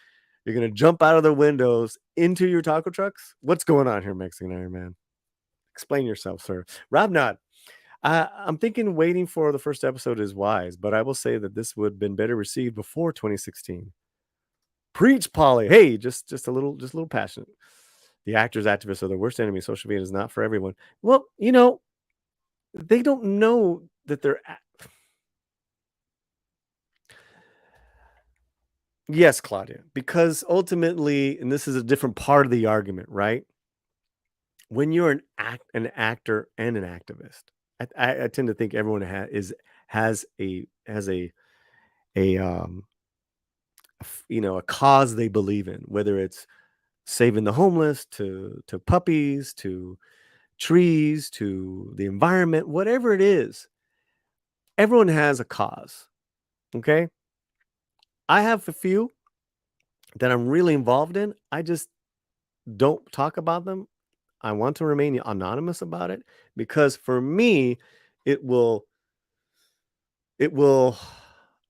[SPEAKER 1] you're going to jump out of the windows into your taco trucks? What's going on here, Mexican Iron Man? Explain yourself, sir. Rob Nod. I'm thinking waiting for the first episode is wise, but I will say that this would have been better received before 2016. Preach, Paulie. Hey, just a little passionate. The actors, activists are the worst enemy. Social media is not for everyone. Well, they don't know that they're. Yes, Claudia, because ultimately, and this is a different part of the argument, right? When you're an actor and an activist, I tend to think everyone has a cause they believe in, whether it's saving the homeless, to puppies, to trees, to the environment, whatever it is. Everyone has a cause. Okay, I have a few that I'm really involved in. I just don't talk about them. I want to remain anonymous about it because for me, it will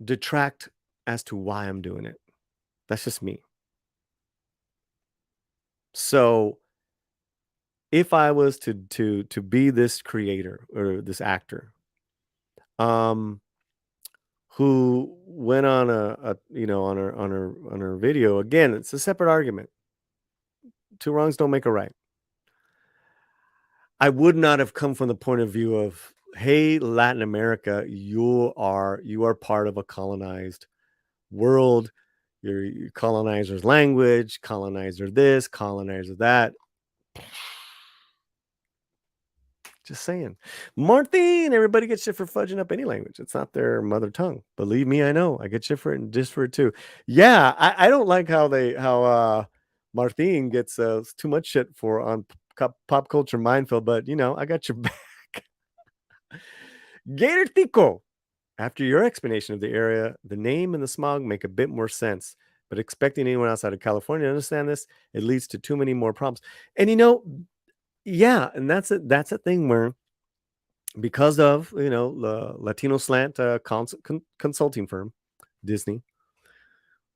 [SPEAKER 1] detract as to why I'm doing it. That's just me. So if I was to be this creator or this actor, who went on on her video, again, it's a separate argument. Two wrongs don't make a right. I would not have come from the point of view of, hey, Latin America, you are part of a colonized world. Your colonizer's language, colonizer this, colonizer that. Just saying. Martin, everybody gets shit for fudging up any language. It's not their mother tongue. Believe me, I know. I get shit for it and just for it too. Yeah, I don't like how Martin gets too much shit for on pop culture minefield, but I got your back. Gator Tico. After your explanation of the area, the name and the smog make a bit more sense. But expecting anyone outside of California to understand this, it leads to too many more problems. And yeah, and that's a thing where, because of the Latino Slant consulting firm, Disney,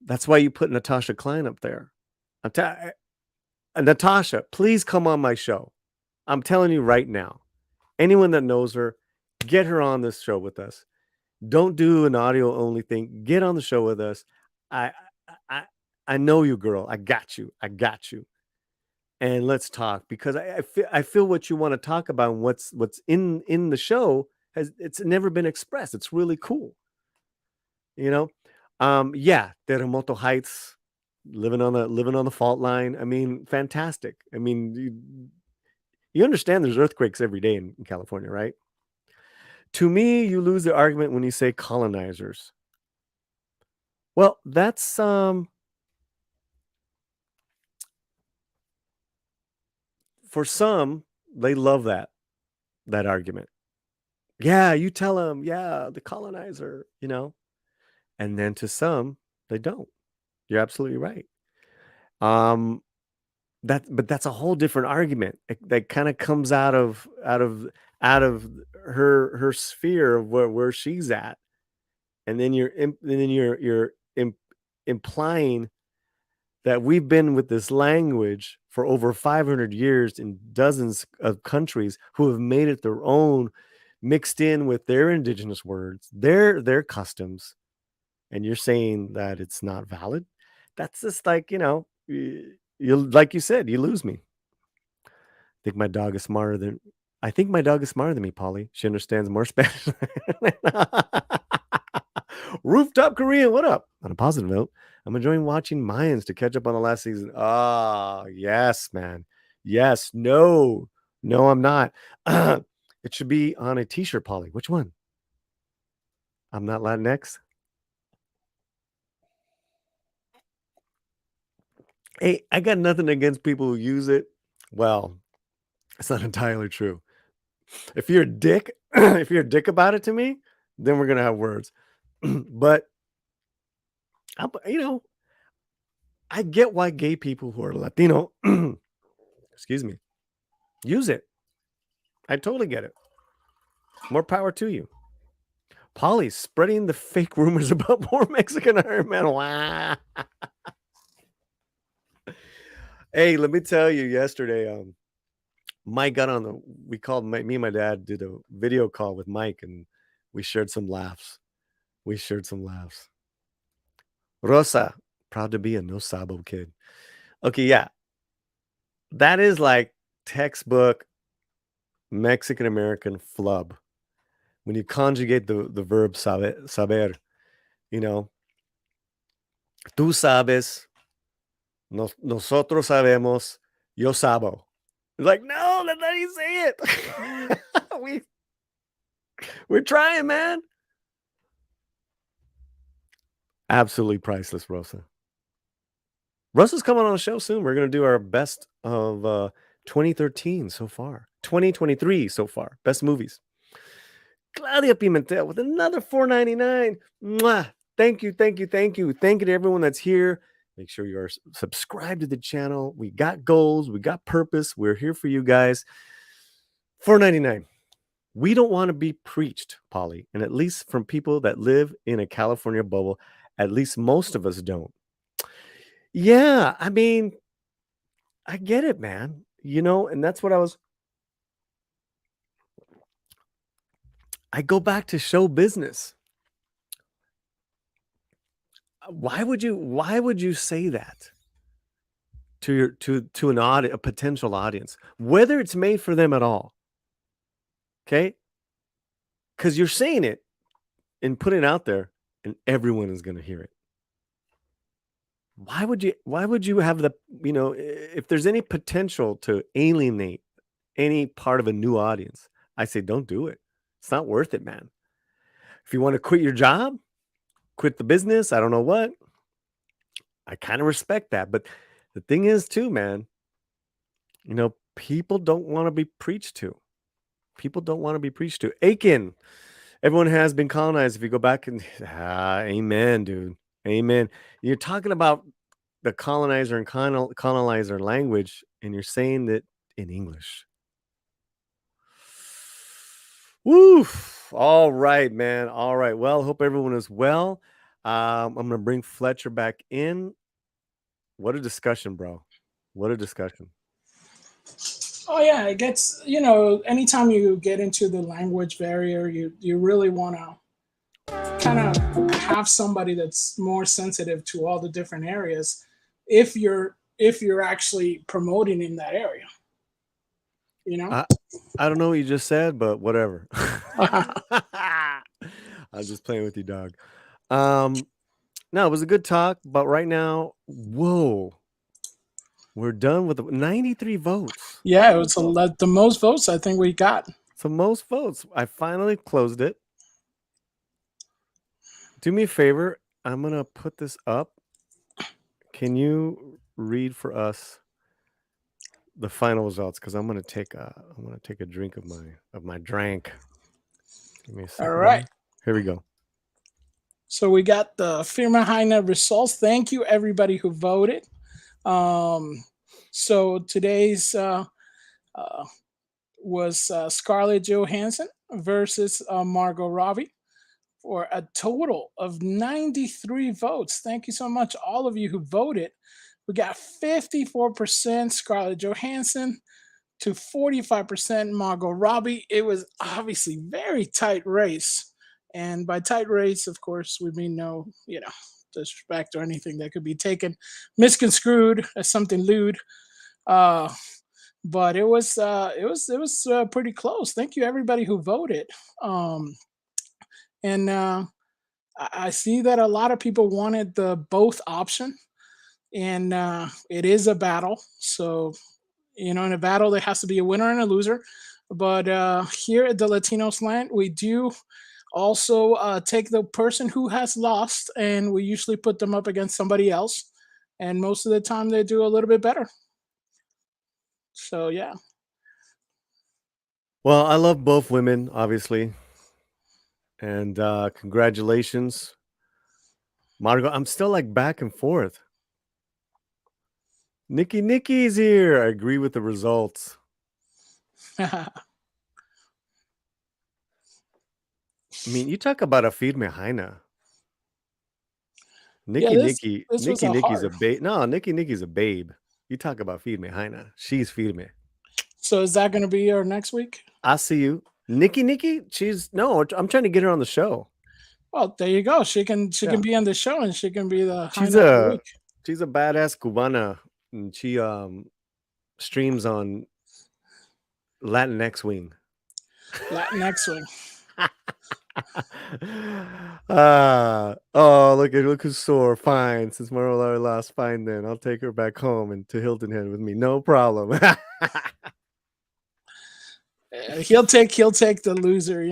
[SPEAKER 1] that's why you put Natasha Klein up there. Natasha, please come on my show. I'm telling you right now, anyone that knows her, get her on this show with us. Don't do an audio only thing. Get on the show with us. I know you, girl. I got you. And let's talk, because I feel what you want to talk about and what's in the show it's never been expressed. It's really cool. Yeah, Terremoto Heights, living on the fault line. I mean, fantastic. I mean, you understand there's earthquakes every day in California, right? To me, you lose the argument when you say colonizers. Well, that's for some, they love that argument. Yeah, you tell them, yeah, the colonizer, and then to some, they don't. You're absolutely right. But that's a whole different argument. That kind of comes out of her sphere of where she's at, and then you're implying that we've been with this language for over 500 years in dozens of countries who have made it their own, mixed in with their indigenous words, their customs, and you're saying that it's not valid. That's just like, you like you said, you lose me. Think my dog is smarter than I think my dog is smarter than me, Paulie. She understands more Spanish. Rooftop Korean, what up? On a positive note, I'm enjoying watching Mayans to catch up on the last season. Ah, yes, man. Yes, no, I'm not. It should be on a t-shirt, Paulie. Which one? I'm not Latinx. Hey, I got nothing against people who use it. Well, it's not entirely true. If you're a dick, if you're a dick about it to me, then we're gonna have words. But I get why gay people who are Latino, excuse me, use it. I totally get it. More power to you. Paulie's spreading the fake rumors about more Mexican Iron Man. Wow. Hey, let me tell you, yesterday, Mike got on me and my dad did a video call with Mike, and we shared some laughs. Rosa, proud to be a no sabo kid. Okay, yeah. That is like textbook Mexican American flub. When you conjugate the verb saber, tú sabes, nosotros sabemos, yo sabo. It's like, no, that's not how you say it. We're trying, man. Absolutely priceless, Rosa. Rosa's coming on the show soon. We're going to do our best of 2013 so far. 2023 so far. Best movies. Claudia Pimentel with another $4.99. Mwah. Thank you. Thank you to everyone that's here. Make sure you're subscribed to the channel. We got goals. We got purpose. We're here for you guys. $4.99. We don't want to be preached, Paulie, and at least from people that live in a California bubble, at least most of us don't. Yeah, I mean, I get it, man. And that's what I go back to show business. Why would you say that to a potential audience, whether it's made for them at all? Okay? Because you're saying it and putting it out there, and everyone is going to hear it. Why would you have if there's any potential to alienate any part of a new audience, I say don't do it. It's not worth it, man. If you want to quit your job, quit the business, I don't know what, I kind of respect that. But the thing is too, man, people don't want to be preached to. Aiken, everyone has been colonized. If you go back and amen, dude. Amen. You're talking about the colonizer and colonizer language, and you're saying that in English. Woo! All right, man. All right. Well, hope everyone is well. I'm going to bring Fletcher back in. What a discussion, bro. What a discussion.
[SPEAKER 3] Oh yeah, it gets, anytime you get into the language barrier, you really want to kind of have somebody that's more sensitive to all the different areas if you're actually promoting in that area.
[SPEAKER 1] I don't know what you just said, but whatever. I was just playing with you, dog. No, it was a good talk, but right now, whoa, we're done with 93 votes.
[SPEAKER 3] Yeah, it was the most votes I think we got.
[SPEAKER 1] So most votes. I finally closed it. Do me a favor. I'm gonna put this up. Can you read for us the final results? Because I'm gonna take a drink of my drink. Give me a second.
[SPEAKER 3] All right.
[SPEAKER 1] Here we go.
[SPEAKER 3] So we got the Firme Haina results. Thank you everybody who voted. So today's was Scarlett Johansson versus Margot Robbie for a total of 93 votes. Thank you so much, all of you who voted. We got 54% Scarlett Johansson to 45% Margot Robbie. It was obviously very tight race. And by tight race, of course, we mean no, disrespect or anything that could be taken misconstrued as something lewd. Uh, but it was pretty close. Thank you everybody who voted. Um, and I see that a lot of people wanted the both option, and it is a battle. So in a battle there has to be a winner and a loser. But here at the Latino Slant, we do also take the person who has lost, and we usually put them up against somebody else. And most of the time, they do a little bit better. So yeah.
[SPEAKER 1] Well, I love both women, obviously, and congratulations, Margo. I'm still like back and forth. Nikki's here. I agree with the results. I mean, you talk about a Firme Haina.
[SPEAKER 3] This was a
[SPEAKER 1] Nikki's a
[SPEAKER 3] hard.
[SPEAKER 1] babe. No, Nikki's a babe. You talk about Firme Haina. She's Firme.
[SPEAKER 3] So is that going to be our next week?
[SPEAKER 1] I see you. Nikki, I'm trying to get her on the show.
[SPEAKER 3] Well, there you go. She can be on the show, and she can be the
[SPEAKER 1] She's
[SPEAKER 3] Haina of the week.
[SPEAKER 1] She's a badass Cubana, and she streams on Latinx Wing.
[SPEAKER 3] Latinx Wing.
[SPEAKER 1] Look who's sore. Fine. Since Marlo lost, fine then. I'll take her back home and to Hilton Head with me. No problem.
[SPEAKER 3] He'll take the loser,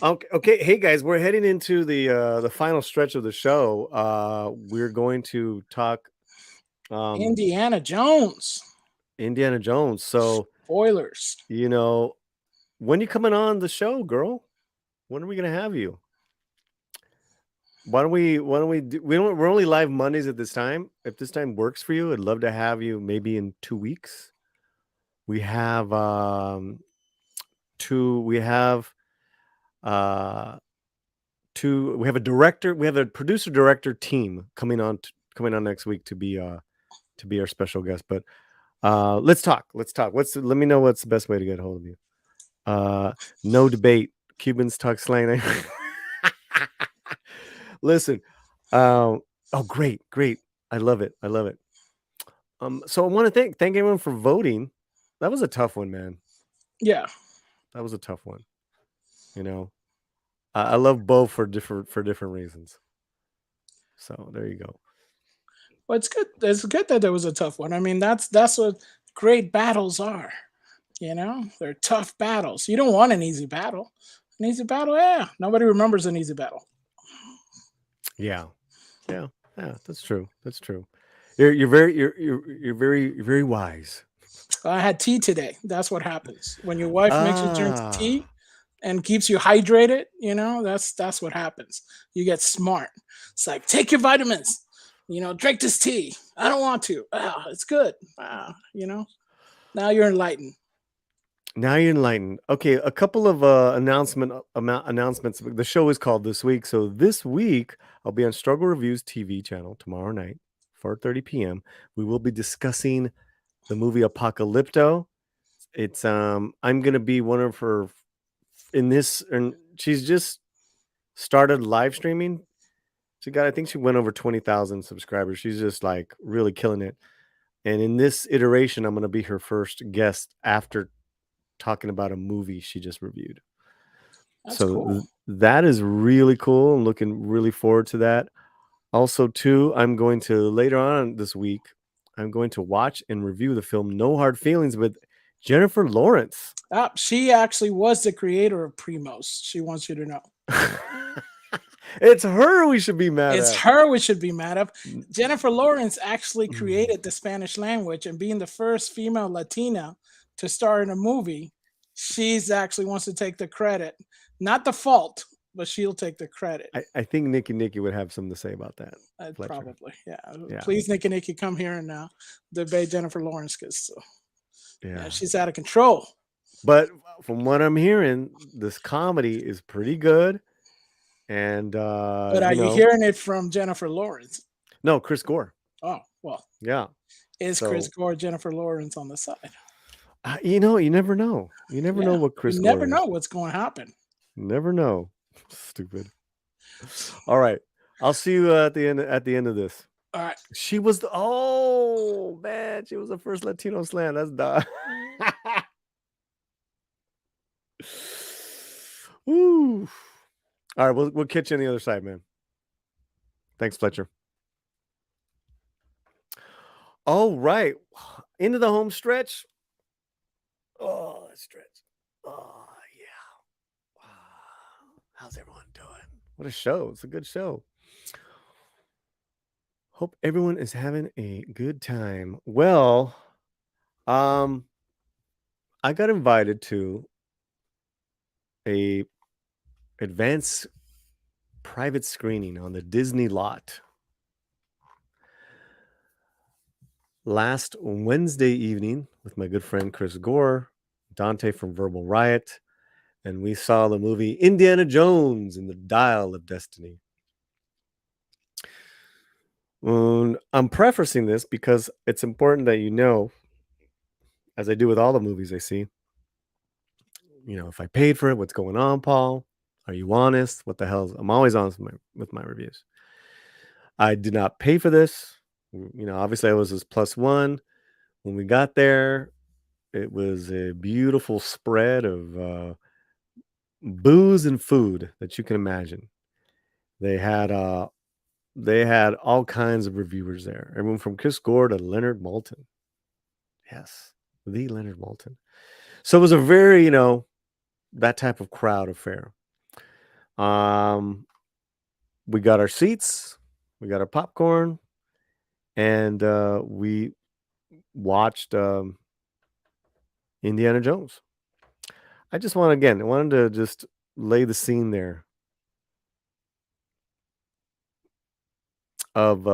[SPEAKER 1] Okay. Hey guys, we're heading into the final stretch of the show. We're going to talk
[SPEAKER 3] Indiana Jones.
[SPEAKER 1] So
[SPEAKER 3] Spoilers.
[SPEAKER 1] When you coming on the show, girl? When are we gonna have you? Why don't we do, we're only live Mondays at this time. If this time works for you, I'd love to have you maybe in 2 weeks. We have a director, we have a producer director team coming on next week to be our special guest. But let's talk. Let me know what's the best way to get a hold of you. No debate. Cubans talk slang. Listen. Great. I love it. So I want to thank everyone for voting. That was a tough one, man.
[SPEAKER 3] Yeah.
[SPEAKER 1] That was a tough one. I love both for different reasons. So there you go.
[SPEAKER 3] Well, it's good. It's good that there was a tough one. I mean, that's what great battles are. They're tough battles. You don't want an easy battle. An easy battle, yeah. Nobody remembers an easy battle.
[SPEAKER 1] Yeah. That's true. You're very wise.
[SPEAKER 3] I had tea today. That's what happens when your wife makes you drink tea and keeps you hydrated. That's what happens. You get smart. It's like, take your vitamins. Drink this tea. I don't want to. It's good. Now you're enlightened.
[SPEAKER 1] Okay, a couple of announcements. The show is called This Week. So this week, I'll be on Struggle Reviews TV channel tomorrow night, 4:30 p.m. We will be discussing the movie Apocalypto. It's I'm gonna be one of her in this, and she's just started live streaming. I think she went over 20,000 subscribers. She's just like really killing it. And in this iteration, I'm gonna be her first guest after talking about a movie she just reviewed.
[SPEAKER 3] That's cool.
[SPEAKER 1] That is really cool. I'm looking really forward to that. Also, too, I'm going to later on this week, I'm going to watch and review the film No Hard Feelings with Jennifer Lawrence.
[SPEAKER 3] She actually was the creator of Primos. She wants you to know.
[SPEAKER 1] It's her we should be mad at.
[SPEAKER 3] It's her we should be mad at. Jennifer Lawrence actually created the Spanish language, and being the first female Latina to star in a movie, she's actually wants to take the credit. Not the fault, but she'll take the credit.
[SPEAKER 1] I think Nikki would have something to say about that.
[SPEAKER 3] Probably, yeah. Please, Nikki, come here and debate Jennifer Lawrence, because she's out of control.
[SPEAKER 1] But from what I'm hearing, this comedy is pretty good. And
[SPEAKER 3] but are you hearing it from Jennifer Lawrence?
[SPEAKER 1] No, Chris Gore.
[SPEAKER 3] Oh, well.
[SPEAKER 1] Yeah.
[SPEAKER 3] Is Chris Gore Jennifer Lawrence on the side?
[SPEAKER 1] You never know. You never know what Chris.
[SPEAKER 3] You never know what's going to happen.
[SPEAKER 1] Never know. Stupid. All right. I'll see you at the end of this.
[SPEAKER 3] All right.
[SPEAKER 1] She was oh man, she was the first Latino slam. That's done. Woo. All right, we'll catch you on the other side, man. Thanks, Fletcher. All right. Into the home stretch. Oh, that stretch. Oh, yeah. Wow. How's everyone doing? What a show. It's a good show. Hope everyone is having a good time. Well, I got invited to a advanced private screening on the Disney lot last Wednesday evening with my good friend Chris Gore, Dante from Verbal Riot, and we saw the movie Indiana Jones and the Dial of Destiny. I'm prefacing this because it's important that you know, as I do with all the movies I see, if I paid for it, what's going on, Paul? Are you honest? What the hell? I'm always honest with my reviews. I did not pay for this. Obviously I was his plus one. When we got there, it was a beautiful spread of booze and food that you can imagine. They had all kinds of reviewers there. Everyone from Chris Gore to Leonard Maltin. Yes, the Leonard Maltin. So it was a very, that type of crowd affair. We got our seats, we got our popcorn, and we watched Indiana Jones. I wanted to just lay the scene there of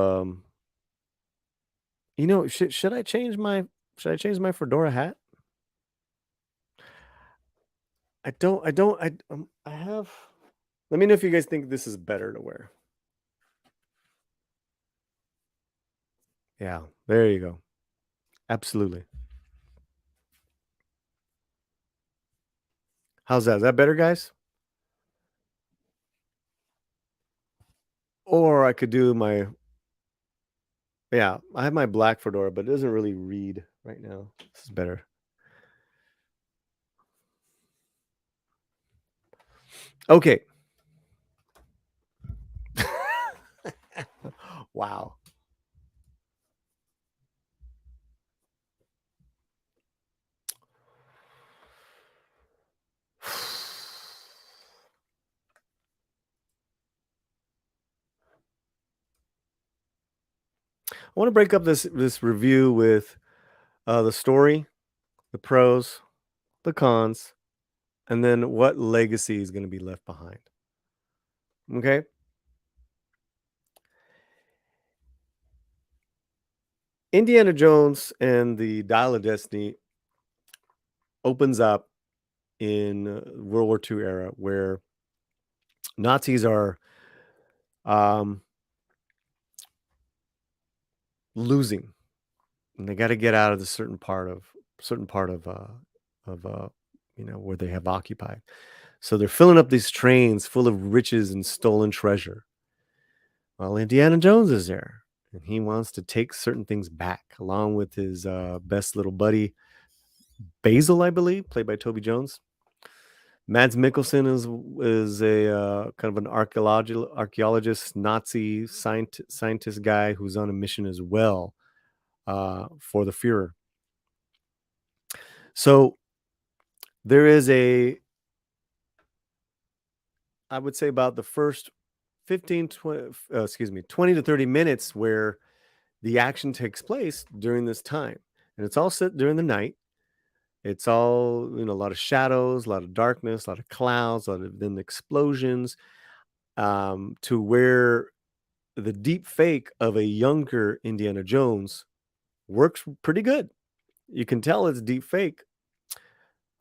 [SPEAKER 1] should I change my fedora hat? I have. Let me know if you guys think this is better to wear. Yeah, there you go. Absolutely. How's that? Is that better, guys? Or I could do my. Yeah, I have my black fedora, but it doesn't really read right now. This is better. Okay. Wow. I want to break up this review with the story, the pros, the cons, and then what legacy is going to be left behind. Okay? Indiana Jones and the Dial of Destiny opens up in World War II era where Nazis are losing, and they got to get out of the certain part of where they have occupied. So they're filling up these trains full of riches and stolen treasure. Well, Indiana Jones is there, and he wants to take certain things back, along with his best little buddy, Basil, I believe, played by Toby Jones. Mads Mikkelsen is a kind of an archaeologist, Nazi scientist guy who's on a mission as well for the Führer. So there is I would say about the first 20 to 30 minutes where the action takes place during this time. And it's all set during the night. It's all, a lot of shadows, a lot of darkness, a lot of clouds, a lot of then explosions, to where the deep fake of a younger Indiana Jones works pretty good. You can tell it's deep fake,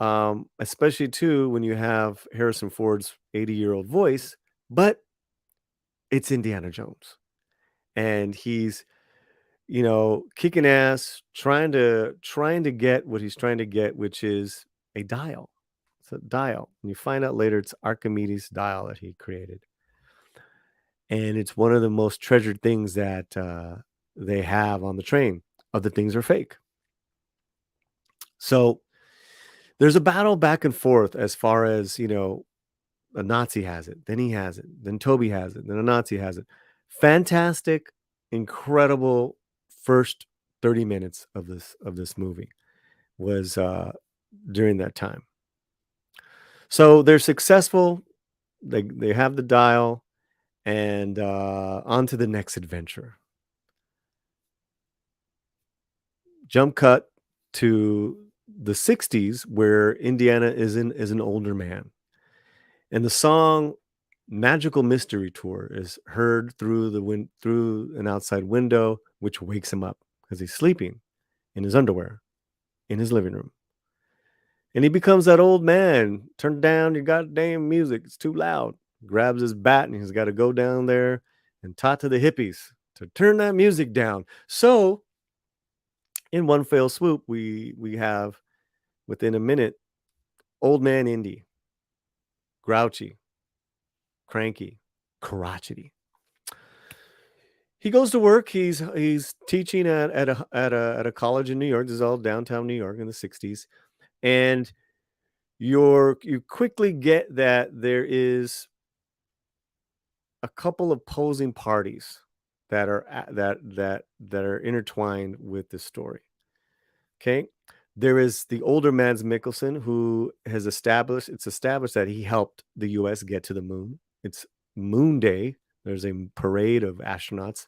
[SPEAKER 1] especially too when you have Harrison Ford's 80-year-old voice, but it's Indiana Jones, and he's kicking ass, trying to get what he's trying to get, which is a dial. It's a dial. And you find out later it's Archimedes' dial that he created. And it's one of the most treasured things that they have on the train. Other things are fake. So there's a battle back and forth as far as, a Nazi has it, then he has it, then Toby has it, then a Nazi has it. Fantastic, incredible first 30 minutes of this movie was during that time. So they're successful. They have the dial, and on to the next adventure. Jump cut to the 60s, where Indiana is an older man. And the song Magical Mystery Tour is heard through an outside window, which wakes him up because he's sleeping in his underwear in his living room. And he becomes that old man. Turn down your goddamn music. It's too loud. Grabs his bat and he's got to go down there and talk to the hippies to turn that music down. So in one fell swoop, we have, within a minute, old man Indy, grouchy, cranky, crotchety. He goes to work. He's teaching at a college in New York. This is all downtown New York in the 60s. And you quickly get that there is a couple of opposing parties that are intertwined with this story. Okay, there is the older Mads Mikkelsen, who has established that he helped the U.S. get to the moon. It's Moon Day. There's a parade of astronauts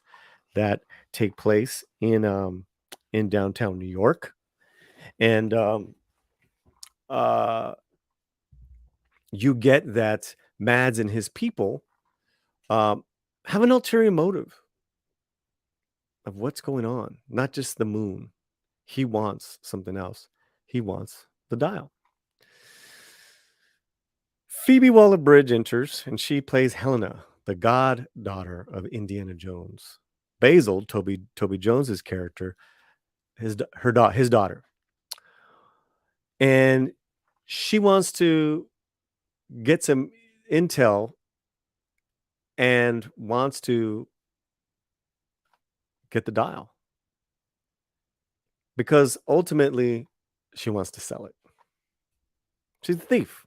[SPEAKER 1] that take place in downtown New York, and you get that Mads and his people have an ulterior motive of what's going on, not just the moon. He wants something else. He wants the dial. Phoebe Waller-Bridge enters, and she plays Helena, the goddaughter of Indiana Jones. Basil, Toby Jones's character, his daughter. And she wants to get some intel and wants to get the dial, because ultimately she wants to sell it. She's a thief.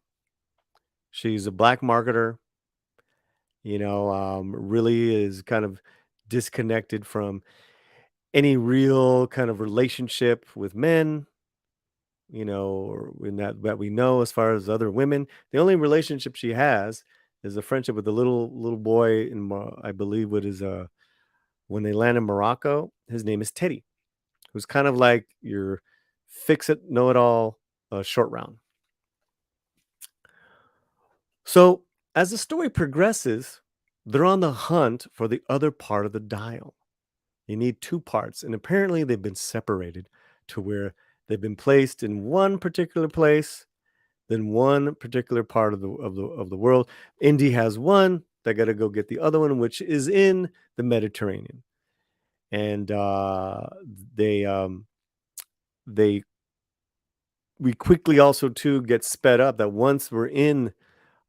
[SPEAKER 1] She's a black marketer, really is kind of disconnected from any real kind of relationship with men, or in that we know as far as other women. The only relationship she has is a friendship with a little boy I believe what is when they land in Morocco. His name is Teddy, who's kind of like your fix-it, know-it-all short round. So as the story progresses, they're on the hunt for the other part of the dial. You need two parts, and apparently they've been separated to where they've been placed in one particular place, then one particular part of the world. Indy has one. They got to go get the other one, which is in the Mediterranean. And we quickly also too get sped up that once we're in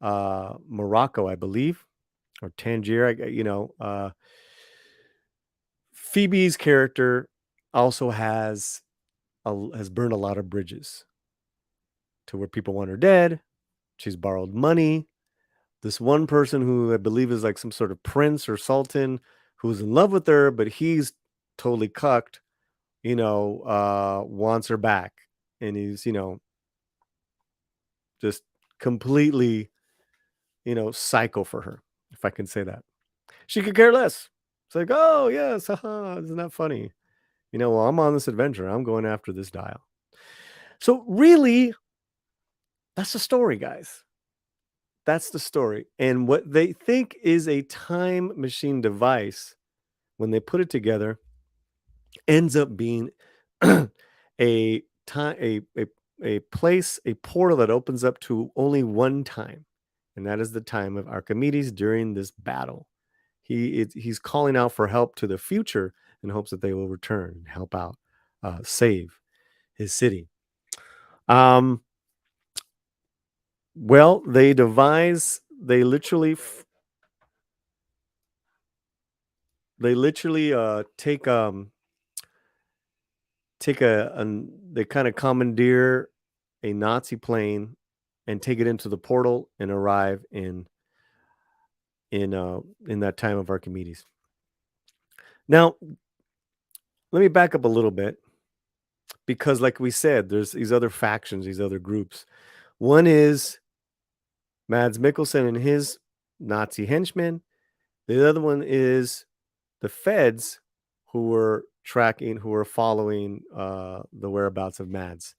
[SPEAKER 1] Morocco, I believe, or Tangier, Phoebe's character also has burned a lot of bridges to where people want her dead. She's borrowed money. This one person who I believe is like some sort of prince or sultan who's in love with her, but he's totally cucked, wants her back. And he's, just completely, psycho for her, if I can say that. She could care less. It's like, oh, yes, haha, isn't that funny? Well, I'm on this adventure. I'm going after this dial. So really, that's the story, guys. That's the story. And what they think is a time machine device, when they put it together, ends up being a place, a portal that opens up to only one time. And that is the time of Archimedes during this battle. He's calling out for help to the future in hopes that they will return and help out, save his city. Well, they devise. They literally take they kind of commandeer a Nazi plane and take it into the portal and arrive in that time of Archimedes. Now, let me back up a little bit because, like we said, there's these other factions, these other groups. One is Mads Mikkelsen and his Nazi henchmen. The other one is the feds who were following the whereabouts of Mads.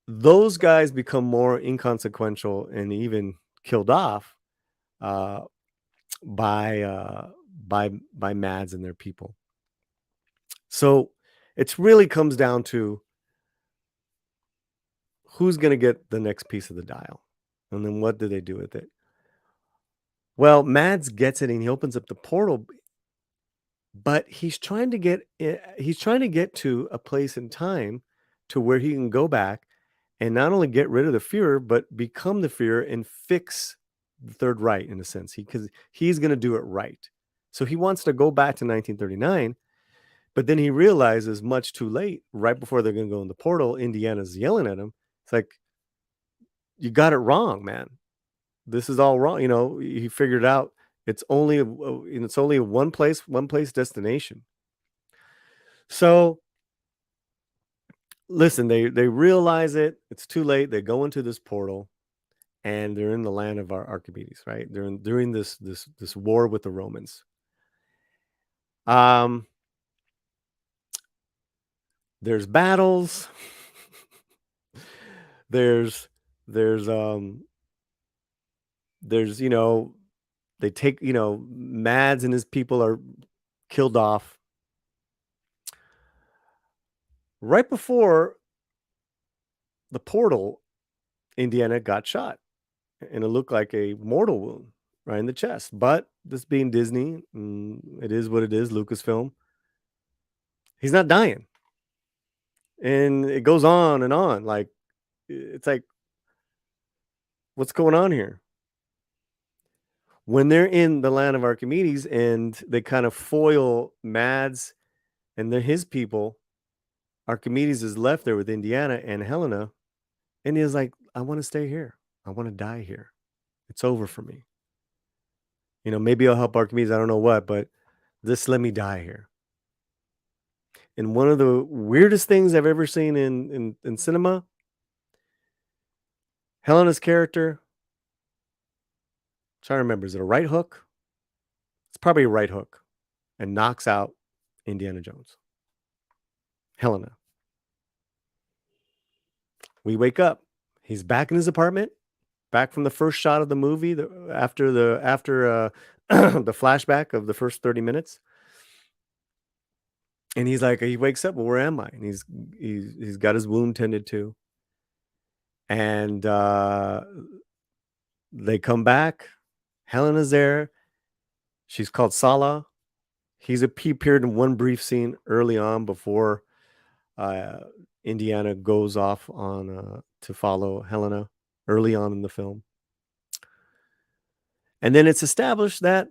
[SPEAKER 1] Those guys become more inconsequential and even killed off uh, by Mads and their people. So it really comes down to who's going to get the next piece of the dial, and then what do they do with it? Well, Mads gets it and he opens up the portal, but he's trying to get to a place in time to where he can go back and not only get rid of the Führer, but become the Führer and fix the Third Reich in a sense. Because he's going to do it right. So he wants to go back to 1939, but then he realizes much too late, right before they're going to go in the portal, Indiana's yelling at him. It's like, you got it wrong, man. This is all wrong. He figured out it's only a one place destination. So listen, they realize it. It's too late. They go into this portal, and they're in the land of our Archimedes, right? They're during this war with the Romans. There's battles. there's they take, Mads and his people are killed off. Right before the portal, Indiana got shot, and it looked like a mortal wound right in the chest. But this being Disney, it is what it is, Lucasfilm, he's not dying. And it goes on and on. Like, it's like, what's going on here? When they're in the land of Archimedes and they kind of foil Mads and his people, Archimedes is left there with Indiana and Helena, and he's like, I want to stay here. I want to die here. It's over for me. Maybe I'll help Archimedes. I don't know what, but just let me die here. And one of the weirdest things I've ever seen in cinema, Helena's character, I'm trying to remember, is it a right hook? It's probably a right hook, and knocks out Indiana Jones. Helena. We wake up. He's back in his apartment, back from the first shot of the movie, after the flashback of the first 30 minutes. And he's like, he wakes up, well, where am I? And he's got his wound tended to. And they come back. Helena's there. She's called Sala. He appeared in one brief scene early on before Indiana goes off on to follow Helena early on in the film. And then it's established that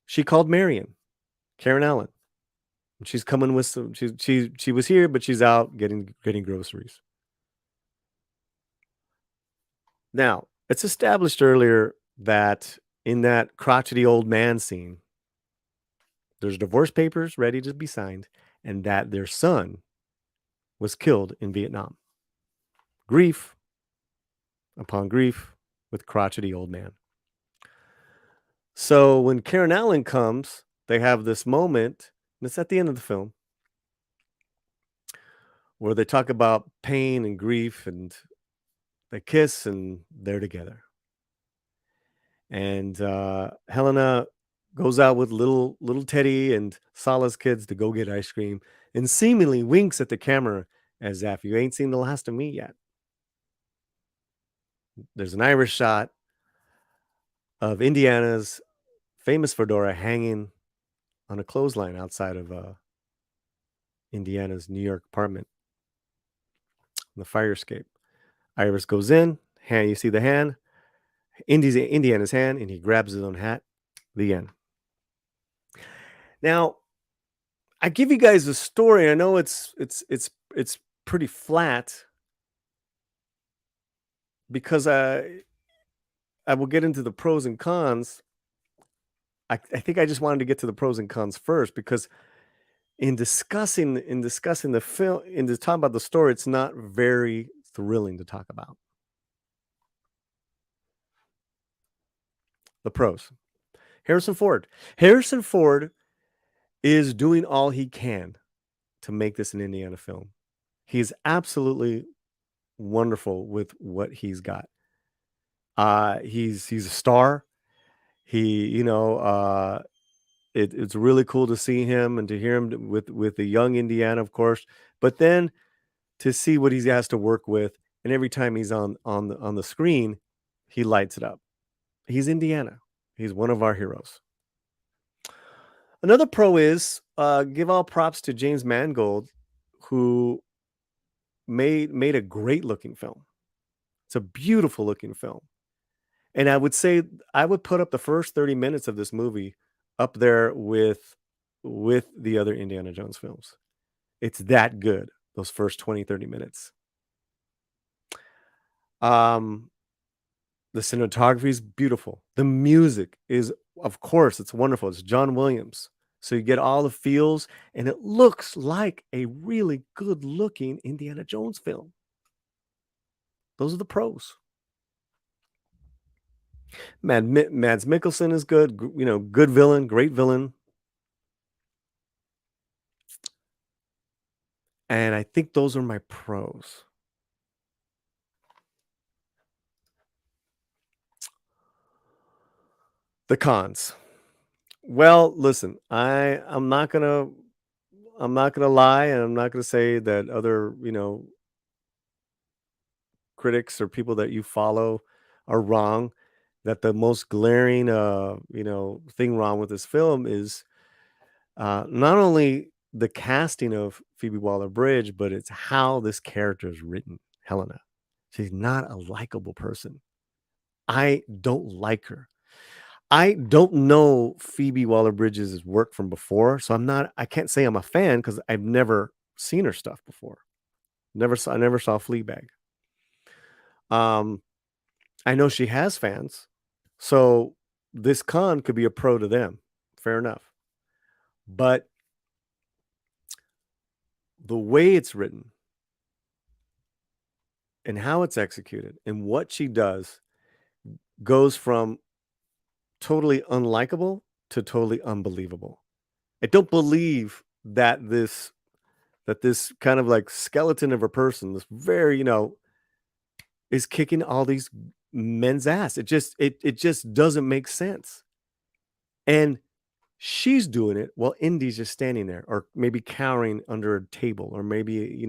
[SPEAKER 1] she called Marion, Karen Allen. She's coming with some. She was here, but she's out getting groceries. Now, it's established earlier that in that crotchety old man scene, there's divorce papers ready to be signed, and that their son was killed in Vietnam. Grief upon grief with crotchety old man. So when Karen Allen comes, they have this moment, and it's at the end of the film, where they talk about pain and grief, and they kiss, and they're together. And Helena goes out with little Teddy and Sala's kids to go get ice cream, and seemingly winks at the camera as if you ain't seen the last of me yet. There's an Irish shot of Indiana's famous fedora hanging on a clothesline outside of Indiana's New York apartment. The fire escape. Iris goes in. Hand, you see the hand? Indiana's hand, and he grabs his own hat. The end. Now, I give you guys a story. I know it's pretty flat because I will get into the pros and cons. I think I just wanted to get to the pros and cons first, because in discussing the film, in talking about the story, it's not very thrilling to talk about. The pros. Harrison Ford is doing all he can to make this an Indiana film. He's absolutely wonderful with what he's got. He's a star. It's really cool to see him and to hear him with the young Indiana, of course, but then to see what he has to work with, and every time he's on the screen, he lights it up. He's Indiana. He's one of our heroes. Another pro is give all props to James Mangold, who made a great looking film. It's a beautiful looking film. And I would say I would put up the first 30 minutes of this movie up there with the other Indiana Jones films. It's that good, those first 20, 30 minutes. The cinematography is beautiful. The music is, of course, it's wonderful. It's John Williams. So you get all the feels, and it looks like a really good looking Indiana Jones film. Those are the pros. Mads Mikkelsen is good, good villain, great villain. And I think those are my pros. The cons. Well, listen, I'm not gonna lie, and I'm not gonna say that other, critics or people that you follow are wrong. That the most glaring, thing wrong with this film is not only the casting of Phoebe Waller-Bridge, but it's how this character is written. Helena, she's not a likable person. I don't like her. I don't know Phoebe Waller-Bridge's work from before, so I can't say I'm a fan because I've never seen her stuff before. I never saw Fleabag. I know she has fans, so this con could be a pro to them. Fair enough. But the way it's written and how it's executed and what she does goes from totally unlikable to totally unbelievable. I don't believe that this kind of like skeleton of a person, this very, is kicking all these men's ass. It just doesn't make sense. And she's doing it while Indy's just standing there, or maybe cowering under a table, or maybe,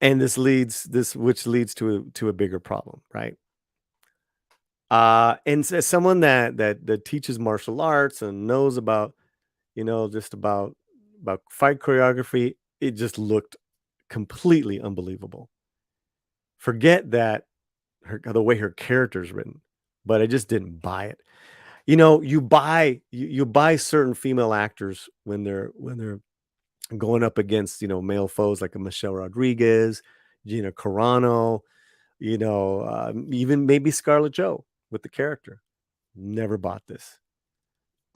[SPEAKER 1] and which leads to a bigger problem, right? And as someone that teaches martial arts and knows about, just about fight choreography, it just looked completely unbelievable. Forget that the way her character is written, but I just didn't buy it. You buy certain female actors when they're going up against, male foes like a Michelle Rodriguez, Gina Carano, even maybe Scarlett Jo with the character. Never bought this.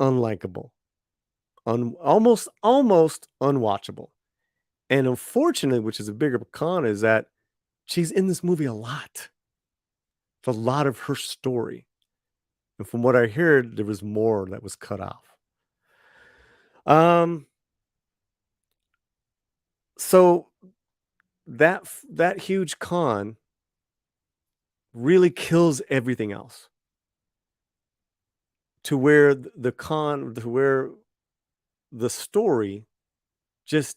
[SPEAKER 1] Unlikable. Almost unwatchable. And unfortunately, which is a bigger con, is that she's in this movie a lot. It's a lot of her story. And from what I heard, there was more that was cut off. So that huge con really kills everything else. To where the story just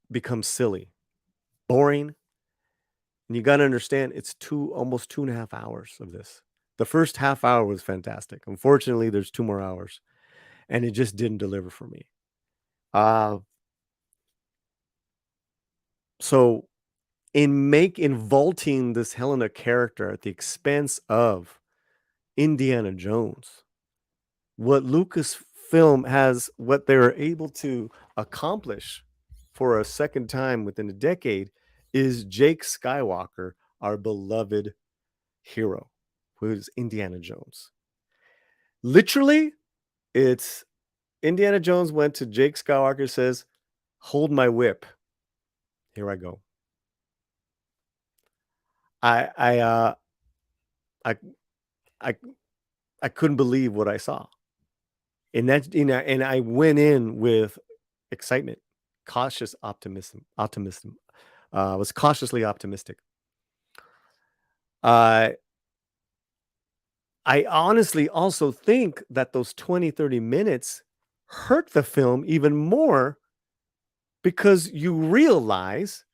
[SPEAKER 1] becomes silly, boring. And you got to understand, it's almost 2.5 hours of this. The first half hour was fantastic. Unfortunately, there's 2 more hours, and it just didn't deliver for me. So in vaulting this Helena character at the expense of Indiana Jones. What Lucasfilm has, what they're able to accomplish for a second time within a decade, is Jake Skywalker, our beloved hero, who's Indiana Jones. Literally, it's Indiana Jones went to Jake Skywalker, says, "Hold my whip. Here I go." I I uh I I I couldn't believe what I saw. And that's, and I went in with excitement, cautious optimism. Was cautiously optimistic. Uh I honestly also think that those 20-30 minutes hurt the film even more, because you realize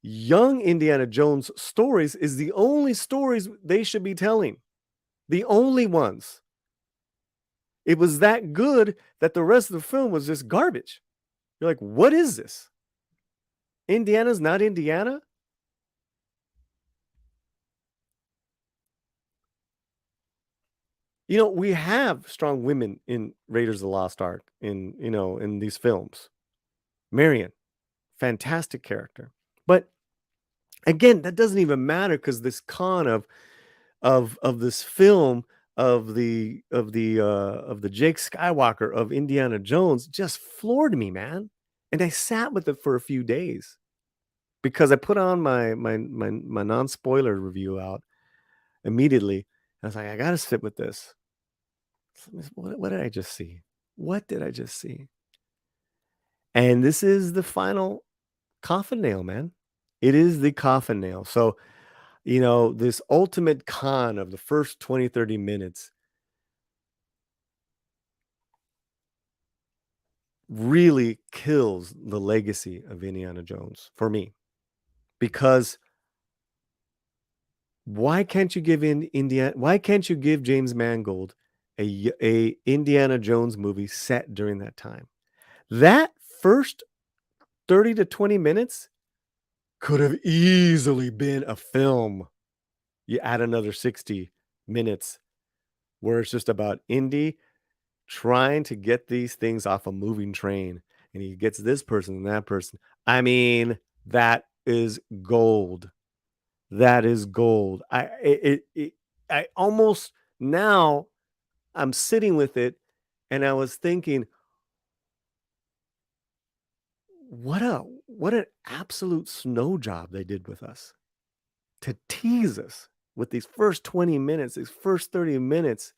[SPEAKER 1] young Indiana Jones stories is the only stories they should be telling. The only ones. It was that good that the rest of the film was just garbage. You're like, what is this? Indiana's not Indiana? We have strong women in Raiders of the Lost Ark, in these films. Marion, fantastic character. But again, that doesn't even matter, because this con of this film of the Jake Skywalker of Indiana Jones just floored me, man. And I sat with it for a few days, because I put on my non-spoiler review out immediately. I was like, I gotta sit with this. What did I just see? What did I just see? And this is the final coffin nail, man. It is the coffin nail. So, this ultimate con of the first 20-30 minutes really kills the legacy of Indiana Jones for me. Because why can't you give James Mangold a Indiana Jones movie set during that time? That first 30 to 20 minutes could have easily been a film. You add another 60 minutes where it's just about Indy trying to get these things off a moving train, and he gets this person and that person. I mean, that is gold. That is gold. I almost, now I'm sitting with it, and I was thinking, what an absolute snow job they did with us to tease us with these first 20 minutes, these first 30 minutes,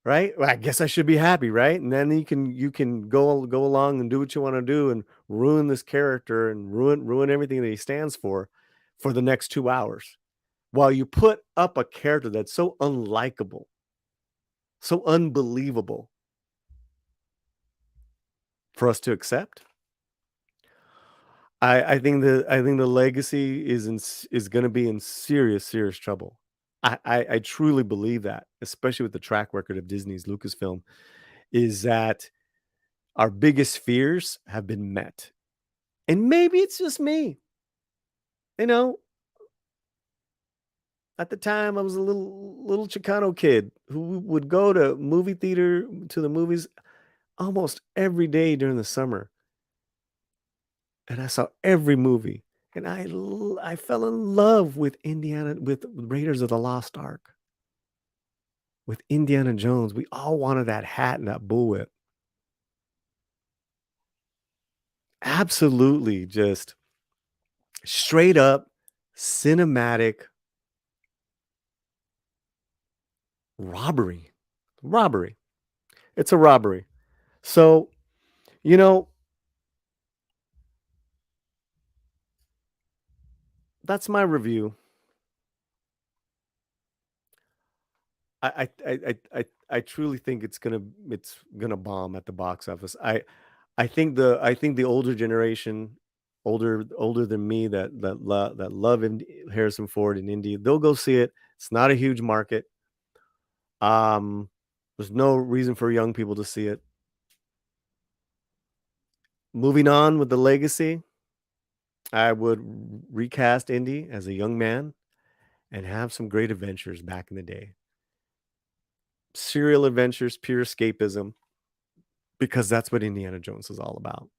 [SPEAKER 1] right? Well, I guess I should be happy, right? And then you can go along and do what you want to do and ruin this character and ruin everything that he stands for the next 2 hours, while you put up a character that's so unlikable, so unbelievable for us to accept. I think the legacy is going to be in serious trouble. I truly believe that, especially with the track record of Disney's Lucasfilm, is that our biggest fears have been met. And maybe it's just me. At the time, I was a little Chicano kid who would go to the movies almost every day during the summer. And I saw every movie. And I fell in love with Raiders of the Lost Ark. With Indiana Jones. We all wanted that hat and that bullwhip. Absolutely, just straight up cinematic robbery. It's a robbery. So, that's my review. I truly think it's gonna bomb at the box office. I think the older generation, older than me, that love Harrison Ford and Indy, they'll go see it. It's not a huge market. There's no reason for young people to see it. Moving on with the legacy, I would recast Indy as a young man and have some great adventures back in the day. Serial adventures, pure escapism, because that's what Indiana Jones is all about.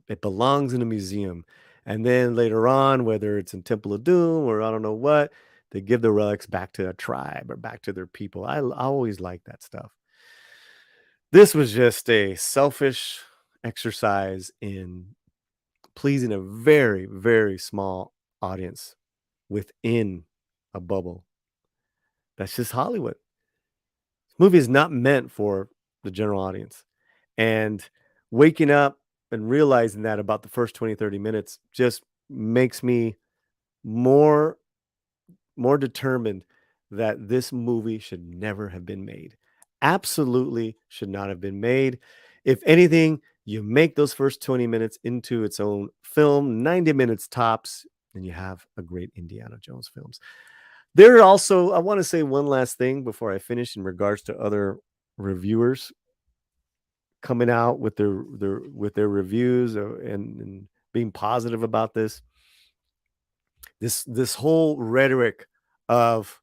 [SPEAKER 1] It belongs in a museum. And then later on, whether it's in Temple of Doom or I don't know what, they give the relics back to a tribe or back to their people. I always like that stuff. This was just a selfish exercise in pleasing a very, very small audience within a bubble. That's just Hollywood. This movie is not meant for the general audience. And waking up and realizing that about the first 20, 30 minutes just makes me more determined that this movie should never have been made. Absolutely should not have been made. If anything, you make those first 20 minutes into its own film, 90 minutes tops, and you have a great Indiana Jones films. There are also, I want to say one last thing before I finish in regards to other reviewers coming out with their reviews and being positive about this. This whole rhetoric of,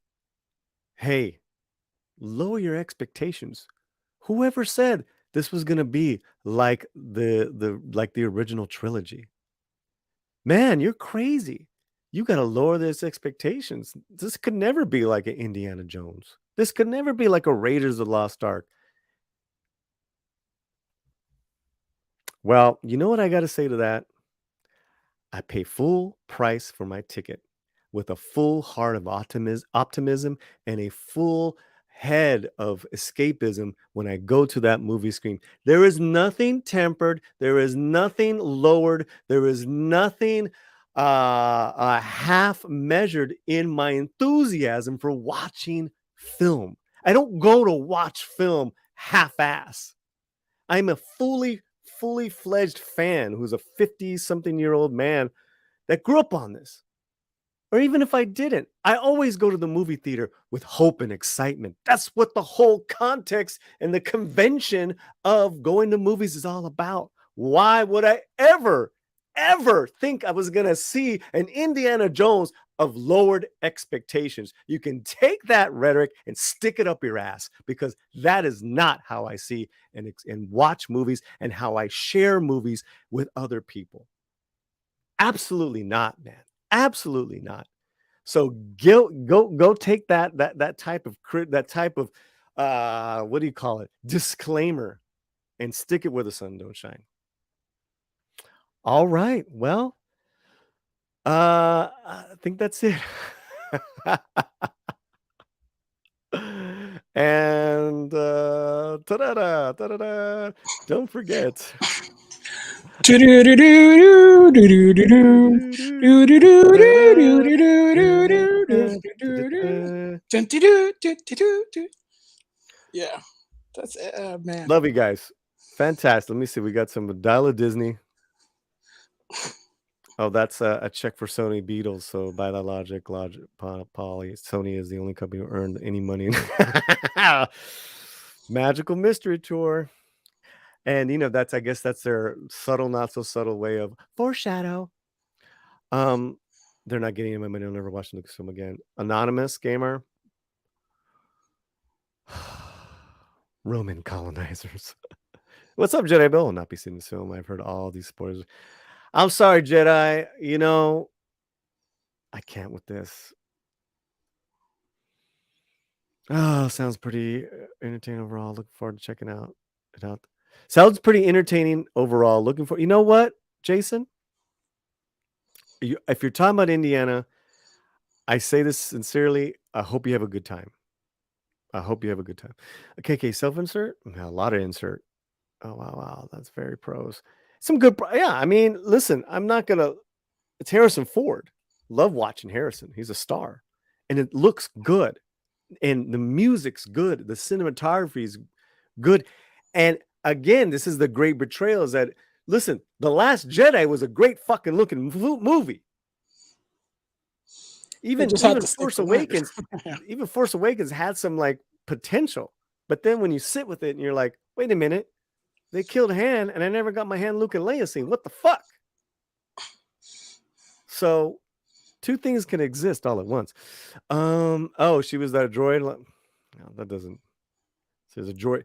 [SPEAKER 1] hey, lower your expectations. Whoever said this was going to be like the original trilogy? Man, you're crazy. You got to lower those expectations. This could never be like an Indiana Jones. This could never be like a Raiders of the Lost Ark. Well, you know what I got to say to that? I pay full price for my ticket with a full heart of optimism and a full head of escapism when I go to that movie screen. There is nothing tempered. There is nothing lowered. There is nothing half measured in my enthusiasm for watching film. I don't go to watch film half-ass. I'm a fully fledged fan who's a 50-something-year-old man that grew up on this. Or even if I didn't, I always go to the movie theater with hope and excitement. That's what the whole context and the convention of going to movies is all about. Why would I ever think I was going to see an Indiana Jones of lowered expectations? You can take that rhetoric and stick it up your ass, because that is not how I see and watch movies and how I share movies with other people. Absolutely not, man. Absolutely not. So go take that type of what do you call it? Disclaimer, and stick it where the sun don't shine. All right. Well, I think that's it. And ta-da-da, don't forget.
[SPEAKER 3] Yeah, that's it, man.
[SPEAKER 1] Love you guys. Fantastic. Let me see. We got some Dial of Disney. Oh, that's a check for Sony Beatles. So by that logic, Paulie, Sony is the only company who earned any money. Magical Mystery Tour. And I guess that's their subtle, not so subtle way of foreshadow. They're not getting any money. I'll never watch the Lucasfilm again. Anonymous Gamer. Roman colonizers. What's up, Jedi Bill? Will not be seeing this film. I've heard all these spoilers. I'm sorry, Jedi. I can't with this. Oh, sounds pretty entertaining overall. Looking forward to checking it out. Sounds pretty entertaining overall. Looking for, you know what, Jason? If you're talking about Indiana, I say this sincerely. I hope you have a good time. Okay, self-insert. A lot of insert. Oh, wow. That's very pros. Some good. Yeah, I mean, listen, I'm not going to. It's Harrison Ford. Love watching Harrison. He's a star. And it looks good. And the music's good. The cinematography is good. And again, this is the great betrayal is that, listen, The Last Jedi was a great fucking looking movie. Even Force Awakens, even Force Awakens had some like potential. But then when you sit with it and you're like, wait a minute, they killed Han and I never got my Han, Luke, and Leia scene. What the fuck? So two things can exist all at once. Oh, she was that droid. No, that doesn't. She was a droid.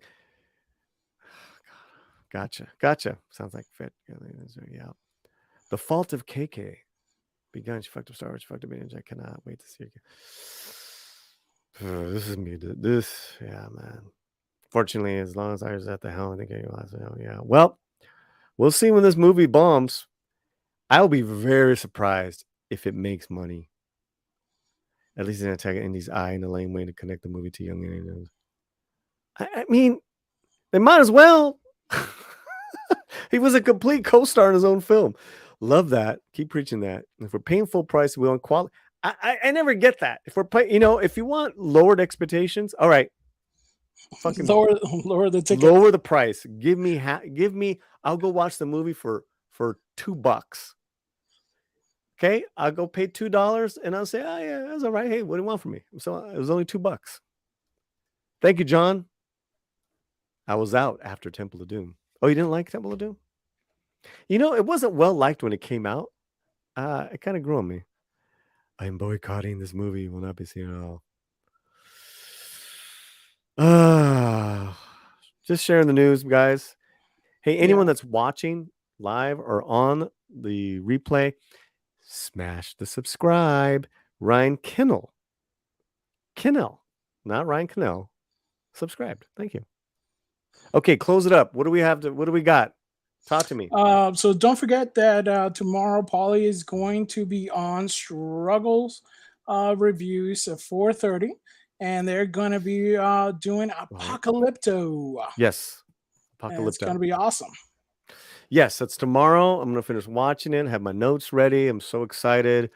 [SPEAKER 1] Gotcha. Sounds like fit. Yeah. The Fault of KK. Begun. She fucked up Star Wars. She fucked up Binge. I cannot wait to see it again. This is me. Yeah, man. Fortunately, as long as I was at the helm, I think I lost. Yeah. Well, we'll see when this movie bombs. I'll be very surprised if it makes money. At least in Attack Indy's eye in a lame way to connect the movie to young Indians. I mean, they might as well. He was a complete co-star in his own film. Love that. Keep preaching that. If we're paying full price, we want quality. I never get that. If we're paying, if you want lowered expectations, all right. Fucking
[SPEAKER 3] lower the ticket.
[SPEAKER 1] Lower the price. Give me. I'll go watch the movie for $2. Okay, I'll go pay $2 and I'll say, oh yeah, that's all right. Hey, what do you want from me? So it was only $2. Thank you, John. I was out after Temple of Doom. Oh, you didn't like Temple of Doom? It wasn't well liked when it came out. It kind of grew on me. I am boycotting this movie. Will not be seen at all. Just sharing the news, guys. Hey, anyone that's watching live or on the replay, smash the subscribe. Ryan Kinnell, not Ryan Kinnell, subscribed. Thank you. Okay, close it up. What do we got? Talk to me.
[SPEAKER 3] So don't forget that tomorrow Paulie is going to be on Struggles Reviews at 4:30, and they're going to be doing Apocalypto.
[SPEAKER 1] Yes,
[SPEAKER 3] Apocalypto. And it's going to be awesome.
[SPEAKER 1] Yes, that's tomorrow. I'm going to finish watching it, have my notes ready. I'm so excited.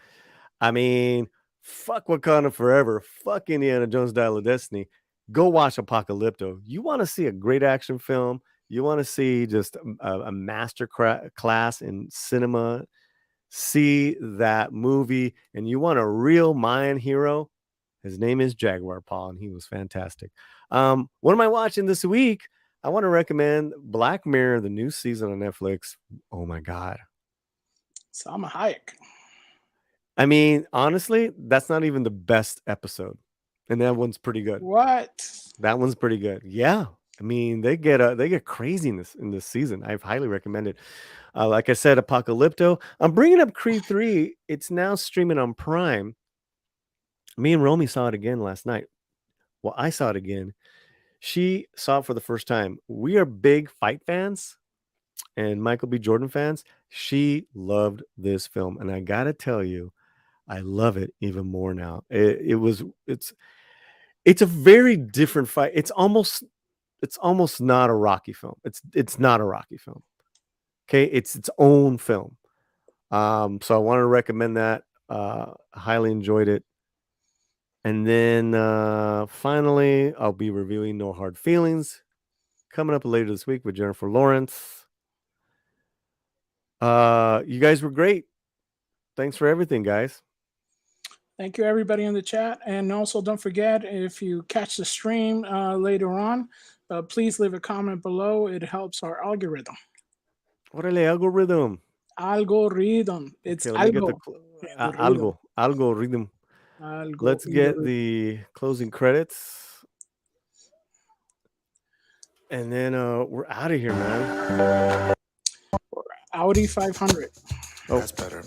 [SPEAKER 1] I mean, fuck Wakanda Forever. Fuck Indiana Jones Dial of Destiny. Go watch Apocalypto. You want to see a great action film. You want to see just a master class in cinema. See that movie. And you want a real Mayan hero. His name is Jaguar Paul, and he was fantastic. What am I watching this week? I want to recommend Black Mirror, the new season on Netflix. Oh my God.
[SPEAKER 3] Salma Hayek.
[SPEAKER 1] I mean, honestly, that's not even the best episode. And that one's pretty good.
[SPEAKER 3] What?
[SPEAKER 1] That one's pretty good. Yeah. I mean, they get crazy in this season. I highly recommend it. Like I said, Apocalypto. I'm bringing up Creed 3. It's now streaming on Prime. Me and Romy saw it again last night. Well, I saw it again. She saw it for the first time. We are big fight fans and Michael B. Jordan fans. She loved this film. And I got to tell you, I love it even more now. It's a very different fight. It's almost not a Rocky film. It's not a Rocky film. Okay, it's its own film. So I wanted to recommend that. Highly enjoyed it. And then finally, I'll be reviewing No Hard Feelings coming up later this week with Jennifer Lawrence. You guys were great. Thanks for everything, guys.
[SPEAKER 3] Thank you, everybody in the chat. And also, don't forget, if you catch the stream later on, please leave a comment below. It helps our algorithm.
[SPEAKER 1] What is the algorithm?
[SPEAKER 3] Algorithm. It's
[SPEAKER 1] algorithm. Algorithm. Let's get the closing credits. And then we're out of here, man.
[SPEAKER 3] Audi 500.
[SPEAKER 5] Oh, that's better.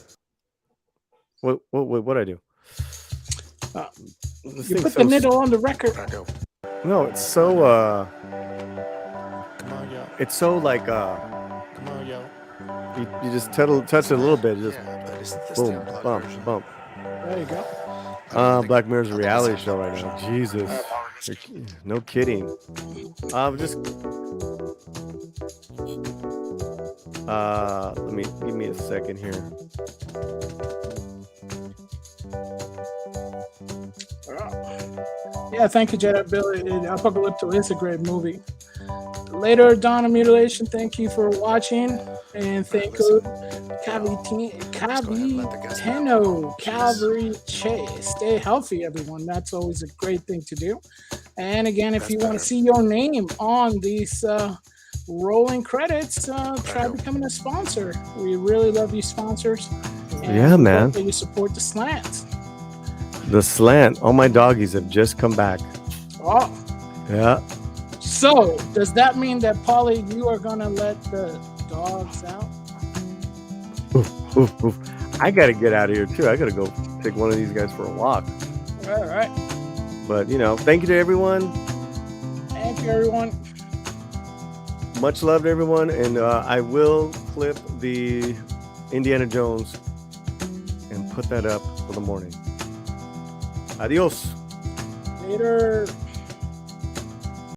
[SPEAKER 1] What I do?
[SPEAKER 3] You put the needle on the record.
[SPEAKER 1] No, it's so
[SPEAKER 5] Come on, yo.
[SPEAKER 1] it's so like
[SPEAKER 5] Come on, yo.
[SPEAKER 1] you just touch it a little bit, just
[SPEAKER 5] But it's the
[SPEAKER 1] boom,
[SPEAKER 5] unplugged
[SPEAKER 1] bump,
[SPEAKER 5] version.
[SPEAKER 1] bump.
[SPEAKER 3] There you go.
[SPEAKER 1] Black Mirror's a reality show right now. Jesus. No kidding. Just give me a second here.
[SPEAKER 3] Yeah, thank you, Jedi Billy. Apocalypto is a great movie. Later, Dawn of Mutilation, thank you for watching. And thank you, Cavitano, Calvary Chase. Stay healthy, everyone. That's always a great thing to do. And again, if you want to see your name on these rolling credits, try becoming a sponsor. We really love you sponsors.
[SPEAKER 1] Yeah,
[SPEAKER 3] we
[SPEAKER 1] man.
[SPEAKER 3] hope that you support the slant.
[SPEAKER 1] The slant. All my doggies have just come back.
[SPEAKER 3] Oh,
[SPEAKER 1] Yeah.
[SPEAKER 3] so does that mean that Paulie, you are gonna let the dogs out?
[SPEAKER 1] Oof, oof. I got to get out of here too. I got to go take one of these guys for a walk.
[SPEAKER 3] All right.
[SPEAKER 1] But, you know, thank you to everyone.
[SPEAKER 3] Thank you, everyone.
[SPEAKER 1] Much love to everyone. And I will clip the Indiana Jones and put that up for the morning. Adios.
[SPEAKER 3] Later.